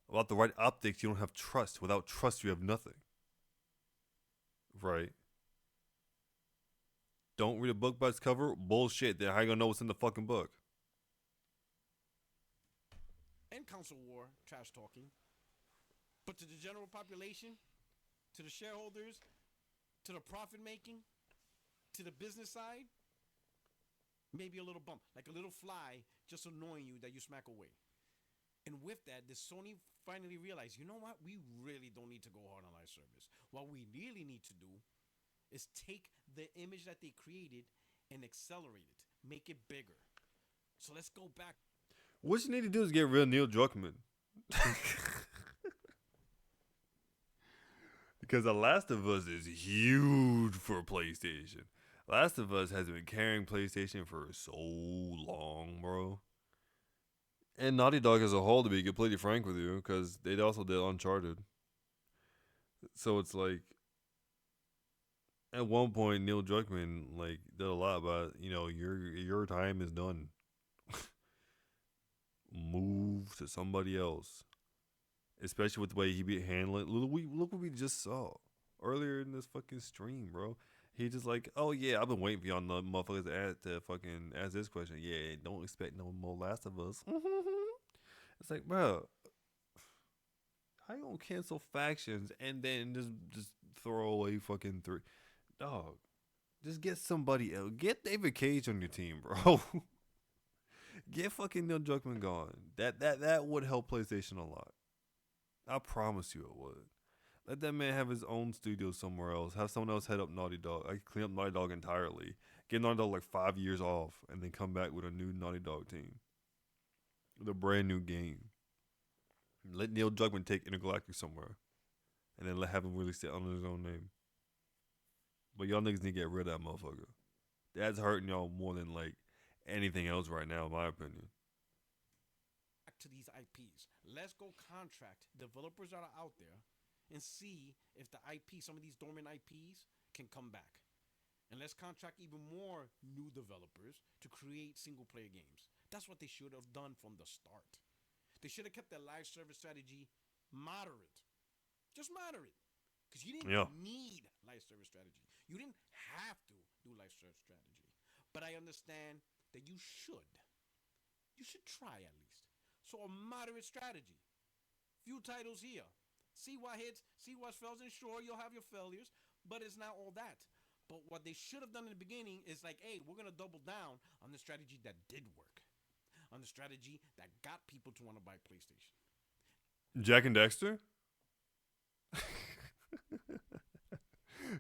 S1: Without the right optics, you don't have trust. Without trust, you have nothing. Right? Don't read a book by its cover? Bullshit. Then how you gonna know what's in the fucking book?
S5: And console war, trash talking. But to the general population, to the shareholders, to the profit making, to the business side, maybe a little bump, like a little fly just annoying you that you smack away. And with that, the Sony finally realized, you know what? We really don't need to go hard on live service. What we really need to do is take the image that they created and accelerate it, make it bigger. So let's go back.
S1: What you need to do is get rid of Neil Druckmann. Because The Last of Us is huge for PlayStation. Last of Us has been carrying PlayStation for so long, bro. And Naughty Dog as a whole, to be completely frank with you, because they also did Uncharted. So it's like, at one point, Neil Druckmann like did a lot, but your time is done. Move to somebody else, especially with the way he be handling. Look what we just saw earlier in this fucking stream, bro. He just like, oh yeah, I've been waiting for y'all motherfuckers to fucking ask this question. Yeah, don't expect no more Last of Us. It's like, bro, how you gonna cancel factions and then just throw away fucking three? Dog, just get somebody else. Get David Cage on your team, bro. Get fucking Neil Druckmann gone. That would help PlayStation a lot. I promise you it would. Let that man have his own studio somewhere else. Have someone else head up Naughty Dog. I clean up Naughty Dog entirely. Get Naughty Dog like 5 years off, and then come back with a new Naughty Dog team with a brand new game. Let Neil Druckmann take Intergalactic somewhere, and then have him release it under his own name. But y'all niggas need to get rid of that motherfucker. That's hurting y'all more than like anything else right now, in my opinion.
S5: Back to these IPs. Let's go contract developers that are out there and see if the IP, some of these dormant IPs, can come back. And let's contract even more new developers to create single player games. That's what they should have done from the start. They should have kept their live service strategy moderate. Just moderate. Because you didn't need live service strategy. You didn't have to do live service strategy. But I understand that you should. You should try at least. So a moderate strategy. Few titles here. See what hits, see what fails, and sure, you'll have your failures, but it's not all that. But what they should have done in the beginning is like, hey, we're going to double down on the strategy that did work. On the strategy that got people to want to buy PlayStation.
S1: Jack and Dexter?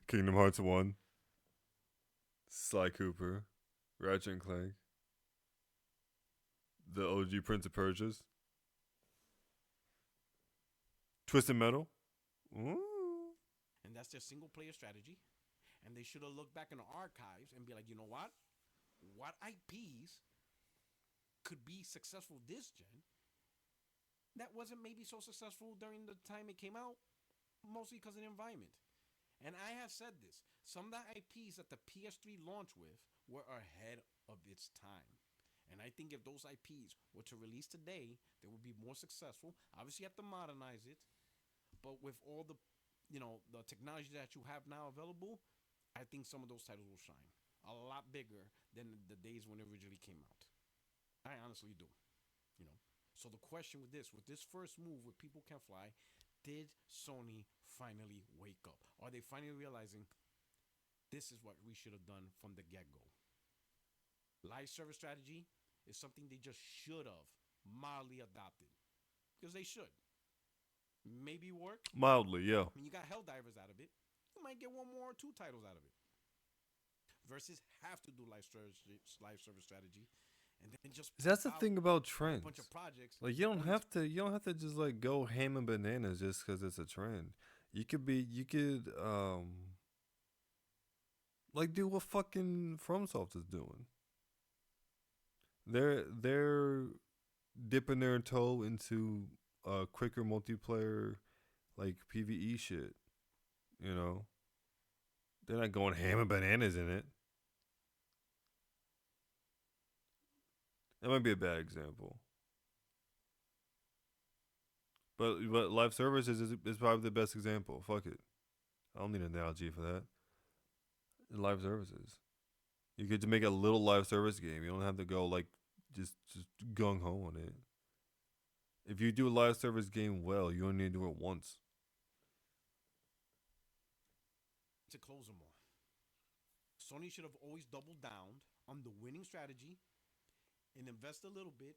S1: Kingdom Hearts 1. Sly Cooper. Ratchet and Clank. The OG Prince of Persia's. Twisted Metal. Ooh.
S5: And that's their single player strategy. And they should have looked back in the archives and be like, you know what? What IPs could be successful this gen that wasn't maybe so successful during the time it came out? Mostly because of the environment. And I have said this. Some of the IPs that the PS3 launched with were ahead of its time. And I think if those IPs were to release today, they would be more successful. Obviously, you have to modernize it. But with all the, the technology that you have now available, I think some of those titles will shine. A lot bigger than the days when it originally came out. I honestly do. So the question with this first move with People Can Fly, did Sony finally wake up? Are they finally realizing this is what we should have done from the get-go? Live service strategy is something they just should have mildly adopted. Because they should. Maybe work.
S1: Mildly, yeah.
S5: I mean, you got Helldivers out of it. You might get one more or two titles out of it. Versus have to do live service strategy. And then just
S1: that's the thing about trends.
S5: A bunch of projects.
S1: Like you don't have to just like go ham and bananas just because it's a trend. You could like do what fucking FromSoft is doing. They're dipping their toe into quicker multiplayer like PvE shit. They're not going ham and bananas in it. That might be a bad example. But live services is probably the best example. Fuck it. I don't need an analogy for that. Live services. You could make a little live service game. You don't have to go like just gung ho on it. If you do a live service game well, you only need to do it once.
S5: To close them all, Sony should have always doubled down on the winning strategy and invest a little bit,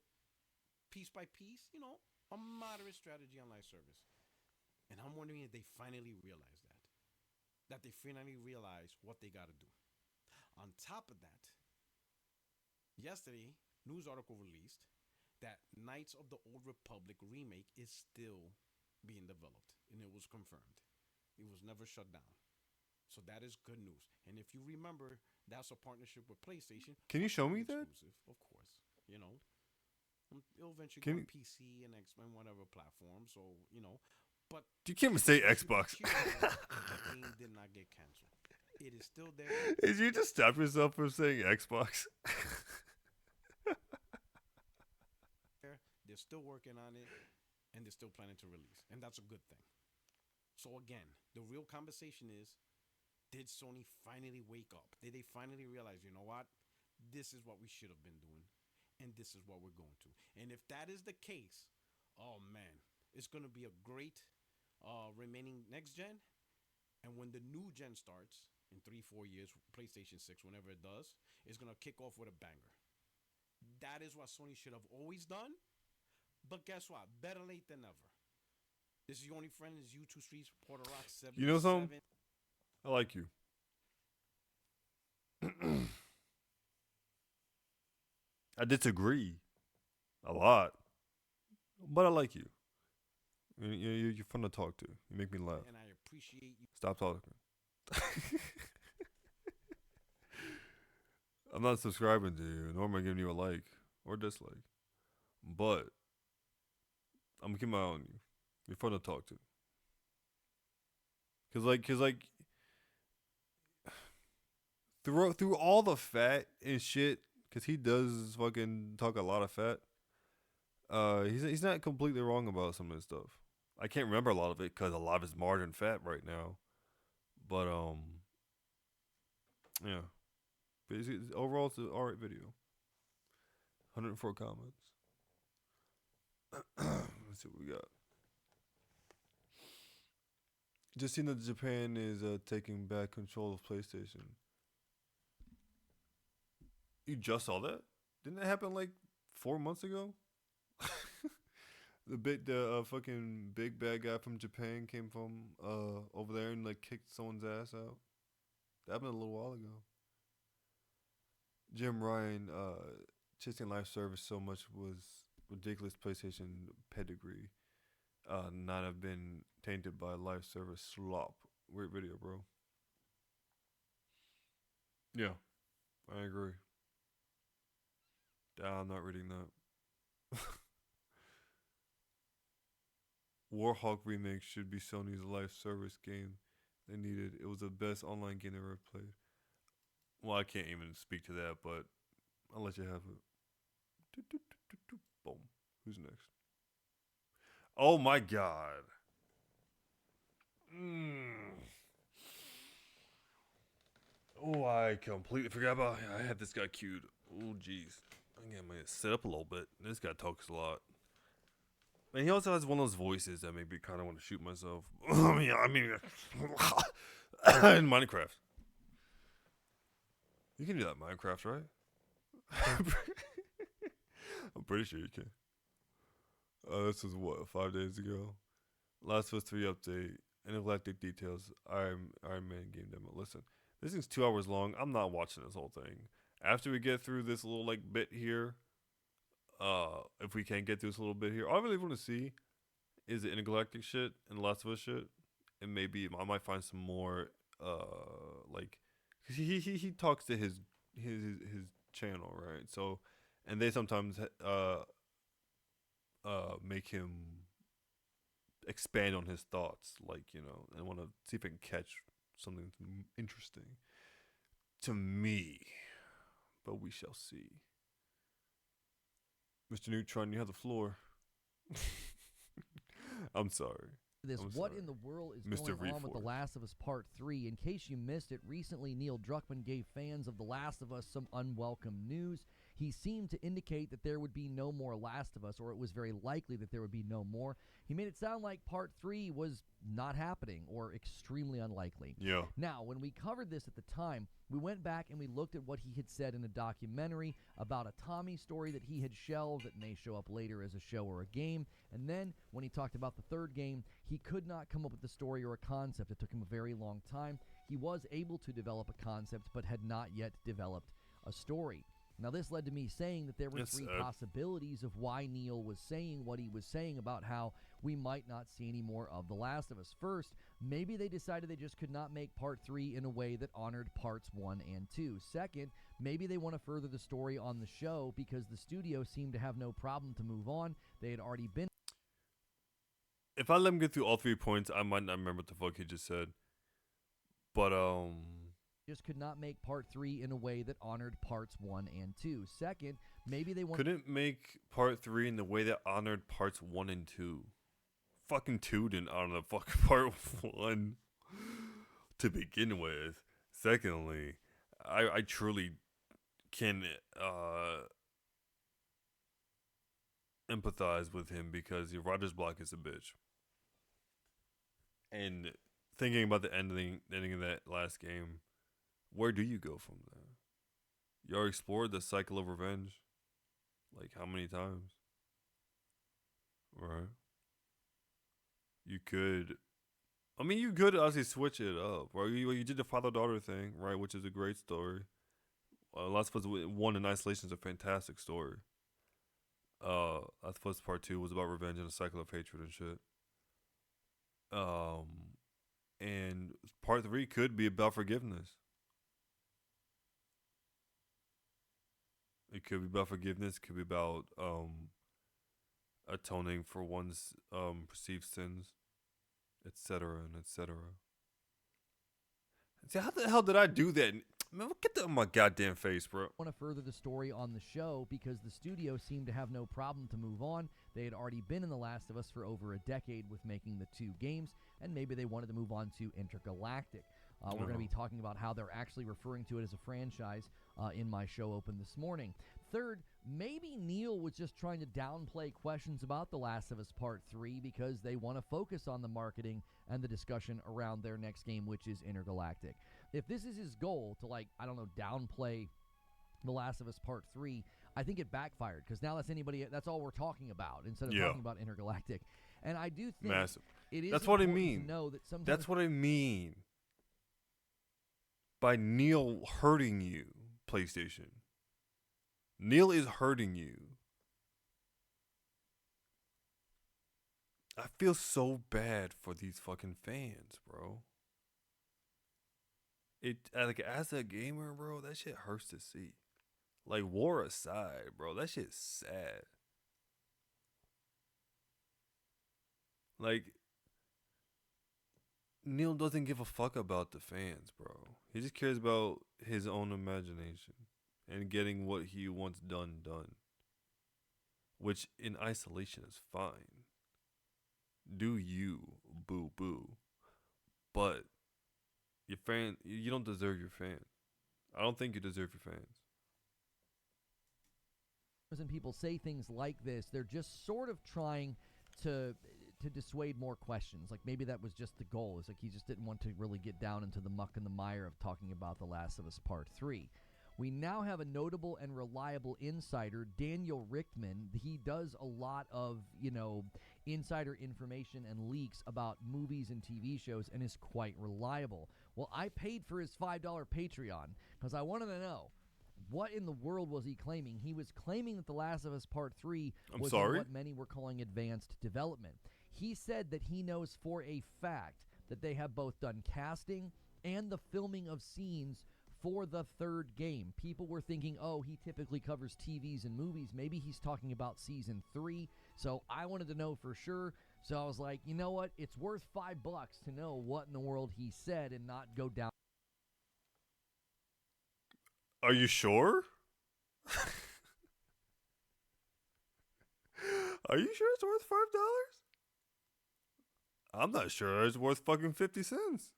S5: piece by piece, a moderate strategy on live service. And I'm wondering if they finally realize that. That they finally realize what they got to do. On top of that, yesterday, news article released that Knights of the Old Republic remake is still being developed, and it was confirmed. It was never shut down. So that is good news. And if you remember, that's a partnership with PlayStation.
S1: Can you show me that?
S5: Exclusive, of course. You know, it'll eventually
S1: Can
S5: go
S1: you-
S5: on PC and X Men, whatever platform. So you know, but
S1: You can't even say
S5: the
S1: Xbox.
S5: key is the game did not get canceled. It is still there.
S1: Did you just stop yourself from saying Xbox?
S5: They're still working on it, and they're still planning to release, and that's a good thing. So again, the real conversation is: did Sony finally wake up? Did they finally realize, you know what, this is what we should have been doing, and this is what we're going to? And if that is the case, oh man, it's gonna be a great remaining next gen. And when the new gen starts in 3-4 years, PlayStation 6, whenever it does, it's gonna kick off with a banger. That is what Sony should have always done. But guess what? Better late than never. This is your only friend. Is YouTube Streets Porter Rock 77.
S1: You know something? I like you. I disagree a lot, but I like you. You're fun to talk to. You make me laugh.
S5: And I appreciate you.
S1: Stop talking. I'm not subscribing to you, nor am I giving you a like or dislike. But I'm gonna keep my eye on you. You're fun to talk to. Cause like through all the fat and shit, cause he does fucking talk a lot of fat. He's not completely wrong about some of this stuff. I can't remember a lot of it because a lot of it's margin fat right now. But yeah. Basically, overall, it's an alright video. 104 comments. Let's see what we got. Just seen that Japan is taking back control of PlayStation. You just saw that? Didn't that happen like 4 months ago? The fucking big bad guy from Japan came from over there and like kicked someone's ass out. That happened a little while ago. Jim Ryan chasing live service so much was ridiculous PlayStation pedigree. Not have been tainted by live service slop. Great video, bro. Yeah, I agree. I'm not reading that. Warhawk remake should be Sony's live service game they needed. It was the best online game they ever played. Well, I can't even speak to that, but I'll let you have it. Boom. Who's next? Oh my god. Oh, I completely forgot about. I had this guy queued. Oh, jeez. I'm gonna sit up a little bit. This guy talks a lot. And he also has one of those voices that make me kind of want to shoot myself. I mean, in Minecraft. You can do that in Minecraft, right? I'm pretty sure you can. This was what, 5 days ago? Last of Us 3 update. Intergalactic details. Iron Man game demo. Listen, this thing's 2 hours long. I'm not watching this whole thing. After we get through this little like bit here, if we can't get through this little bit here, all I really want to see is the intergalactic shit and Last of Us shit, and maybe I might find some more like, cause he talks to his channel, right? So, and they sometimes make him expand on his thoughts, like, you know, and want to see if I can catch something interesting to me, but we shall see. Mr. Neutron, you have the floor. I'm sorry.
S7: This
S1: I'm
S7: what
S1: sorry.
S7: in the world is
S1: Mr.
S7: going on with The
S1: Reforged.
S7: Last of Us Part 3? In case you missed it, recently Neil Druckmann gave fans of The Last of Us some unwelcome news. He seemed to indicate that there would be no more Last of Us, or it was very likely that there would be no more. He made it sound like Part 3 was not happening, or extremely unlikely.
S1: Yeah.
S7: Now, when we covered this at the time, we went back and we looked at what he had said in a documentary about a Tommy story that he had shelved that may show up later as a show or a game. And then, when he talked about the third game, he could not come up with a story or a concept. It took him a very long time. He was able to develop a concept, but had not yet developed a story. Now, this led to me saying that there were
S1: It's
S7: three
S1: sad.
S7: possibilities of why Neil was saying what he was saying about how we might not see any more of The Last of Us. First, maybe they decided they just could not make Part 3 in a way that honored Parts 1 and 2. Second, maybe they want to further the story on the show because the studio seemed to have no problem to move on. They had already been
S1: If I let him get through all 3 points, I might not remember what the fuck he just said. But
S7: just could not make Part 3 in a way that honored Parts 1 and 2. Second, maybe they want
S1: couldn't make Part 3 in the way that honored Parts 1 and 2. Fucking 2 didn't honor fucking Part 1 to begin with. Secondly, I truly can empathize with him because Rogers Block is a bitch. And thinking about the ending of that last game, where do you go from there? You already explored the cycle of revenge. Like, how many times? Right? You could obviously switch it up. Right? You did the father-daughter thing, right? Which is a great story. Last of Us 1 in isolation is a fantastic story. Last of Us Part 2 was about revenge and a cycle of hatred and shit. And Part 3 could be about forgiveness. It could be about forgiveness. It could be about atoning for one's perceived sins, etc. and etc. See, how the hell did I do that? Man, get that on my goddamn face, bro.
S7: want to further the story on the show because the studio seemed to have no problem to move on. They had already been in The Last of Us for over a decade with making the 2 games, and maybe they wanted to move on to Intergalactic. We're going to be talking about how they're actually referring to it as a franchise in my show open this morning. Third, maybe Neil was just trying to downplay questions about The Last of Us Part 3 because they want to focus on the marketing and the discussion around their next game, which is Intergalactic. If this is his goal to, downplay The Last of Us Part 3, I think it backfired because now that's all we're talking about instead of talking about Intergalactic. And I do think
S1: Massive.
S7: it is
S1: That's what I
S7: important to
S1: mean.
S7: know that sometimes
S1: That's what I mean by Neil hurting you, PlayStation. Neil is hurting you. I feel so bad for these fucking fans, bro. As a gamer, bro, that shit hurts to see. Like, war aside, bro, that shit's sad. Like, Neil doesn't give a fuck about the fans, bro. He just cares about his own imagination and getting what he wants done. Which in isolation is fine. Do you, boo boo. But you don't deserve your fans. I don't think you deserve your fans.
S7: when people say things like this, they're just sort of trying to dissuade more questions. Like maybe that was just the goal. It's like he just didn't want to really get down into the muck and the mire of talking about The Last of Us Part 3. We now have a notable and reliable insider, Daniel Richtman. He does a lot of, insider information and leaks about movies and TV shows and is quite reliable. Well, I paid for his $5 Patreon because I wanted to know, what in the world was he claiming? He was claiming that The Last of Us Part 3 was in what many were calling advanced development. He said that he knows for a fact that they have both done casting and the filming of scenes for the third game. People were thinking, oh, he typically covers TVs and movies. Maybe he's talking about Season 3. So I wanted to know for sure. So I was like, you know what? It's worth $5 to know what in the world he said and not go down.
S1: Are you sure? Are you sure it's worth $5? I'm not sure it's worth fucking 50 cents.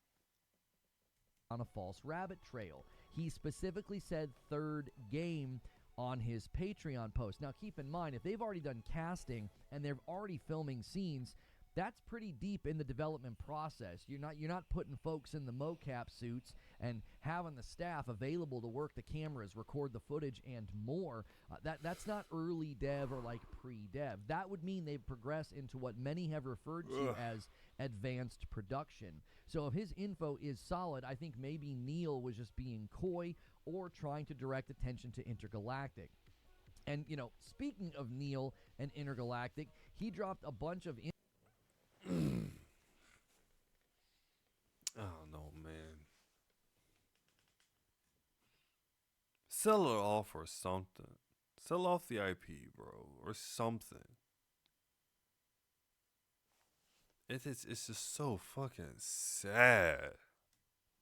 S7: On a false rabbit trail. He specifically said third game on his Patreon post. Now keep in mind, if they've already done casting and they're already filming scenes, that's pretty deep in the development process. You're not putting folks in the mocap suits and having the staff available to work the cameras, record the footage, and more. That's not early dev or like pre-dev. That would mean they've progressed into what many have referred to as advanced production. So if his info is solid, I think maybe Neil was just being coy or trying to direct attention to Intergalactic. And, speaking of Neil and Intergalactic, he dropped a bunch of
S1: Oh no, man. Sell it off or something. Sell off the IP, bro, or something. It's just so fucking sad.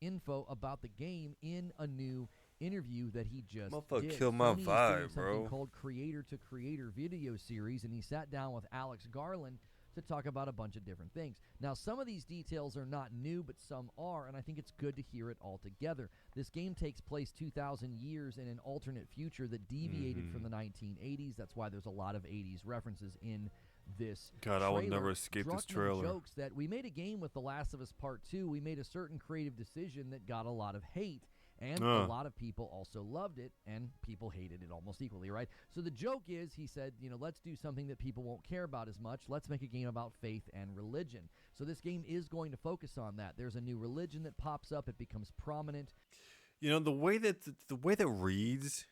S7: info about the game in a new interview that he just
S1: Motherfucker
S7: did.
S1: killed my
S7: Sony is doing
S1: vibe,
S7: something
S1: bro.
S7: called Creator to Creator video series, and he sat down with Alex Garland to talk about a bunch of different things. Now, some of these details are not new, but some are, and I think it's good to hear it all together. This game takes place 2,000 years in an alternate future that deviated from the 1980s. That's why there's a lot of 80s references in this
S1: God, I will
S7: trailer.
S1: never escape this
S7: Druckmann
S1: trailer.
S7: jokes that we made a game with The Last of Us Part 2. We made a certain creative decision that got a lot of hate. And a lot of people also loved it, and people hated it almost equally, right? So the joke is, he said, let's do something that people won't care about as much. Let's make a game about faith and religion. So this game is going to focus on that. There's a new religion that pops up. It becomes prominent.
S1: The way that reads,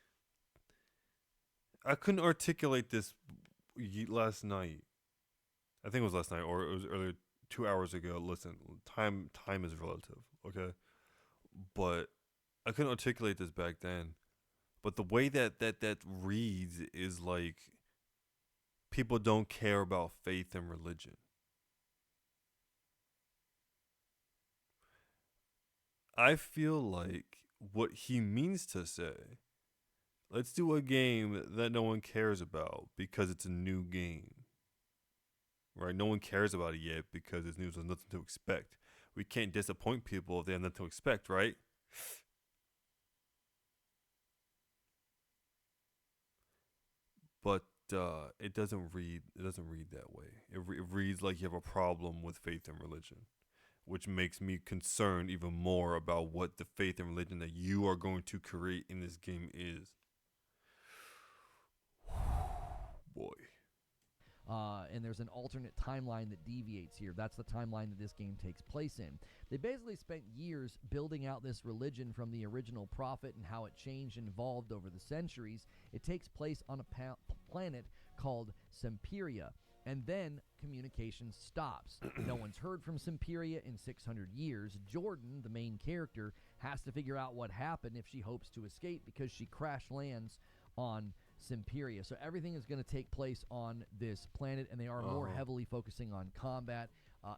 S1: I couldn't articulate this last night. I think it was last night, or it was earlier, 2 hours ago. Listen, time is relative, okay? But I couldn't articulate this back then. But the way that reads is like people don't care about faith and religion. I feel like what he means to say, let's do a game that no one cares about because it's a new game. Right? No one cares about it yet because it's new, so there's nothing to expect. We can't disappoint people if they have nothing to expect, right? But it doesn't read that way. It reads like you have a problem with faith and religion, which makes me concerned even more about what the faith and religion that you are going to create in this game is. Boy.
S7: And there's an alternate timeline that deviates here. That's the timeline that this game takes place in. They basically spent years building out this religion from the original prophet and how it changed and evolved over the centuries. It takes place on a planet called Semperia, and then communication stops. No one's heard from Semperia in 600 years. Jordan, the main character, has to figure out what happened if she hopes to escape because she crash lands on Semperia. So everything is going to take place on this planet, and they are more heavily focusing on combat.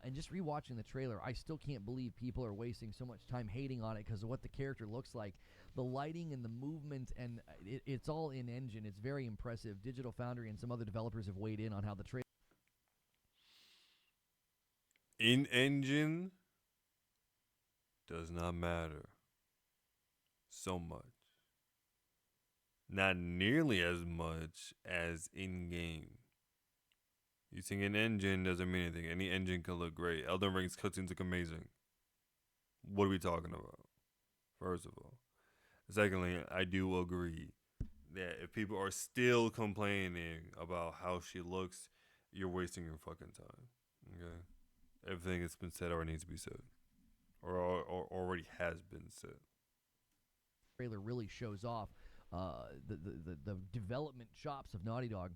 S7: And just rewatching the trailer, I still can't believe people are wasting so much time hating on it because of what the character looks like. The lighting and the movement, and it's all in engine. It's very impressive. Digital Foundry and some other developers have weighed in on how the trailer
S1: In engine does not matter so much. Not nearly as much as in game. Using an engine doesn't mean anything. Any engine can look great. Elden Ring's cutscenes look amazing. What are we talking about? First of all. Secondly, I do agree that if people are still complaining about how she looks, you're wasting your fucking time. Okay? Everything that's been said already needs to be said. Or already has been said.
S7: trailer really shows off the development chops of Naughty Dog.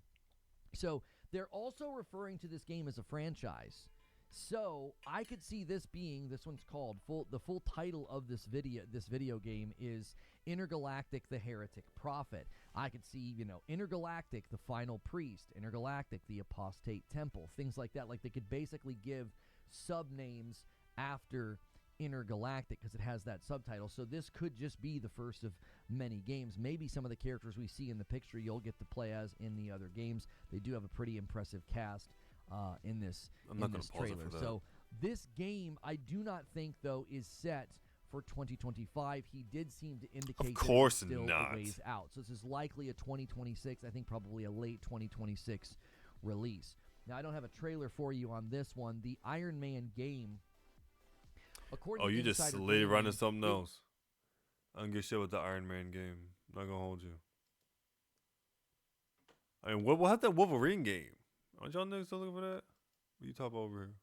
S7: So they're also referring to this game as a franchise. So I could see this being, this one's called, the full title of this video game is Intergalactic: The Heretic Prophet. I could see, Intergalactic: The Final Priest, Intergalactic: The Apostate Temple, things like that. Like they could basically give sub-names after Intergalactic because it has that subtitle. So this could just be the first of many games. Maybe some of the characters we see in the picture you'll get to play as in the other games. They do have a pretty impressive cast in this trailer. So this game, I do not think though is set for 2025. He did seem to indicate
S1: of course
S7: that it's still
S1: not.
S7: a ways out. So this is likely a 2026, I think probably a late 2026 release. Now, I don't have a trailer for you on this one. The Iron Man game. According
S1: Oh,
S7: to
S1: you just
S7: Insider
S1: slid right into
S7: Gaming,
S1: something else. I don't get shit with the Iron Man game. I'm not gonna hold you. I mean, what happened to that Wolverine game? Aren't y'all niggas still looking for that? What you talking about over here?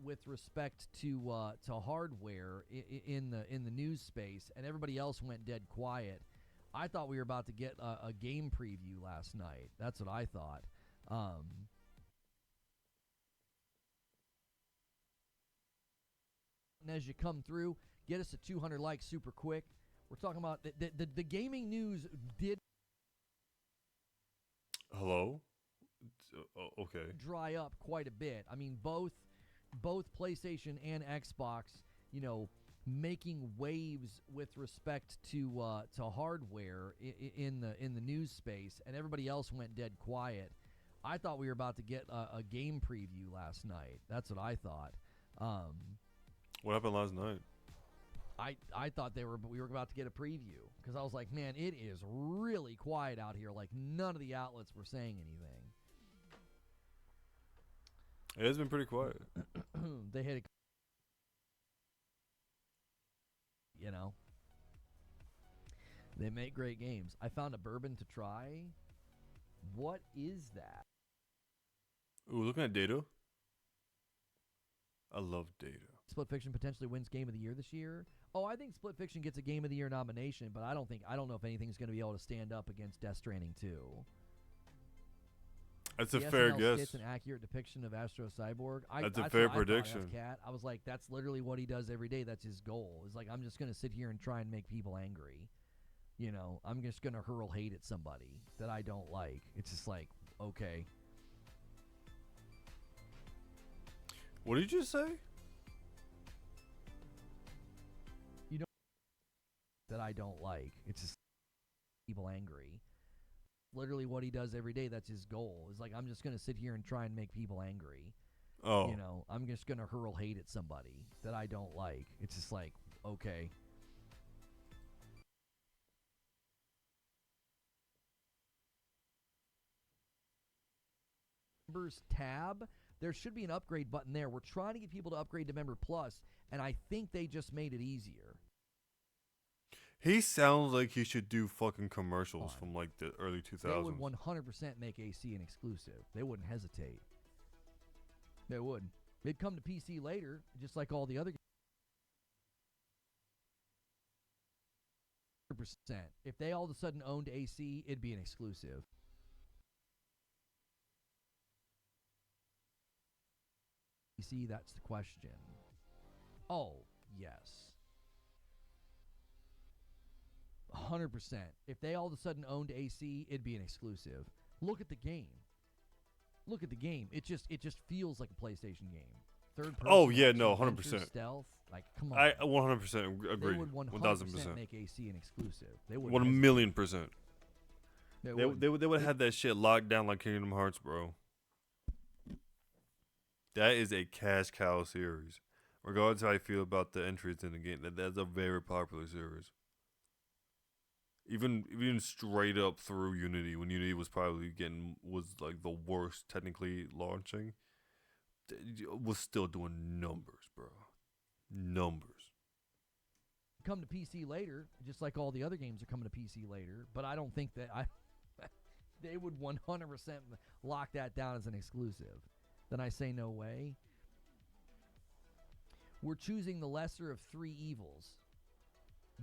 S7: with respect to hardware in the news space, and everybody else went dead quiet. I thought we were about to get a game preview last night. That's what I thought. And as you come through, get us to 200 likes super quick. We're talking about the gaming news did
S1: Hello? Okay.
S7: dry up quite a bit. I mean, both PlayStation and Xbox, you know, making waves with respect to hardware in the news space, and everybody else went dead quiet. I thought we were about to get a game preview last night. That's what I thought.
S1: What happened last night?
S7: I thought we were about to get a preview because I was like, man, it is really quiet out here. Like none of the outlets were saying anything.
S1: It has been pretty quiet.
S7: They had, you know, they make great games. I found a bourbon to try. What is that?
S1: Ooh, looking at data. I love data.
S7: Split Fiction potentially wins Game of the Year this year. Oh, I think Split Fiction gets a Game of the Year nomination, but I don't know if anything's going to be able to stand up against Death Stranding 2.
S1: That's a
S7: The
S1: fair
S7: SNL
S1: guess.
S7: skit's an accurate depiction of Astro Cyborg.
S1: That's a
S7: what
S1: fair
S7: I thought of
S1: prediction.
S7: Cat. I was like, that's literally what he does every day. That's his goal. It's like, I'm just going to sit here and try and make people angry. You know, I'm just going to hurl hate at somebody that I don't like. It's just like, okay.
S1: What did you just say?
S7: That I don't like. It's just people angry. Literally what he does every day. That's his goal. It's like, I'm just going to sit here and try and make people angry.
S1: Oh.
S7: You know, I'm just going to hurl hate at somebody that I don't like. It's just like, okay. Members tab, there should be an upgrade button there. We're trying to get people to upgrade to Member Plus, and I think they just made it easier.
S1: He sounds like he should do fucking commercials from like the early 2000s.
S7: They would 100% make AC an exclusive. They wouldn't hesitate. They would. They'd come to PC later, just like all the other. 100%. If they all of a sudden owned AC, it'd be an exclusive. PC, that's the question. Oh, yes. 100%. If they all of a sudden owned AC, it'd be an exclusive. Look at the game. Look at the game. It just feels like a PlayStation game. Third person.
S1: Oh yeah, no,
S7: action,
S1: 100%.
S7: Stealth. Like, come on.
S1: I 100% agree.
S7: They would
S1: 1000%.
S7: make AC an exclusive. They would.
S1: 1,000,000%.
S7: They
S1: They would have that shit locked down like Kingdom Hearts, bro. That is a cash cow series. Regardless of how you feel about the entries in the game, that's a very popular series. Even straight up through Unity, when Unity was like the worst technically launching, was still doing numbers, bro. Numbers.
S7: come to PC later, just like all the other games are coming to PC later. But I don't think that they would 100% lock that down as an exclusive. Then I say no way. We're choosing the lesser of three evils.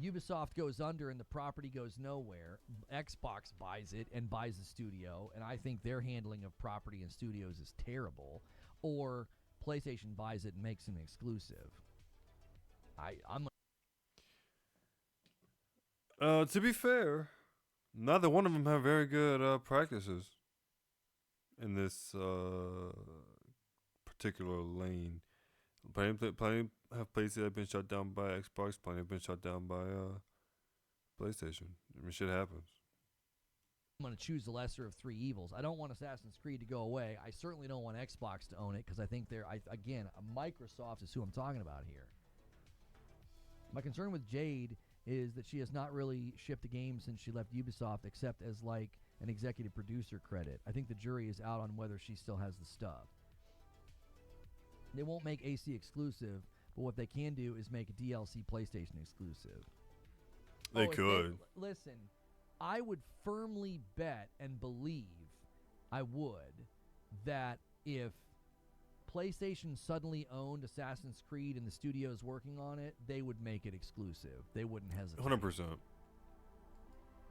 S7: Ubisoft goes under and the property goes nowhere. Xbox buys it and buys the studio, and I think their handling of property and studios is terrible. Or PlayStation buys it and makes an exclusive. I'm
S1: To be fair, neither one of them have very good practices in this particular lane. Plenty have places that have been shut down by Xbox. Plenty have been shut down by PlayStation. I mean, shit happens.
S7: going to choose the lesser of three evils. I don't want Assassin's Creed to go away. I certainly don't want Xbox to own it because I think Microsoft is who I'm talking about here. My concern with Jade is that she has not really shipped a game since she left Ubisoft, except as like an executive producer credit. I think the jury is out on whether she still has the stuff. They won't make AC exclusive, but what they can do is make a DLC PlayStation exclusive.
S1: They
S7: if
S1: could.
S7: Listen, I would firmly bet and believe, I would, that if PlayStation suddenly owned Assassin's Creed and the studios working on it, they would make it exclusive. They wouldn't hesitate.
S1: 100%.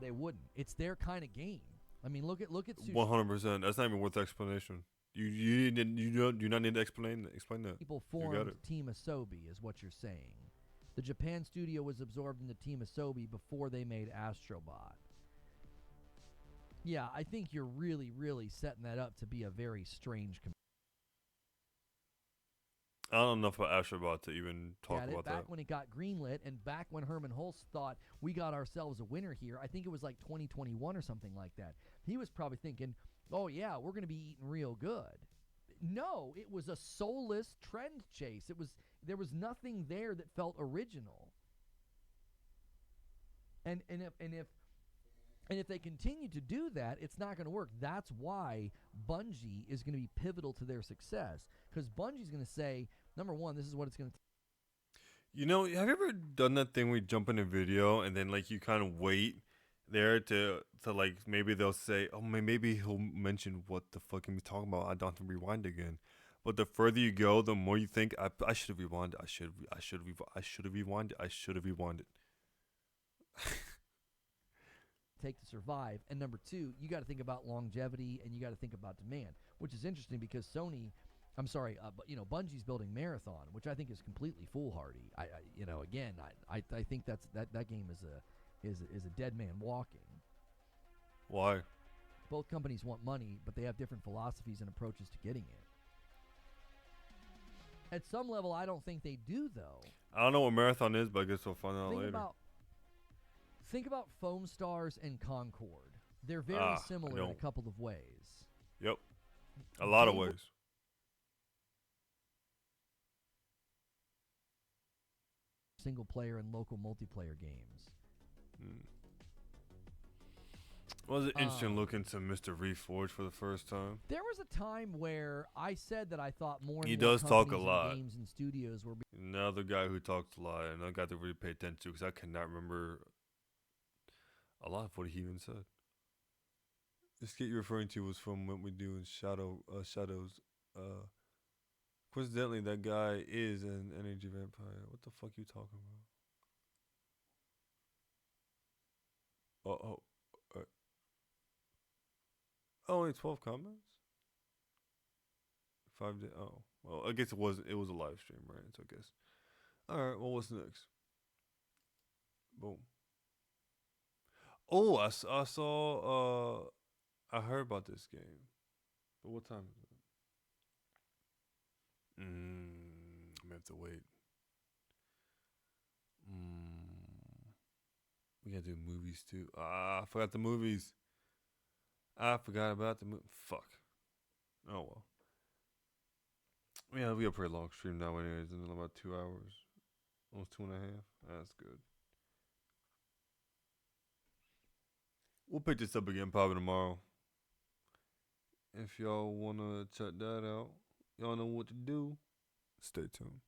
S7: They wouldn't. It's their kind of game. I mean, look at Sushi.
S1: 100%. That's not even worth explanation. You do not need to explain that.
S7: People
S1: You got
S7: formed
S1: it.
S7: Team Asobi, is what you're saying. The Japan studio was absorbed into Team Asobi before they made Astrobot. Yeah, I think you're really, really setting that up to be a very strange
S1: I don't know enough about Astrobot to even talk
S7: at it.
S1: about
S7: Back
S1: that.
S7: when it got greenlit and back when Herman Hulst thought we got ourselves a winner here, I think it was like 2021 or something like that. He was probably thinking, oh yeah, we're going to be eating real good. No, it was a soulless trend chase. There was nothing there that felt original. And if they continue to do that, it's not going to work. That's why Bungie is going to be pivotal to their success, because Bungie's going to say, number one, this is what it's going to
S1: You know, have you ever done that thing where you jump in a video and then like you kind of wait there to like maybe they'll say, oh, maybe he'll mention what the fuck he was talking about. I don't have to rewind again. But the further you go, the more you think I should have rewinded. I should have rewinded. I should have rewinded.
S7: take to survive. And number two, you got to think about longevity and you got to think about demand, which is interesting because Bungie's building Marathon, which I think is completely foolhardy. I think that game is a dead man walking.
S1: Why?
S7: Both companies want money, but they have different philosophies and approaches to getting it. At some level, I don't think they do, though.
S1: I don't know what Marathon is, but I guess we'll find out later.
S7: Think about Foam Stars and Concord. They're very similar in a couple of ways.
S1: Yep. A lot of ways.
S7: Single player and local multiplayer games.
S1: Was it interesting looking to Mr. Reforged for the first time?
S7: There was a time where I said that I thought more and
S1: He
S7: more
S1: does talk a
S7: companies and
S1: lot.
S7: games and studios were
S1: Another guy who talks a lot, and I got to really pay attention to because I cannot remember a lot of what he even said. The skit you're referring to was from what we do in Shadows. Coincidentally, that guy is an energy vampire. What the fuck you talking about? Only 12 comments? 5 days. Oh, well, I guess it was a live stream, right? So I guess. All right. Well, what's next? Boom. Oh, I saw. I heard about this game, but what time is it? I'm gonna have to wait. We gotta do movies too. I forgot the movies. I forgot about the movie. Fuck. Oh well. Yeah, we got a pretty long stream now, anyways. In about 2 hours, almost 2.5. That's good. We'll pick this up again probably tomorrow. If y'all wanna check that out, y'all know what to do. Stay tuned.